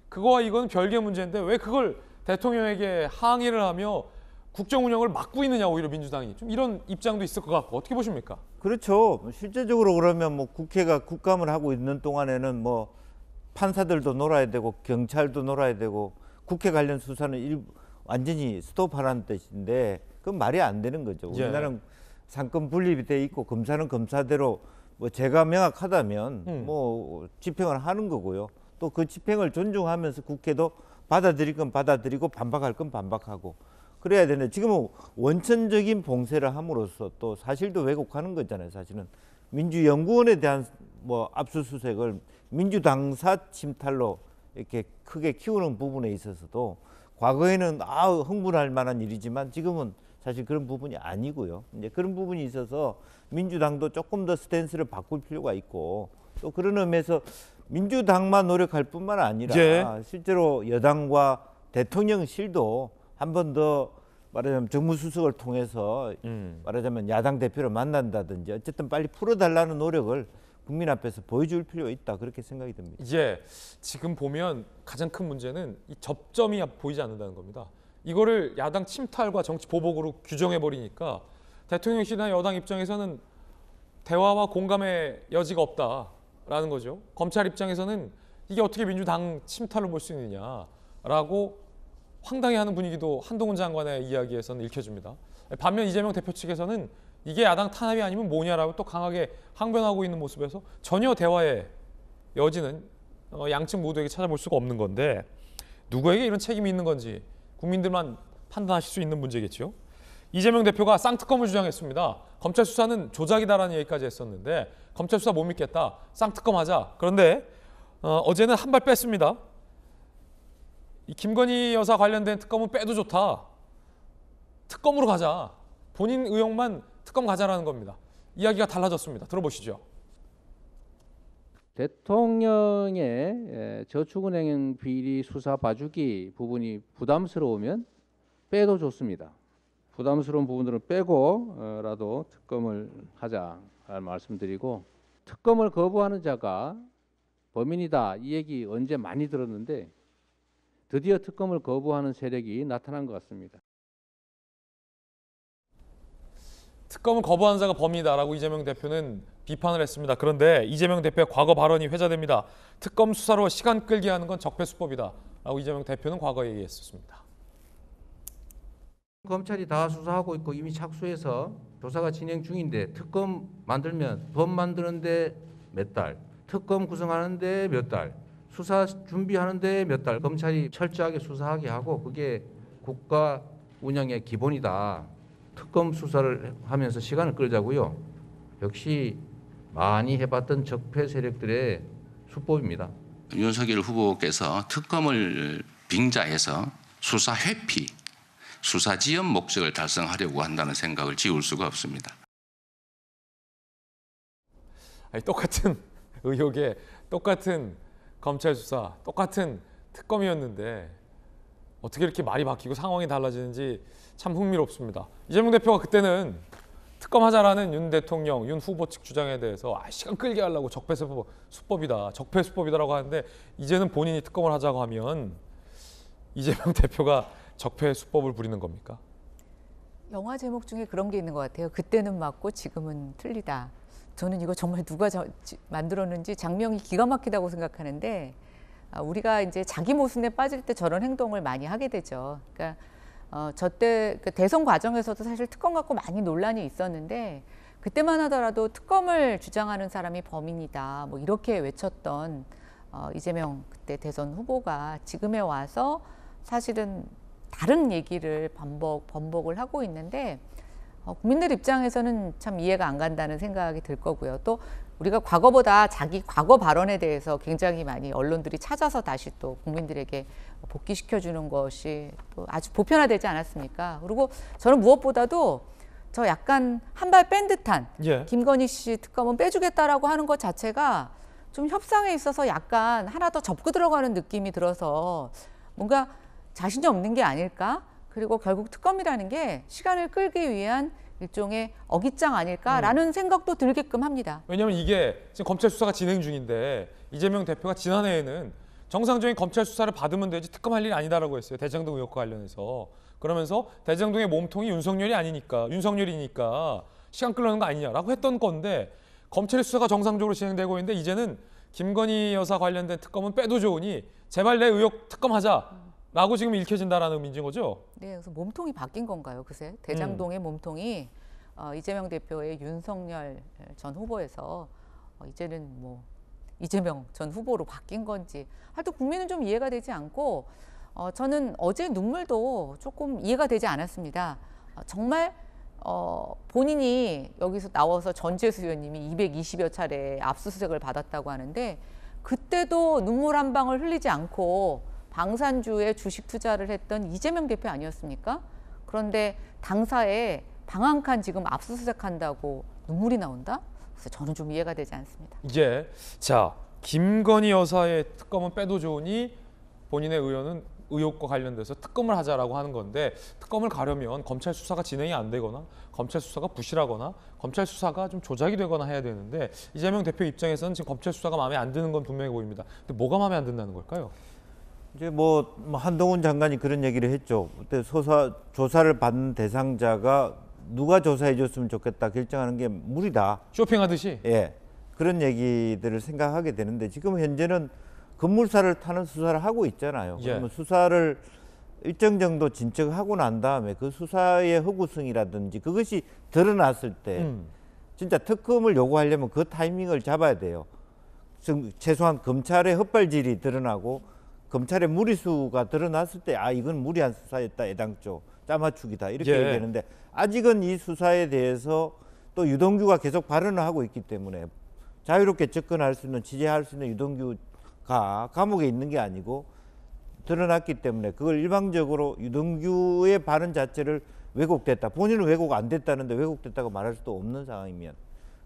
[SPEAKER 1] 그거와 이거는 별개의 문제인데 왜 그걸 대통령에게 항의를 하며 국정 운영을 막고 있느냐, 오히려 민주당이 좀 이런 입장도 있을 것 같고, 어떻게 보십니까?
[SPEAKER 4] 그렇죠. 실제적으로 그러면 뭐 국회가 국감을 하고 있는 동안에는 뭐 판사들도 놀아야 되고 경찰도 놀아야 되고 국회 관련 수사는 완전히 스톱하라는 뜻인데, 그건 말이 안 되는 거죠. 우리나라는 상권 분립이 돼 있고 검사는 검사대로 뭐 죄가 명확하다면 뭐 집행을 하는 거고요. 또 그 집행을 존중하면서 국회도 받아들일 건 받아들이고 반박할 건 반박하고 그래야 되는데, 지금은 원천적인 봉쇄를 함으로써 또 사실도 왜곡하는 거잖아요. 사실은 민주연구원에 대한 뭐 압수수색을 민주당사 침탈로 이렇게 크게 키우는 부분에 있어서도 과거에는 흥분할 만한 일이지만 지금은 사실 그런 부분이 아니고요. 이제 그런 부분이 있어서 민주당도 조금 더 스탠스를 바꿀 필요가 있고, 또 그런 의미에서 민주당만 노력할 뿐만 아니라 실제로 여당과 대통령실도 한 번 더 말하자면 정무수석을 통해서 말하자면 야당 대표를 만난다든지 어쨌든 빨리 풀어달라는 노력을 국민 앞에서 보여줄 필요가 있다, 그렇게 생각이 듭니다.
[SPEAKER 1] 지금 보면 가장 큰 문제는 이 접점이 보이지 않는다는 겁니다. 이거를 야당 침탈과 정치 보복으로 규정해 버리니까 대통령실이나 여당 입장에서는 대화와 공감의 여지가 없다라는 거죠. 검찰 입장에서는 이게 어떻게 민주당 침탈로 볼 수 있느냐라고 황당해하는 분위기도 한동훈 장관의 이야기에서는 읽혀집니다. 반면 이재명 대표 측에서는 이게 야당 탄압이 아니면 뭐냐라고 또 강하게 항변하고 있는 모습에서 전혀 대화의 여지는 양측 모두에게 찾아볼 수가 없는 건데, 누구에게 이런 책임이 있는 건지 국민들만 판단하실 수 있는 문제겠죠. 이재명 대표가 쌍특검을 주장했습니다. 검찰 수사는 조작이다라는 얘기까지 했었는데 검찰 수사 못 믿겠다. 쌍특검 하자. 그런데 어제는 한 발 뺐습니다. 이 김건희 여사 관련된 특검은 빼도 좋다. 특검으로 가자. 본인 의혹만 특검 가자라는 겁니다. 이야기가 달라졌습니다. 들어보시죠.
[SPEAKER 21] 대통령의 저축은행 비리 수사 봐주기 부분이 부담스러우면 빼도 좋습니다. 부담스러운 부분들은 빼고라도 특검을 하자라는 말씀드리고, 특검을 거부하는 자가 범인이다 이 얘기 언제 많이 들었는데 드디어 특검을 거부하는 세력이 나타난 것 같습니다.
[SPEAKER 1] 특검을 거부하는 자가 범인이다라고 이재명 대표는 비판을 했습니다. 그런데 이재명 대표의 과거 발언이 회자됩니다. 특검 수사로 시간 끌게 하는 건 적폐수법이다라고 이재명 대표는 과거에 얘기했었습니다.
[SPEAKER 22] 검찰이 다 수사하고 있고 이미 착수해서 조사가 진행 중인데 특검 만들면 법 만드는데 몇 달, 특검 구성하는데 몇 달, 수사 준비하는데 몇 달, 검찰이 철저하게 수사하게 하고 그게 국가 운영의 기본이다. 특검 수사를 하면서 시간을 끌자고요. 역시 많이 해봤던 적폐 세력들의 수법입니다.
[SPEAKER 23] 윤석열 후보께서 특검을 빙자해서 수사 회피, 수사 지연 목적을 달성하려고 한다는 생각을 지울 수가 없습니다.
[SPEAKER 1] 아니, 똑같은 의혹에 똑같은 검찰 수사, 똑같은 특검이었는데 어떻게 이렇게 말이 바뀌고 상황이 달라지는지 참 흥미롭습니다. 이재명 대표가 그때는 특검하자라는 윤 대통령, 윤 후보 측 주장에 대해서 시간 끌게 하려고 적폐수법이다, 적폐수법이다라고 하는데 이제는 본인이 특검을 하자고 하면 이재명 대표가 적폐수법을 부리는 겁니까?
[SPEAKER 7] 영화 제목 중에 그런 게 있는 것 같아요. 그때는 맞고 지금은 틀리다. 저는 이거 정말 누가 만들었는지 장면이 기가 막히다고 생각하는데 우리가 이제 자기 모순에 빠질 때 저런 행동을 많이 하게 되죠. 그러니까 저때 그 대선 과정에서도 사실 특검 갖고 많이 논란이 있었는데 그때만 하더라도 특검을 주장하는 사람이 범인이다. 뭐 이렇게 외쳤던 이재명 그때 대선 후보가 지금에 와서 사실은 다른 얘기를 번복을 하고 있는데 국민들 입장에서는 참 이해가 안 간다는 생각이 들 거고요. 또 우리가 과거보다 자기 과거 발언에 대해서 굉장히 많이 언론들이 찾아서 다시 또 국민들에게 복귀시켜주는 것이 또 아주 보편화되지 않았습니까? 그리고 저는 무엇보다도 저 약간 한 발 뺀 듯한 김건희 씨 특검은 빼주겠다라고 하는 것 자체가 좀 협상에 있어서 약간 하나 더 접고 들어가는 느낌이 들어서 뭔가 자신이 없는 게 아닐까? 그리고 결국 특검이라는 게 시간을 끌기 위한 일종의 어깃장 아닐까라는 생각도 들게끔 합니다.
[SPEAKER 1] 왜냐하면 이게 지금 검찰 수사가 진행 중인데 이재명 대표가 지난해에는 정상적인 검찰 수사를 받으면 되지 특검할 일이 아니다라고 했어요. 대장동 의혹과 관련해서. 그러면서 대장동의 몸통이 윤석열이니까 시간 끌려는 거 아니냐라고 했던 건데 검찰 수사가 정상적으로 진행되고 있는데 이제는 김건희 여사 관련된 특검은 빼도 좋으니 제발 내 의혹 특검하자. 라고 지금 읽혀진다라는 의미인 거죠? 네,
[SPEAKER 7] 그래서 몸통이 바뀐 건가요, 그새? 대장동의 몸통이 이재명 대표의 윤석열 전 후보에서 이제는 뭐 이재명 전 후보로 바뀐 건지 하여튼 국민은 좀 이해가 되지 않고 저는 어제 눈물도 조금 이해가 되지 않았습니다. 정말 본인이 여기서 나와서 전재수 의원님이 220여 차례 압수수색을 받았다고 하는데 그때도 눈물 한 방울 흘리지 않고 방산주에 주식 투자를 했던 이재명 대표 아니었습니까? 그런데 당사에 방 한 칸 지금 압수수색한다고 눈물이 나온다? 그래서 저는 좀 이해가 되지 않습니다.
[SPEAKER 1] 자, 김건희 여사의 특검은 빼도 좋으니 본인의 의혹과 관련돼서 특검을 하자라고 하는 건데 특검을 가려면 검찰 수사가 진행이 안 되거나 검찰 수사가 부실하거나 검찰 수사가 좀 조작이 되거나 해야 되는데 이재명 대표 입장에서는 지금 검찰 수사가 마음에 안 드는 건 분명해 보입니다. 근데 뭐가 마음에 안 든다는 걸까요?
[SPEAKER 4] 이제 뭐 한동훈 장관이 그런 얘기를 했죠. 그때 조사를 받는 대상자가 누가 조사해 줬으면 좋겠다 결정하는 게 무리다.
[SPEAKER 1] 쇼핑하듯이?
[SPEAKER 4] 예. 그런 얘기들을 생각하게 되는데 지금 현재는 급물살을 타는 수사를 하고 있잖아요. 그러면 수사를 일정 정도 진척하고 난 다음에 그 수사의 허구성이라든지 그것이 드러났을 때 진짜 특검을 요구하려면 그 타이밍을 잡아야 돼요. 최소한 검찰의 헛발질이 드러나고 검찰의 무리수가 드러났을 때 이건 무리한 수사였다, 애당초 짜맞추기다 이렇게
[SPEAKER 1] 예.
[SPEAKER 4] 얘기하는데 아직은 이 수사에 대해서 또 유동규가 계속 발언을 하고 있기 때문에 자유롭게 접근할 수 있는 취재할 수 있는 유동규가 감옥에 있는 게 아니고 드러났기 때문에 그걸 일방적으로 유동규의 발언 자체를 왜곡됐다. 본인은 왜곡 안 됐다는데 왜곡됐다고 말할 수도 없는 상황이면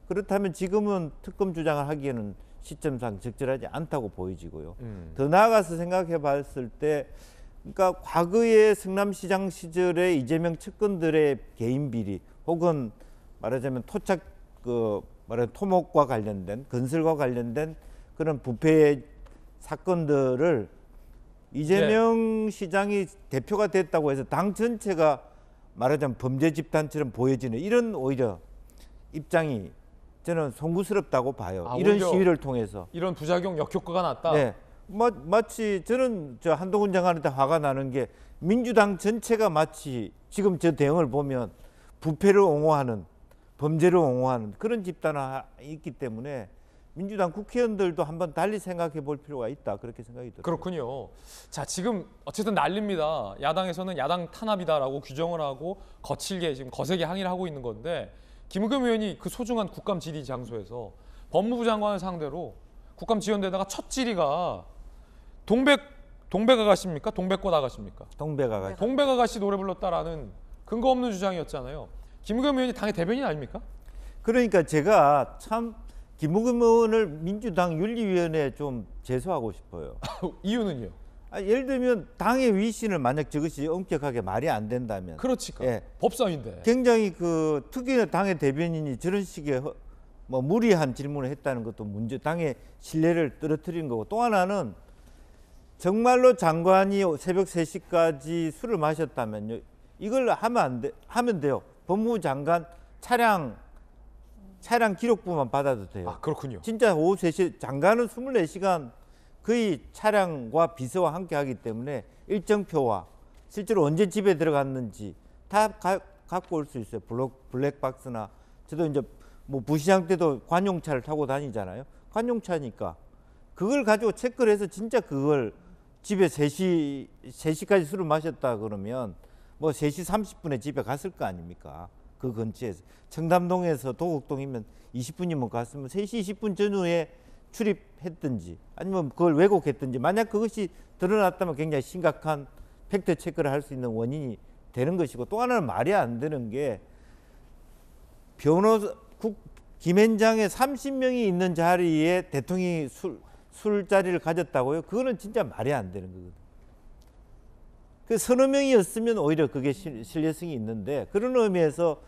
[SPEAKER 4] 그렇다면 지금은 특검 주장을 하기에는 시점상 적절하지 않다고 보여지고요. 더 나아가서 생각해 봤을 때 그러니까 과거의 성남시장 시절의 이재명 측근들의 개인 비리 혹은 말하자면 토착 토목과 관련된 건설과 관련된 그런 부패 사건들을 이재명 시장이 대표가 됐다고 해서 당 전체가 말하자면 범죄 집단처럼 보여지는 이런 오히려 입장이 저는 송구스럽다고 봐요. 이런 시위를 통해서
[SPEAKER 1] 이런 부작용 역효과가 났다.
[SPEAKER 4] 네, 마치 저는 저 한동훈 장관한테 화가 나는 게 민주당 전체가 마치 지금 저 대응을 보면 부패를 옹호하는 범죄를 옹호하는 그런 집단이 있기 때문에 민주당 국회의원들도 한번 달리 생각해 볼 필요가 있다 그렇게 생각이 들어요.
[SPEAKER 1] 그렇군요. 자, 지금 어쨌든 난립니다. 야당에서는 야당 탄압이다라고 규정을 하고 거칠게 지금 거세게 항의를 하고 있는 건데 김의겸 의원이 그 소중한 국감 질의 장소에서 법무부 장관을 상대로 국감 지원대다가 첫 질의가 동백 아가씨입니까? 동백꽃 아가씨입니까?
[SPEAKER 4] 동백 아가씨.
[SPEAKER 1] 동백 아가씨 노래 불렀다라는 근거 없는 주장이었잖아요. 김의겸 의원이 당의 대변인 아닙니까?
[SPEAKER 4] 그러니까 제가 참 김의겸 의원을 민주당 윤리위원회에 좀 제소하고 싶어요.
[SPEAKER 1] 이유는요?
[SPEAKER 4] 예를 들면 당의 위신을 만약 저것이 엄격하게 말이 안 된다면
[SPEAKER 1] 그렇지. 법사위인데.
[SPEAKER 4] 굉장히 특히 당의 대변인이 저런 식의 무리한 질문을 했다는 것도 당의 신뢰를 떨어뜨리는 거고 또 하나는 정말로 장관이 새벽 3시까지 술을 마셨다면요. 이걸 하면 돼요. 법무부 장관 차량 기록부만 받아도 돼요.
[SPEAKER 1] 그렇군요.
[SPEAKER 4] 진짜 오후 3시 장관은 24시간 거의 차량과 비서와 함께 하기 때문에 일정표와 실제로 언제 집에 들어갔는지 다 갖고 올 수 있어요. 블랙박스나 저도 이제 부시장 때도 관용차를 타고 다니잖아요. 관용차니까 그걸 가지고 체크를 해서 진짜 그걸 집에 3시까지 술을 마셨다 그러면 3시 30분에 집에 갔을 거 아닙니까? 그 근처에서 청담동에서 도곡동이면 20분이면 갔으면 3시 20분 전후에 출입했든지 아니면 그걸 왜곡했든지 만약 그것이 드러났다면 굉장히 심각한 팩트 체크를 할 수 있는 원인이 되는 것이고 또 하나는 말이 안 되는 게 김앤장에 30명이 있는 자리에 대통령이 술자리를 가졌다고요? 그거는 진짜 말이 안 되는 거거든요. 그 서너 명이었으면 오히려 그게 신뢰성이 있는데 그런 의미에서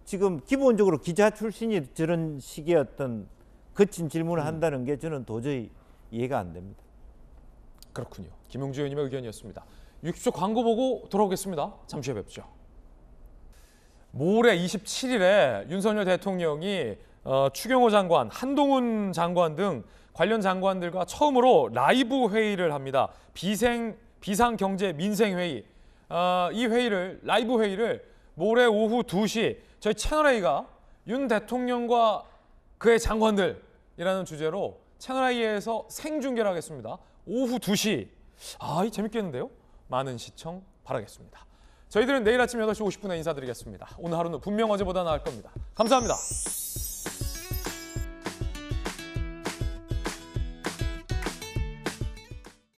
[SPEAKER 4] 지금 기본적으로 기자 출신이 저런 식의 어떤 거친 질문을 한다는 게 저는 도저히 이해가 안 됩니다.
[SPEAKER 1] 그렇군요. 김용주 의원님의 의견이었습니다. 60초 광고 보고 돌아오겠습니다. 잠시 후에 뵙죠. 모레 27일에 윤석열 대통령이 추경호 장관, 한동훈 장관 등 관련 장관들과 처음으로 라이브 회의를 합니다. 비상경제민생회의. 이 회의를 라이브 회의를 모레 오후 2시 저희 채널A가 윤 대통령과 그의 장관들이라는 주제로 채널A에서 생중계를 하겠습니다. 오후 2시. 이 재밌겠는데요? 많은 시청 바라겠습니다. 저희들은 내일 아침 8시 50분에 인사드리겠습니다. 오늘 하루는 분명 어제보다 나을 겁니다. 감사합니다.